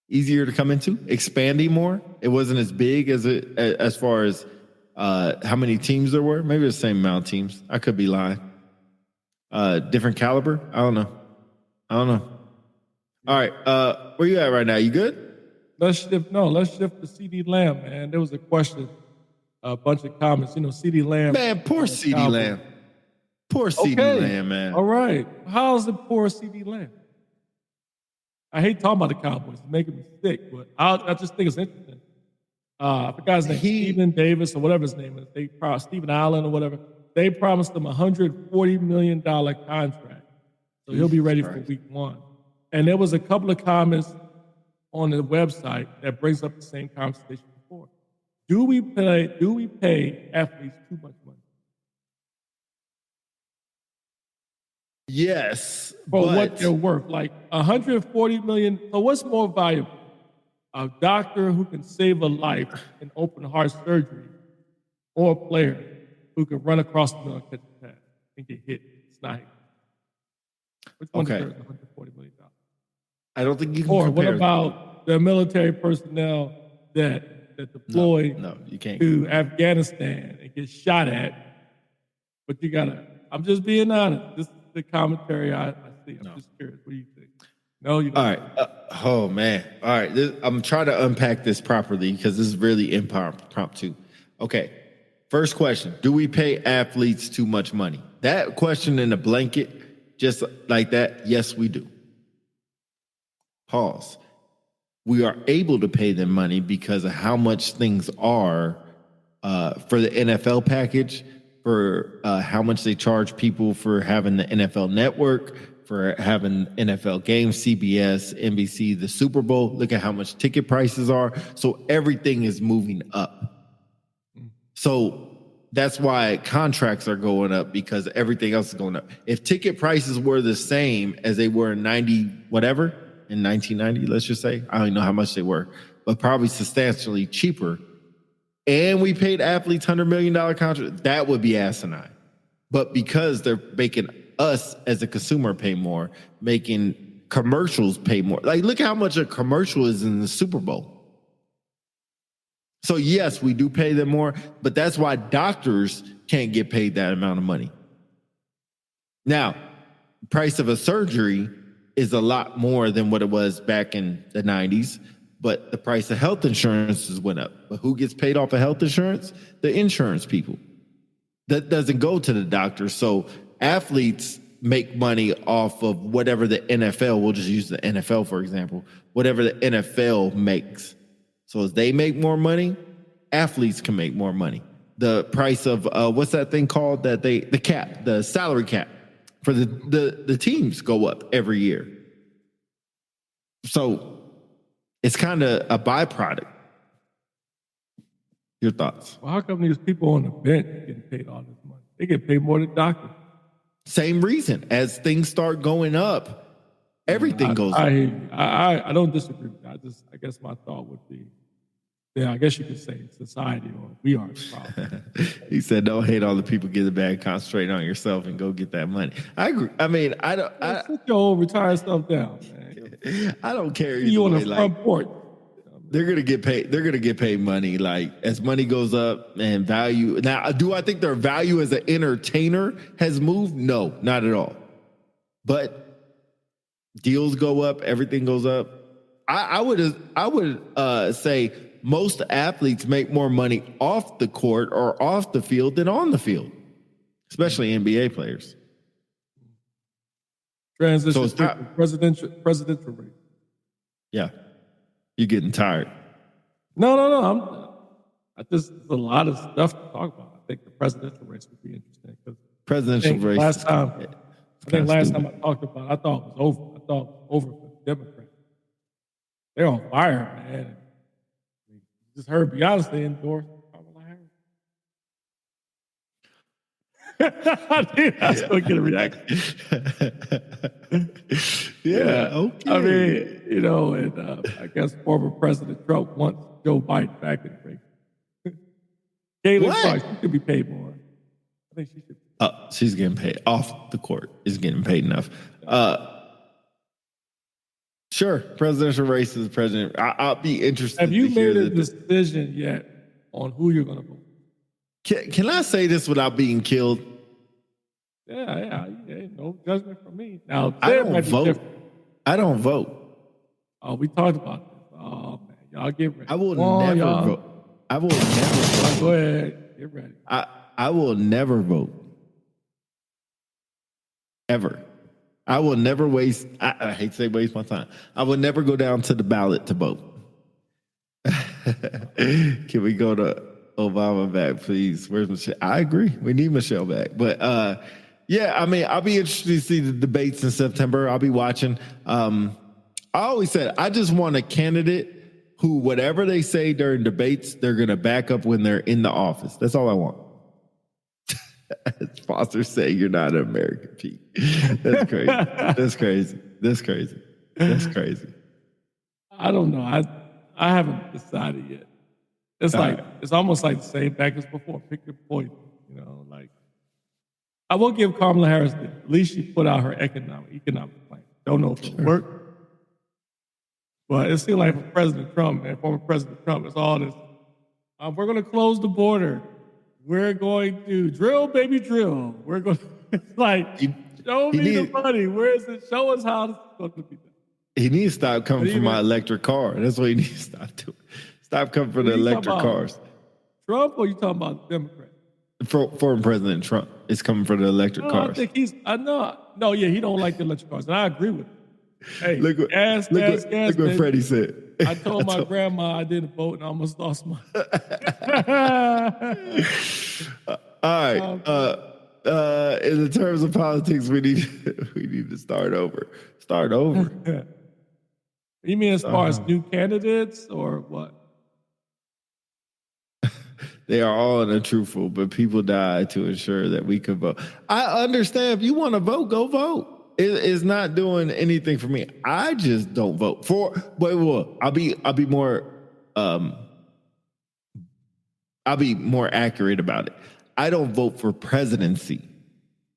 easier to come into, expanding more. It wasn't as big as far as how many teams there were. Maybe the same amount of teams. I could be lying. Different caliber. I don't know. All right. Where you at right now? You good? Let's shift to CD Lamb, man. There was a question, a bunch of comments. CD Lamb. Man, poor CD Lamb. Poor CD Lamb, man. All right. How's the poor CD Lamb? I hate talking about the Cowboys. It's making me sick, but I just think it's interesting. I forgot his name, Stephen Davis or whatever his name is. Stephen Allen or whatever. They promised him a $140 million contract. So he'll be ready for week 1. And there was a couple of comments on the website that brings up the same conversation before. Do we pay athletes too much money? Yes. For what they're worth. Like $140 million. So what's more valuable? a doctor who can save a life in open heart surgery, or a player who can run across the middle and catch a pass and get hit. It's not him. Which one Okay. deserves $140 million? I don't think you can Or compare. what about the military personnel that deploy No, you can't. to Afghanistan and get shot at? But you gotta. I'm just being honest. This is the commentary I see. I'm just curious. What do you think? No, you don't. All right. Oh man. All right. I'm trying to unpack this properly because this is really impromptu. Okay. First question: do we pay athletes too much money? That question in a blanket, just like that. Yes, we do. Pause. We are able to pay them money because of how much things are for the NFL package, for how much they charge people for having the NFL network, for having NFL games, CBS, NBC, the Super Bowl. Look at how much ticket prices are. So everything is moving up. So that's why contracts are going up, because everything else is going up. If ticket prices were the same as they were in 1990, let's just say, I don't even know how much they were, but probably substantially cheaper, and we paid athletes $100 million contracts, that would be asinine. But because they're making us as a consumer pay more, making commercials pay more. Like, look how much a commercial is in the Super Bowl. So yes, we do pay them more, but that's why doctors can't get paid that amount of money. Now, price of a surgery is a lot more than what it was back in the 90s, but the price of health insurance has went up. But who gets paid off of health insurance? The insurance people. That doesn't go to the doctor. So athletes make money off of whatever the NFL, we'll just use the NFL for example, whatever the NFL makes. So as they make more money, athletes can make more money. The price of what's that thing called that the salary cap for the teams go up every year. So it's kind of a byproduct. Your thoughts? Well, how come these people on the bench getting paid all this money? They get paid more than doctors. Same reason. As things start going up, everything goes up. I don't disagree with that. I guess my thought would be, yeah, I guess you could say society, or we are the problem. He said, "Don't hate all the people getting bad. Concentrate on yourself and go get that money." I agree. I mean, Sit your old retired stuff down, man. I don't care. You on the either way. front porch. They're gonna get paid. They're gonna get paid money. Like, as money goes up and value. Now, do I think their value as an entertainer has moved? No, not at all. But deals go up. Everything goes up. I would say most athletes make more money off the court or off the field than on the field, especially NBA players. Transition So it's to not- presidential race. Yeah, you're getting tired. No. There's a lot of stuff to talk about. I think the presidential race would be interesting because Presidential race. last time I talked about it, I thought it was over. I thought it was over for the Democrats. They're on fire, man. Just heard Beyonce endorse Kamala Harris. I still get a reaction. Yeah. Okay. I mean, and I guess former President Trump wants Joe Biden back in the race. Caitlin Clark, she should be paid more. I think she should. She's getting paid off the court. Is getting paid enough. Sure, presidential race is president. I'll be interested. Have you to hear made a decision yet on who you're going to vote? Can I say this without being killed? Yeah, no judgment from me. Now, I don't vote. I don't vote. Oh, we talked about this. Oh man, y'all get ready. I will never vote. I will never vote. Go ahead, get ready. I will never vote. Ever. I will never waste. I hate to say waste my time. I will never go down to the ballot to vote. Can we go to Obama back, please? Where's Michelle? I agree. We need Michelle back. But yeah, I mean, I'll be interested to see the debates in September. I'll be watching. I always said I just want a candidate who, whatever they say during debates, they're going to back up when they're in the office. That's all I want. Foster say you're not an American, Pete. That's crazy. That's crazy. That's crazy. That's crazy. I don't know. I haven't decided yet. It's like it's almost like the same back as before. Pick your point. You know, like I will give Kamala Harris this. At least she put out her economic plan. Don't know if it'll work, but it seems like for President Trump, man, former President Trump, it's all this. We're going to close the border. We're going to drill, baby, drill. We're going. It's like show me the money. Where is it? Show us how it's going to be done. He needs to stop coming for my electric car. That's what he needs to stop doing. Stop coming for the electric cars. Trump, or you talking about Democrat? Former President Trump is coming for the electric cars. I think I know. No, yeah, he don't like the electric cars, and I agree with him. Hey, look what baby. Freddie said. I told my grandma I didn't vote, and I almost lost my. All right. In terms of politics, we need to start over. Start over. You mean as far as new candidates or what? They are all untruthful, but people died to ensure that we could vote. I understand if you want to vote, go vote. It's not doing anything for me. I just don't vote for. But I'll be more accurate about it. I don't vote for presidency.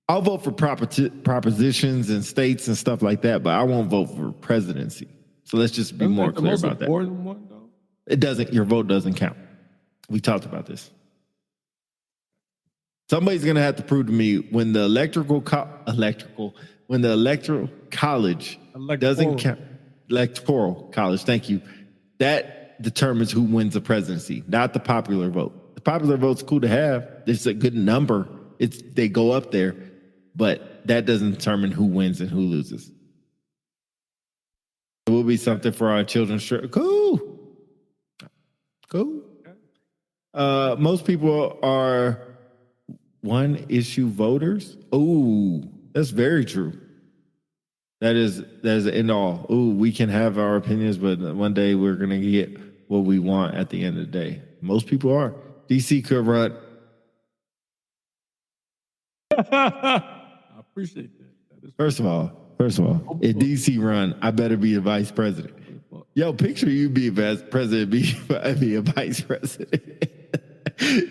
I'll vote for propositions and states and stuff like that, but I won't vote for presidency. So let's just be more clear about that. One, though? It doesn't. Your vote doesn't count. We talked about this. Somebody's gonna have to prove to me when the electoral college doesn't count. Electoral college. Thank you. That determines who wins the presidency, not the popular vote. The popular vote's cool to have. It's a good number. They go up there, but that doesn't determine who wins and who loses. It will be something for our children. Sure. Cool. Most people are one-issue voters. Ooh, that's very true. That is the end all. Ooh, we can have our opinions, but one day we're gonna get what we want at the end of the day. Most people are. DC could run. I appreciate that. First of all, if DC run, I better be a vice president. Yo, picture you be a vice president, be a vice president.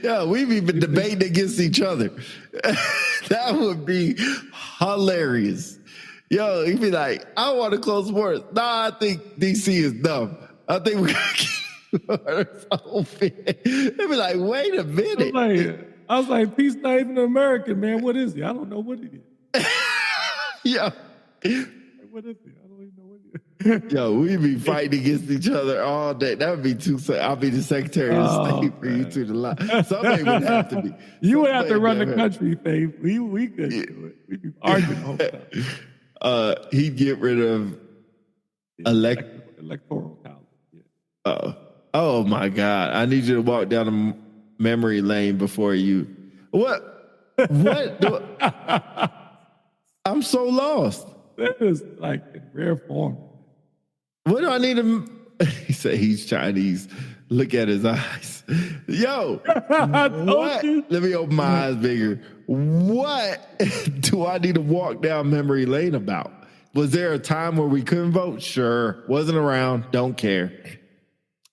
Yo, we've even debated against each other. That would be hilarious. Yo, he'd be like, I want to close the borders. Nah, I think DC is dumb. I think we're going to keep the borders open. They'd be like, wait a minute. I was like, peace not even American, man. What is he? I don't know what he is. Yeah. What is he? I don't even know what he is. Yo, we be fighting against each other all day. That would be too. I'll be the Secretary of State for you two to lie. Somebody would have to be. You would have to run the country, Faith. We could do it. We'd be arguing the whole time. He'd get rid of electoral college. Yeah. Oh my God! I need you to walk down the memory lane before you. What? I'm so lost. That is like in rare form. What do I need him? He said he's Chinese. Look at his eyes. Yo, what? Let me open my eyes bigger. What do I need to walk down memory lane about? Was there a time where we couldn't vote? Sure. Wasn't around. Don't care.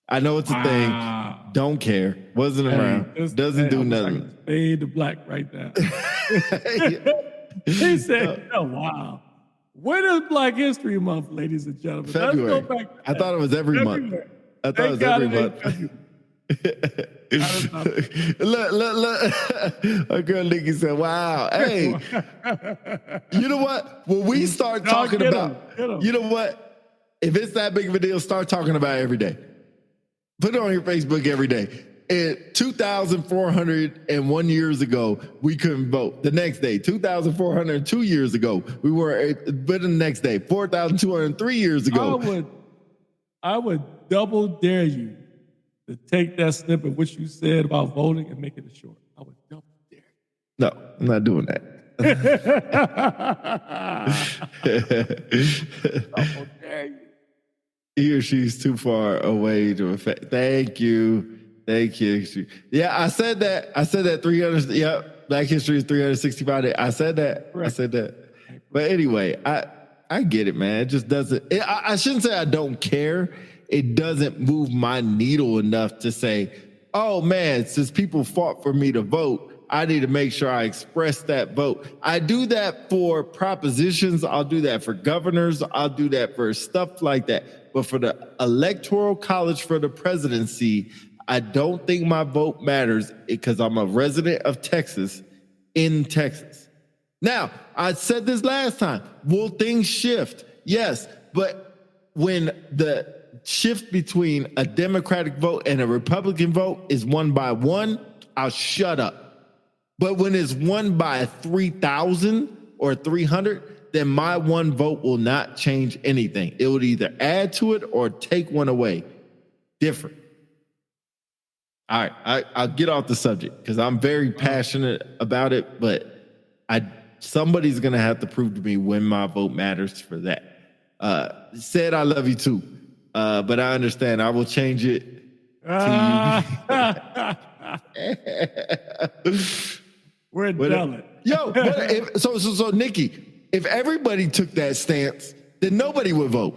I know it's a thing. Don't care. Wasn't around. Doesn't do nothing. Fade to black right now. He said, oh, wow. When is Black History Month, ladies and gentlemen? February. Let's go back to that. I thought it was every month. I thought it was every month. Look. Our girl Nikki said, wow. Hey, you know what? When we start talking about, you know what? If it's that big of a deal, start talking about it every day. Put it on your Facebook every day. 2,401 years ago, we couldn't vote. The next day, 2,402 years ago, we were. But the next day, 4,203 years ago. I would double dare you to take that snippet, which you said about voting, and make it a short. I would double dare you. No, I'm not doing that. Double dare you. He or she's too far away to affect. Thank you. Yeah, I said that 300. Yeah, Black History is 365 days. I said that. Correct. I said that. But anyway, I get it, man. It just doesn't. I shouldn't say I don't care. it doesn't move my needle enough to say, oh man, since people fought for me to vote, I need to make sure I express that vote. I do that for propositions. I'll do that for governors. I'll do that for stuff like that. But for the electoral college for the presidency, I don't think my vote matters because I'm a resident of Texas in Texas. Now, I said this last time. Will things shift? Yes. But when the shift between a Democratic vote and a Republican vote is one by one, I'll shut up. But when it's won by 3,000 or 300, then my one vote will not change anything. It would either add to it or take one away. Different. All right, I'll get off the subject because I'm very passionate about it, but somebody's going to have to prove to me when my vote matters for that. Said I love you too, but I understand. I will change it to you. We're done. Yo, so Nikki, if everybody took that stance, then nobody would vote.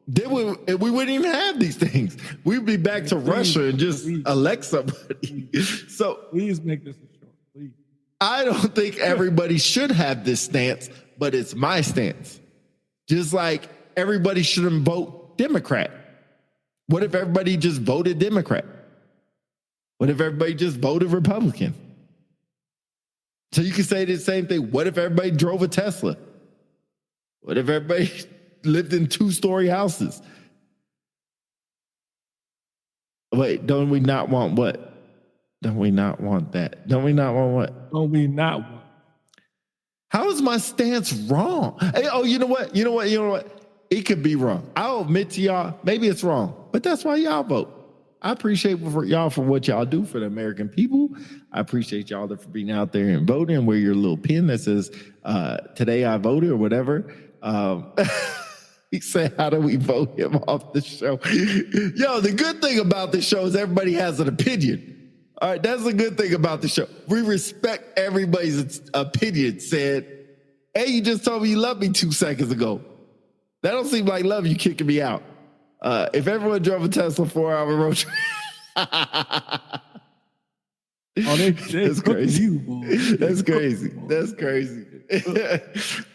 Then we wouldn't even have these things. We'd be back to Russia and just elect somebody. So please make this a short, please. I don't think everybody should have this stance, but it's my stance. Just like everybody shouldn't vote Democrat. What if everybody just voted Democrat? What if everybody just voted Republican? So you can say the same thing. What if everybody drove a Tesla? What if everybody lived in 2-story houses? Wait, don't we not want what? Don't we not want that? Don't we not want what? Don't we not want? How is my stance wrong? Hey, oh, you know what? It could be wrong. I'll admit to y'all, maybe it's wrong, but that's why y'all vote. I appreciate y'all for what y'all do for the American people. I appreciate y'all for being out there and voting and wear your little pin that says, today I voted or whatever. He said, how do we vote him off the show? Yo, the good thing about the show is everybody has an opinion. All right, that's the good thing about the show. We respect everybody's opinion. Said, hey, you just told me you loved me 2 seconds ago. That don't seem like love, you kicking me out. If everyone drove a Tesla 4-hour road trip. That's crazy. You, that's crazy. That's crazy.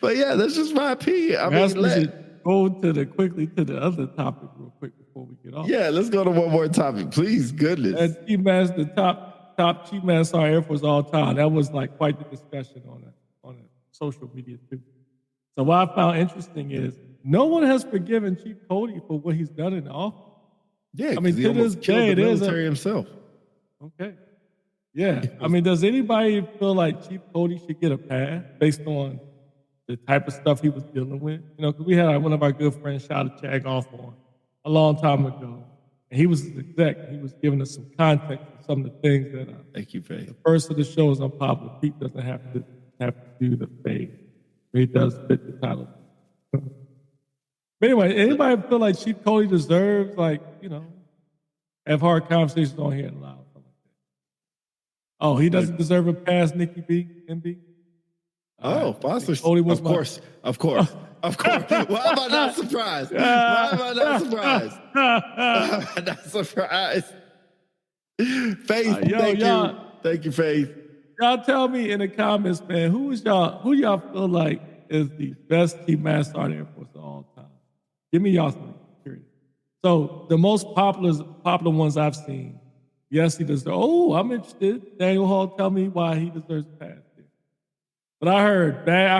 But yeah, that's just my opinion. I mean, go quickly to the other topic real quick before we get off. Yeah, let's go to one more topic, please. Goodness. And Chief Master, top Chief Master Air Force all time. That was like quite the discussion on social media too. So what I found interesting is no one has forgiven Chief Cody for what he's done in the office. Yeah, I mean, to this day, it is himself. Okay. Yeah. I mean, does anybody feel like Chief Cody should get a pass based on the type of stuff he was dealing with? You know, because we had one of our good friends, shout out Chad Goff, on a long time ago. And he was exec. He was giving us some context of some of the things that thank you, Faye. The first of the show is unpopular. Pete doesn't have to do the fade. He does fit the title. But anyway, anybody feel like Chief Cody deserves, like, you know, have hard conversations on here and loud? Oh, he doesn't deserve a pass, Nikki B, MB? Oh, Foster. Cody was of course. Why am I not surprised? Why am I not surprised? Faith, thank you. Thank you, Faith. Y'all tell me in the comments, man, who y'all feel like is the best Chief Master Sergeant Air Force of all time? Give me y'all's name, period. So the most popular ones I've seen, yes, he deserves. Oh, I'm interested. Daniel Hall, tell me why he deserves a pass. But I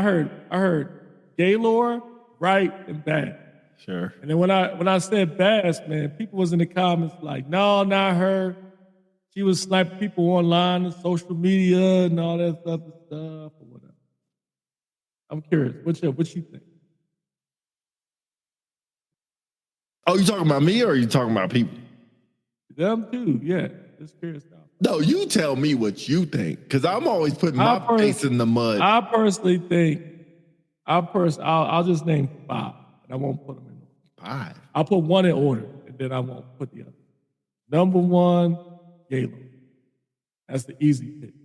heard Gaylord, Wright, and Bass. Sure. And then when I said Bass, man, people was in the comments like, no, not her. She was sniping people online and social media and all that other stuff or whatever. I'm curious. What you think? Oh, you talking about me or are you talking about people? Them too, yeah. Just curious now. No, you tell me what you think, because I'm always putting my face in the mud. I personally think, I'll just name 5, and I won't put them in order. 5? I'll put 1 in order, and then I won't put the other. Number 1, Gaylord. That's the easy pick.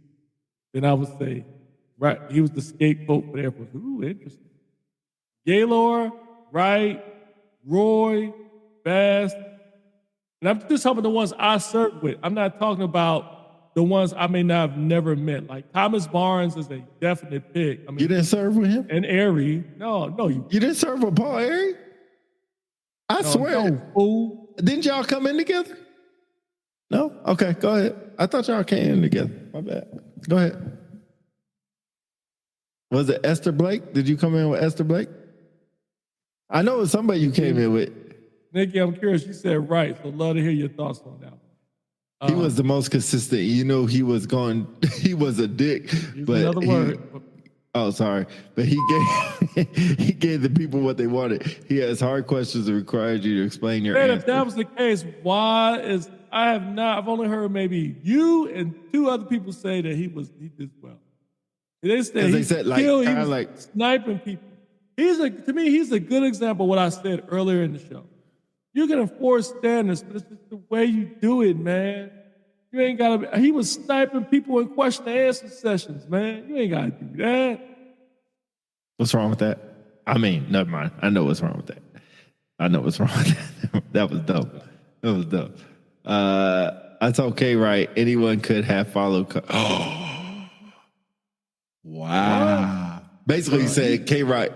Then I would say, right, he was the scapegoat for the Air Force. Ooh, interesting. Gaylord, Wright, Roy, Bass, And I'm just talking about the ones I served with. I'm not talking about the ones I may not have never met. Like Thomas Barnes is a definite pick. I mean, You didn't serve with him? and Airy. No, You didn't serve with Paul Airy? I swear. no, fool. Didn't y'all come in together? No? Okay, go ahead. I thought y'all came in together. My bad. Go ahead. Was it Esther Blake? Did you come in with Esther Blake? I know it's somebody you came in with. Nikki, I'm curious. You said right, so love to hear your thoughts on that one. He was the most consistent. You know, he was a dick. But another word. Oh, sorry. But he gave the people what they wanted. He has hard questions that required you to explain your Man, answer. if that was the case, I've only heard maybe you and two other people say that he did well. They said like, he was like sniping people. To me, he's a good example of what I said earlier in the show. You can enforce standards, but it's just the way you do it, man. You ain't gotta. He was sniping people in question and answer sessions, man. You ain't gotta do that. What's wrong with that? I mean, never mind. I know what's wrong with that. That was dumb. That was dumb. That's okay, right? Anyone could have followed. Wow. Basically, he said K Wright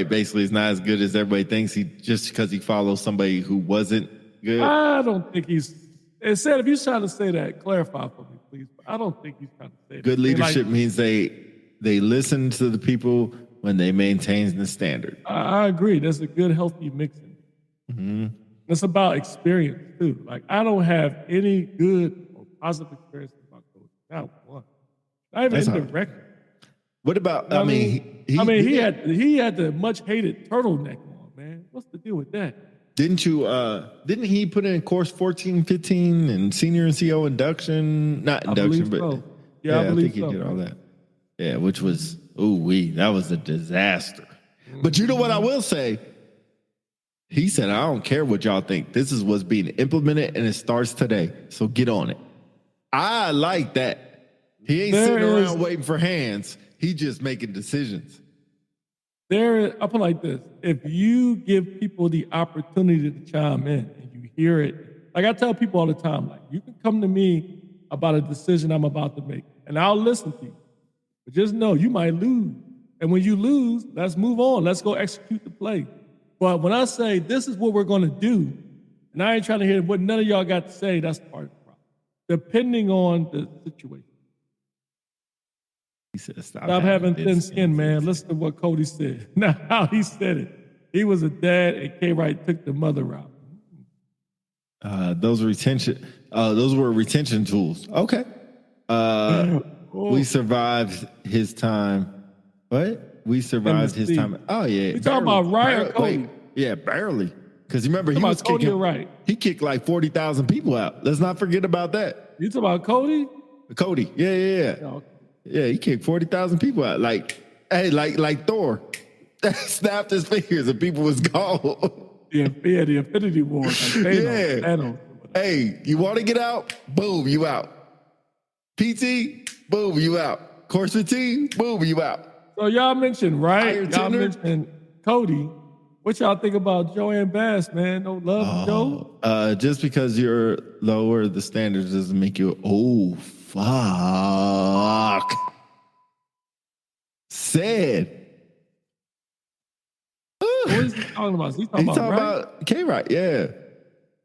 basically is not as good as everybody thinks. He just because he follows somebody who wasn't good. I don't think he's. It said if you're trying to say that, clarify for me, please. But I don't think he's trying to say that. Good leadership means they listen to the people when they maintain the standard. I agree. There's a good, healthy mixing. Mm-hmm. It's about experience too. Like I don't have any good or positive experience about coaching. Not one. Not even in the record. What about? I mean, he had the much hated turtleneck on, man. What's the deal with that? Didn't he put in course 14, 15 and senior NCO induction? Not induction, but so. I think he did all that. Yeah, which was that was a disaster. Mm-hmm. But you know what I will say? He said, I don't care what y'all think. This is what's being implemented and it starts today. So get on it. I like that. He ain't sitting around waiting for hands. He just making decisions. I'll put it like this. If you give people the opportunity to chime in and you hear it, like I tell people all the time, like you can come to me about a decision I'm about to make and I'll listen to you. But just know you might lose. And when you lose, let's move on. Let's go execute the play. But when I say this is what we're going to do, and I ain't trying to hear what none of y'all got to say, that's part of the problem. Depending on the situation. He said, Stop having thin skin, man. Listen to what Cody said. Now, how he said it. He was a dad, and K. Wright took the mother route. Those were retention tools. Okay. We survived his time. What? We survived his time. Oh yeah. You talking about Wright or Cody? Wait, yeah, barely. Because remember he was Cody kicking. Wright? He kicked like 40,000 people out. Let's not forget about that. You talking about Cody? Cody. Yeah. Oh, okay. Yeah, he kicked 40,000 people out. Like Thor. Snapped his fingers and people was gone. The Infinity War. Like Thanos. Hey, you want to get out? Boom, you out. PT? Boom, you out. Course 15? Boom, you out. So y'all mentioned, right? Y'all mentioned Cody. What y'all think about Joanne Bass, man? No love, Joe? Just because you're lower the standards doesn't make you, fuck. Said. What is he talking about? He's talking about K-Wright, yeah.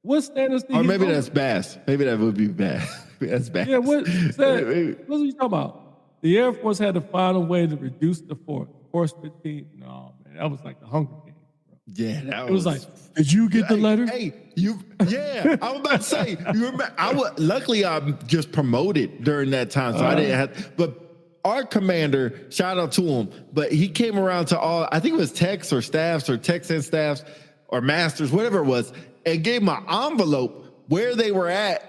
What standards did Or maybe that's Bass. Maybe that would be Bass. That's Bass. Yeah, what's he talking about? The Air Force had to find a way to reduce the force. Force 15. No, man, that was like the Hunger Games, bro. Yeah, it was like, did you get the letter? Hey, I was about to say, you remember, luckily I'm just promoted during that time, so I didn't have, but our commander, shout out to him, but he came around to all, I think it was techs or staffs or techs and staffs or masters, whatever it was, and gave my envelope where they were at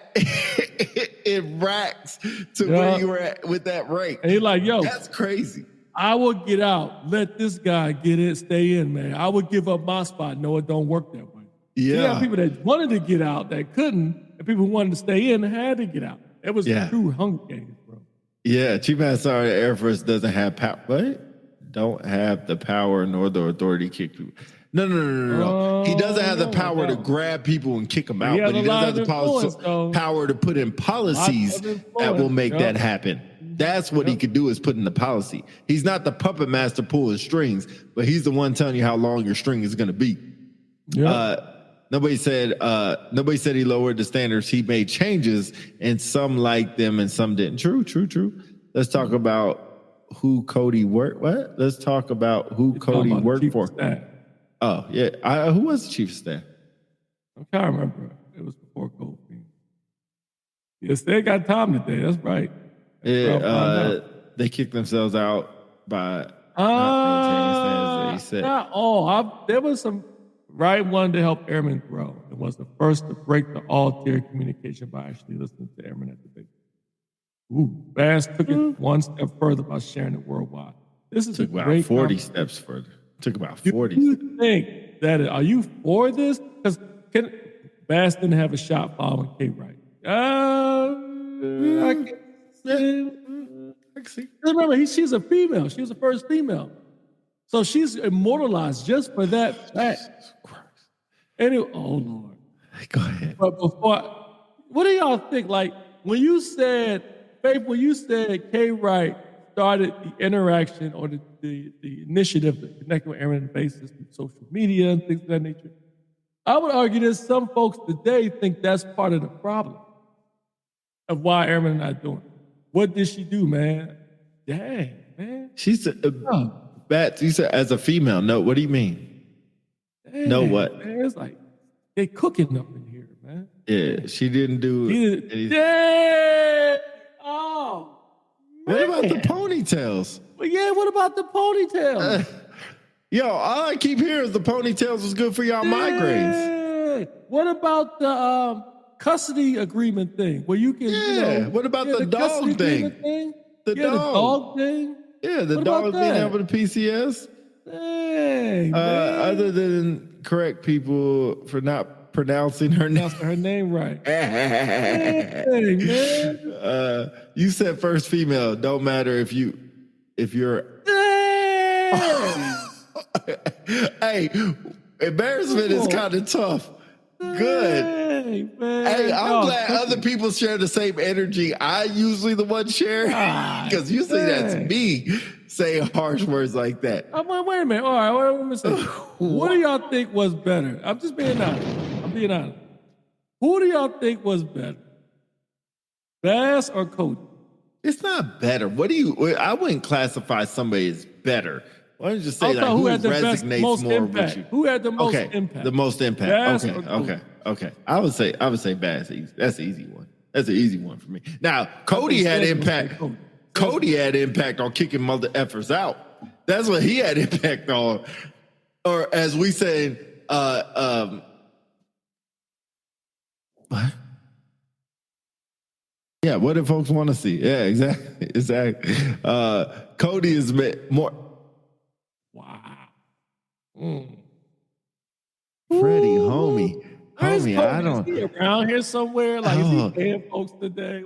in racks to where you were at with that rank. And he's like, yo, that's crazy. I would get out, let this guy get in, stay in, man. I would give up my spot. No, it don't work that way. Yeah. You got people that wanted to get out that couldn't, and people who wanted to stay in had to get out. It was true Hunger Games, bro. Yeah, Chief Master Sergeant of the Air Force doesn't have power. What? Don't have the power nor the authority to kick people. No. He doesn't have the no, power to no. grab people and kick them He out, has but he a lot does have of the influence, though. power to put in policies Lots of that will influence, make yep. that happen. That's what he could do, is put in the policy. He's not the puppet master pulling strings, but he's the one telling you how long your string is going to be. Yep. Nobody said he lowered the standards. He made changes, and some liked them and some didn't. True. Let's talk about who Cody worked. What? Let's talk about who Cody worked for. Oh yeah, who was the chief of staff? I'm trying to remember. It was before COVID. Yes, they got time today. That's right. They kicked themselves out by not maintaining standards. They said. Not all. There was some right one to help airmen grow. It was the first to break the all-tier communication by actually listening to airmen at the base. Bass took it one step further by sharing it worldwide. This is took a about great 40 steps further. Took about 40. Do you think that? Are you for this? Because Bass didn't have a shot following Kate Wright. I can see. Remember, she's a female. She was the first female. So she's immortalized just for that fact. Anyway, oh Lord. Go ahead. But what do y'all think? Like when you said, Faith, when you said Kay Wright started the interaction or the initiative to connect with airmen bases through social media and things of that nature, I would argue that some folks today think that's part of the problem of why airmen are not doing it. What did she do, man? Dang, man. She's Bats, you said as a female. No, what do you mean? Dang, no, what? Man, it's like they cooking up in here, man. Yeah, she didn't do anything. Dang! Oh, man. What about the ponytails? Well, yeah, what about the ponytails? Yo, all I keep hearing is the ponytails was good for y'all migraines. What about the custody agreement thing where you can, what about the dog thing? The dog thing? Yeah, the dog being able to PCS. Dang, other than correct people for not pronouncing her name right. Dang, man. You said first female. Don't matter if you're. Hey, embarrassment is kind of tough. Good. Dang, man. Hey, I'm glad other people share the same energy. I usually the one share because usually that's me saying harsh words like that. Wait a minute. All right, let me say. What do y'all think was better? I'm just being honest. Who do y'all think was better? Bass or Cody? It's not better. I wouldn't classify somebody as better. Why don't you just say who had the resonates most more impact? with you? Who had the most impact? The most impact. Bass Okay. I would say Bass. That's an easy one. That's an easy one for me. Now, Cody had impact. Cody had impact on kicking mother effers out. That's what he had impact on. Or as we say, what? Yeah, what do folks want to see? Yeah, exactly. Cody is more. Wow. Freddie, homie, I don't. Is he around here somewhere? Like, is he paying folks today?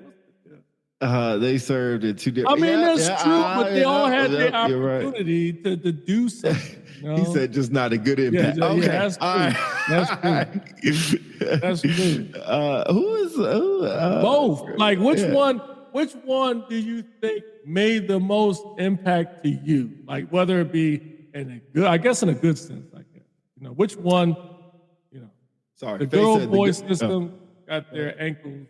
They served in two different. I mean, that's true, but they all had their opportunity to do something. You know? He said, just not a good impact. Okay, that's true. all right. That's true. Who is both? Like, which one? Which one do you think made the most impact to you? Like, whether it be in a good, I guess in a good sense, I guess. You know, which one? You know, sorry, the girl-boy system got their ankles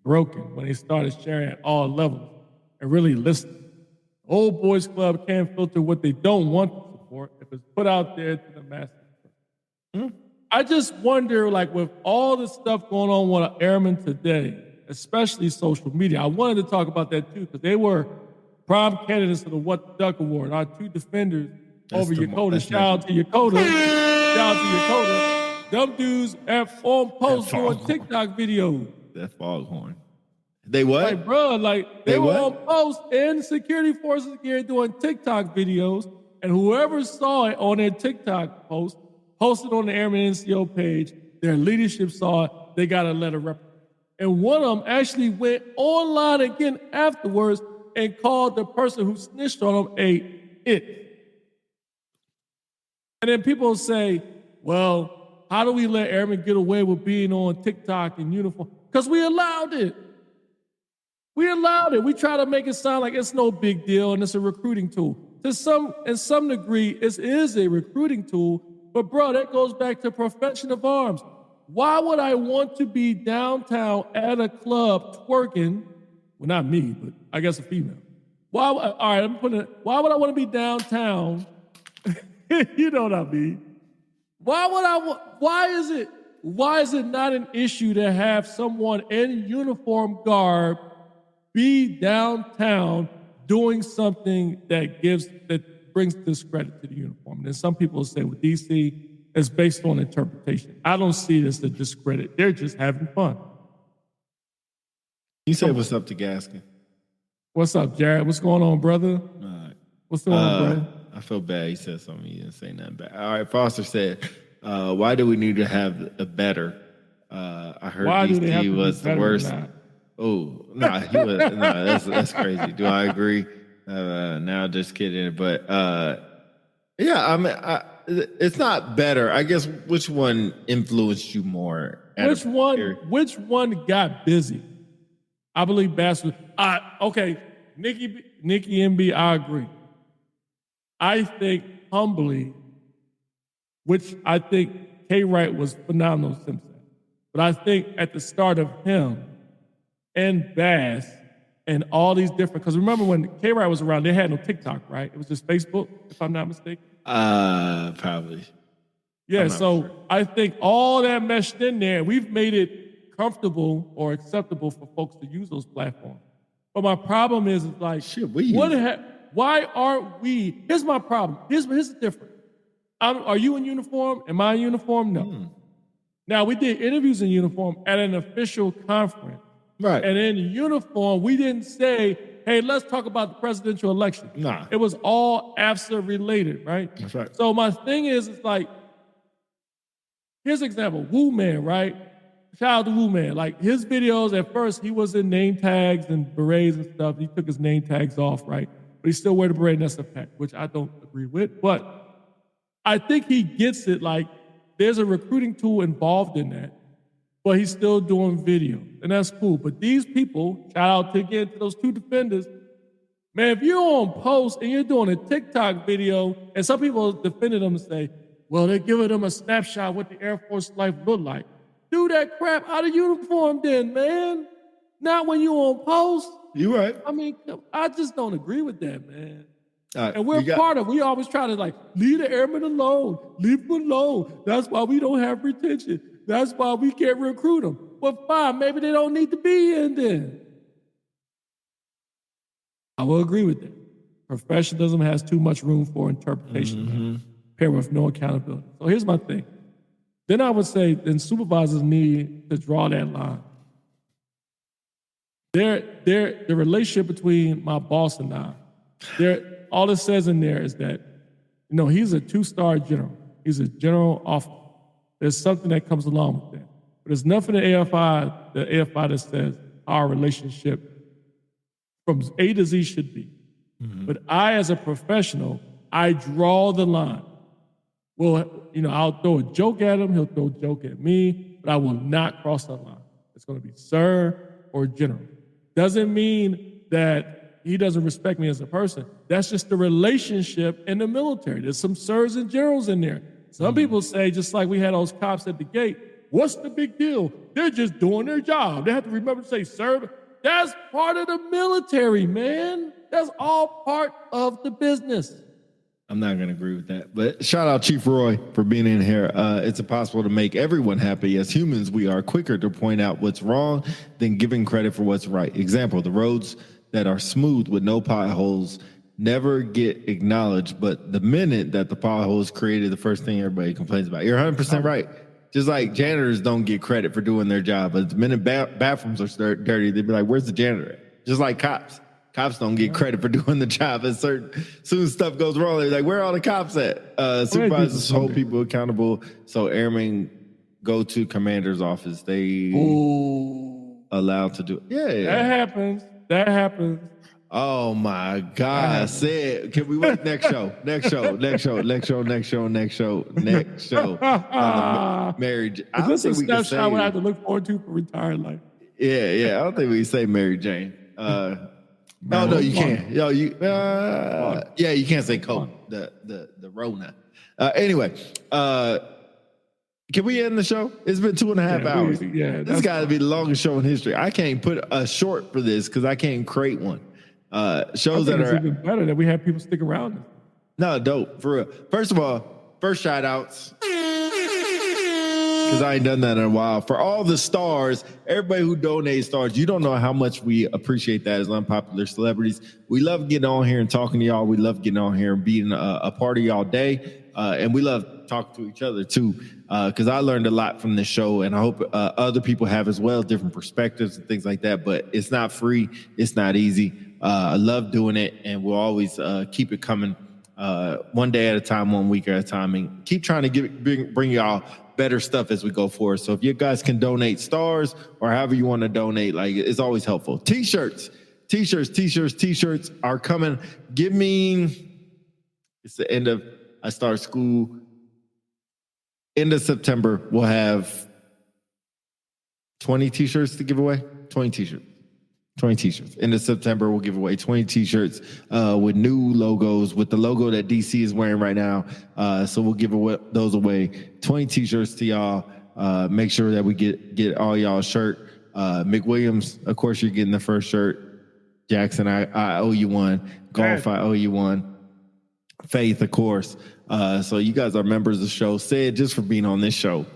broken when they started sharing at all levels and really listening. Old Boys Club can't filter what they don't want to support if it's put out there to the masses. I just wonder, like, with all the stuff going on with airmen today, especially social media, I wanted to talk about that too, because they were prime candidates for the What the Duck Award. Our two defenders over Yokota. Shout out to Yokota. Shout out to Yokota. Them dudes on post doing TikTok videos. That foghorn. They what? Like, bro, like they were on post and security forces gear doing TikTok videos, and whoever saw it on their TikTok post, posted on the Airman NCO page, their leadership saw it, they got a letter rep. And one of them actually went online again afterwards and called the person who snitched on them it. And then people say, well, how do we let airmen get away with being on TikTok in uniform? Because we allowed it. We allowed it. We try to make it sound like it's no big deal and it's a recruiting tool. In some degree, it is a recruiting tool, but bro, that goes back to profession of arms. Why would I want to be downtown at a club twerking? Well, not me, but I guess a female. Why would I want to be downtown? You know what I mean? Why is it not an issue to have someone in uniform garb be downtown doing something that brings discredit to the uniform? And then some people say, well, DC is based on interpretation. I don't see this as a discredit. They're just having fun. You said what's up to Gaskin. What's up, Jared? What's going on, brother? All right. What's going on, brother? I feel bad. He said something. He didn't say nothing bad. All right. Foster said, why do we need to have a better? I heard DC was the worst. Oh, he was. That's crazy. Do I agree? Now, just kidding. But yeah, I mean, it's not better. I guess which one influenced you more? Which one got busy? I believe basketball. Okay, Nikki MB, I agree. I think humbly, which I think K. Wright was phenomenal since then. But I think at the start of him and Bass and all these different, because remember when K. Wright was around, they had no TikTok, right? It was just Facebook, if I'm not mistaken. Probably. Yeah, so sure. I think all that meshed in there, we've made it comfortable or acceptable for folks to use those platforms. But my problem is like, why aren't we? Here's my problem. Here's the difference. Are you in uniform? Am I in uniform? No. Now, we did interviews in uniform at an official conference. Right. And in uniform, we didn't say, hey, let's talk about the presidential election. Nah. It was all AFSA related, right? That's right. So my thing is, it's like, here's an example. Wu Man, right? Shout out to Wu Man. Like his videos, at first, he was in name tags and berets and stuff. He took his name tags off, right? But he still wear the beret and that's a fact, which I don't agree with. But I think he gets it, like, there's a recruiting tool involved in that, but he's still doing video, and that's cool. But these people, shout out to those two defenders, man, if you're on post and you're doing a TikTok video, and some people defended them and say, well, they're giving them a snapshot of what the Air Force life looked like. Do that crap out of uniform then, man. Not when you're on post. You're right. I mean, I just don't agree with that, man. And we always try to like, leave the airmen alone, leave them alone. That's why we don't have retention. That's why we can't recruit them. Well, fine, maybe they don't need to be in then. I will agree with that. Professionalism has too much room for interpretation, paired with no accountability. So here's my thing. Then I would say, then supervisors need to draw that line. The relationship between my boss and I, all it says in there is that, he's a 2-star general. He's a general officer. There's something that comes along with that. But there's nothing in the AFI that says our relationship from A to Z should be. But I, as a professional, I draw the line. Well, I'll throw a joke at him. He'll throw a joke at me, but I will not cross that line. It's going to be sir or general. Doesn't mean that he doesn't respect me as a person. That's just the relationship in the military. There's some sirs and generals in there. Some people say, just like we had those cops at the gate, what's the big deal? They're just doing their job. They have to remember to say, sir. That's part of the military, man. That's all part of the business. I'm not going to agree with that. But shout out Chief Roy for being in here. It's impossible to make everyone happy. As humans, we are quicker to point out what's wrong than giving credit for what's right. Example, the roads that are smooth with no potholes never get acknowledged, but the minute that the potholes created, the first thing everybody complains about. You're 100% right. Just like janitors don't get credit for doing their job, but the minute bathrooms are dirty, they'd be like, where's the janitor at? Just like cops. Cops don't get credit for doing the job. As soon as stuff goes wrong, they're like, where are all the cops at? Supervisors hold people accountable. So airmen go to commander's office. They allowed to do it. Yeah. That happens. Oh my God! Said, can we wait next show? Next show. On the Mary. I Is don't this a think we can snapshot I would have say. to look forward to for retired life? Yeah. I don't think we can say Mary Jane. No, you can't. Yo, you. Yeah, you can't say Coke. The Rona. Anyway, can we end the show? It's been 2.5 hours. This got to be the longest show in history. I can't put a short for this because I can't create one. Shows that it's are even better that we have people stick around. no dope for real. First of all, first shout outs because I ain't done that in a while. For all the stars, everybody who donates stars, you don't know how much we appreciate that as unpopular celebrities. We love getting on here and talking to y'all. We love getting on here and being a part of y'all day. And we love talking to each other too, because I learned a lot from this show, and I hope other people have as well, different perspectives and things like that. But it's not free. It's not easy. I love doing it, and we'll always keep it coming one day at a time, 1 week at a time, and keep trying to bring y'all better stuff as we go forward. So if you guys can donate stars or however you want to donate, like it's always helpful. T-shirts are coming. It's the end of, I start school. End of September, we'll have 20 T-shirts to give away. 20 T-shirts. End of September, we'll give away 20 T-shirts with new logos, with the logo that DC is wearing right now. So we'll give those away. 20 T-shirts to y'all. Make sure that we get all y'all shirt. McWilliams, of course, you're getting the first shirt. Jackson, I owe you one. Golf, I owe you one. Faith, of course. So you guys are members of the show. Say it just for being on this show.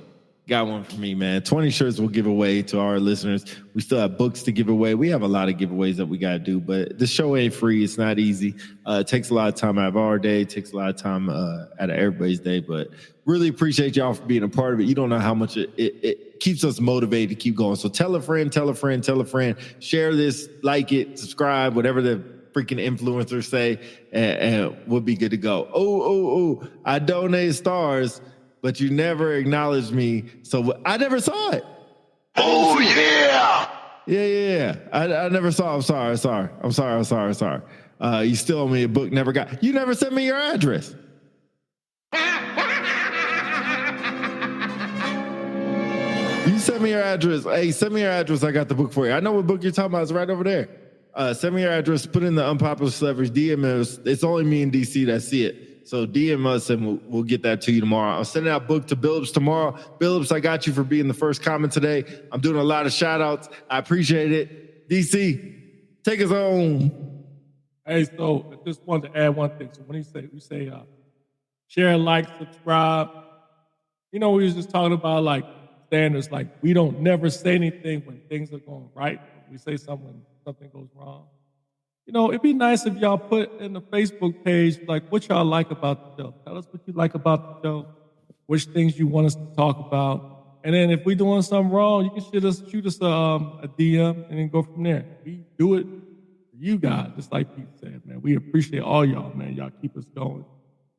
Got one for me, man. 20 shirts we'll give away to our listeners. We still have books to give away. We have a lot of giveaways that we got to do, but the show ain't free. It's not easy. It takes a lot of time out of our day. It takes a lot of time out of everybody's day, but really appreciate y'all for being a part of it. You don't know how much it keeps us motivated to keep going. So tell a friend. Share this, like it, subscribe, whatever the freaking influencers say, and we'll be good to go. Oh, I donate stars, but you never acknowledged me, so I never saw it. Oh, yeah. Yeah. I never saw. I'm sorry. You still owe me a book. Never got. You never sent me your address. You sent me your address. Hey, send me your address. I got the book for you. I know what book you're talking about. It's right over there. Send me your address. Put in the unpopular celebrities. DM us. It's only me and DC that see it. So DM us and we'll get that to you tomorrow. I'm sending out book to Billups tomorrow. Billups, I got you for being the first comment today. I'm doing a lot of shout outs. I appreciate it. DC, take us home. Hey, so I just wanted to add one thing. So when we say share, like, subscribe, we was just talking about like standards, like we don't never say anything when things are going right. We say something when something goes wrong. It'd be nice if y'all put in the Facebook page, like, what y'all like about the show. Tell us what you like about the show, which things you want us to talk about. And then if we're doing something wrong, you can shoot us a DM and then go from there. We do it for you guys, just like Pete said, man. We appreciate all y'all, man. Y'all keep us going.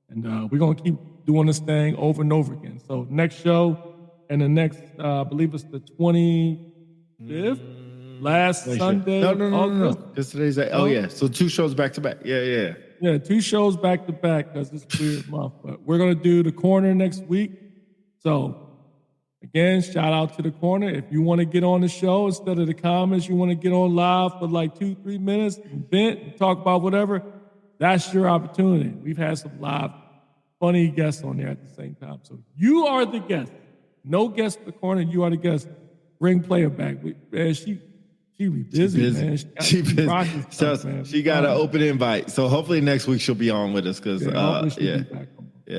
And we're going to keep doing this thing over and over again. So next show and the next, I believe it's the 25th. Last Sunday. No. Because today's yeah. So 2 shows back to back. Yeah. Yeah, 2 shows back to back because it's a weird month. But we're gonna do the corner next week. So again, shout out to the corner. If you want to get on the show instead of the comments, you want to get on live for like 2-3 minutes and vent and talk about whatever, that's your opportunity. We've had some live funny guests on there at the same time. So you are the guest. No guest in the corner, you are the guest. Bring player back. She be busy, man. She busy. Stuff, man. She got an open invite. So hopefully next week she'll be on with us because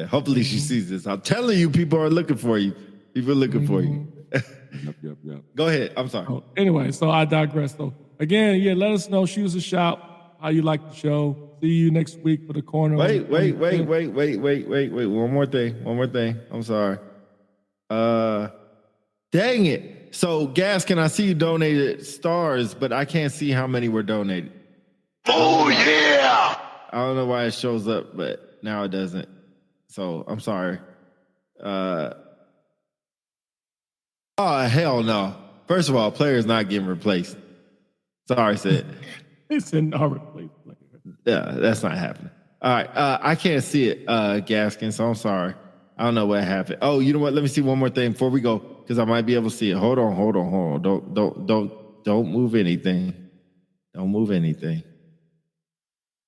hopefully she sees this. I'm telling you, people are looking for you. People are looking for you. Yep. Go ahead. I'm sorry. Anyway, so I digress. So again, let us know. Shoot us a shout. How you like the show? See you next week for the corner. Wait. One more thing. I'm sorry. Dang it. So, Gaskin, I see you donated stars, but I can't see how many were donated. Oh, yeah. I don't know why it shows up, but now it doesn't. So, I'm sorry. Oh, hell no. First of all, player's not getting replaced. Sorry, Sid. It's in our replace player. Yeah, that's not happening. All right. I can't see it, Gaskin, so I'm sorry. I don't know what happened. Oh, you know what? Let me see one more thing before we go, because I might be able to see it. Hold on. Don't move anything. Don't move anything.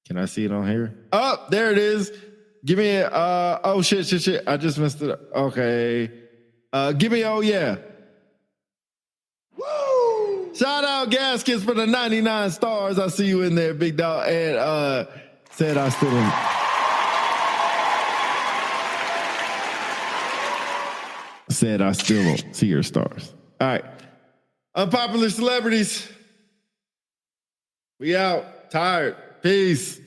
Can I see it on here? Oh, there it is. Give me oh shit. I just messed it up. Okay. Give me oh yeah. Woo! Shout out Gaskins for the 99 stars. I see you in there, big dog. And said I still don't. Said I still don't see your stars. All right. Unpopular celebrities. We out. Tired. Peace.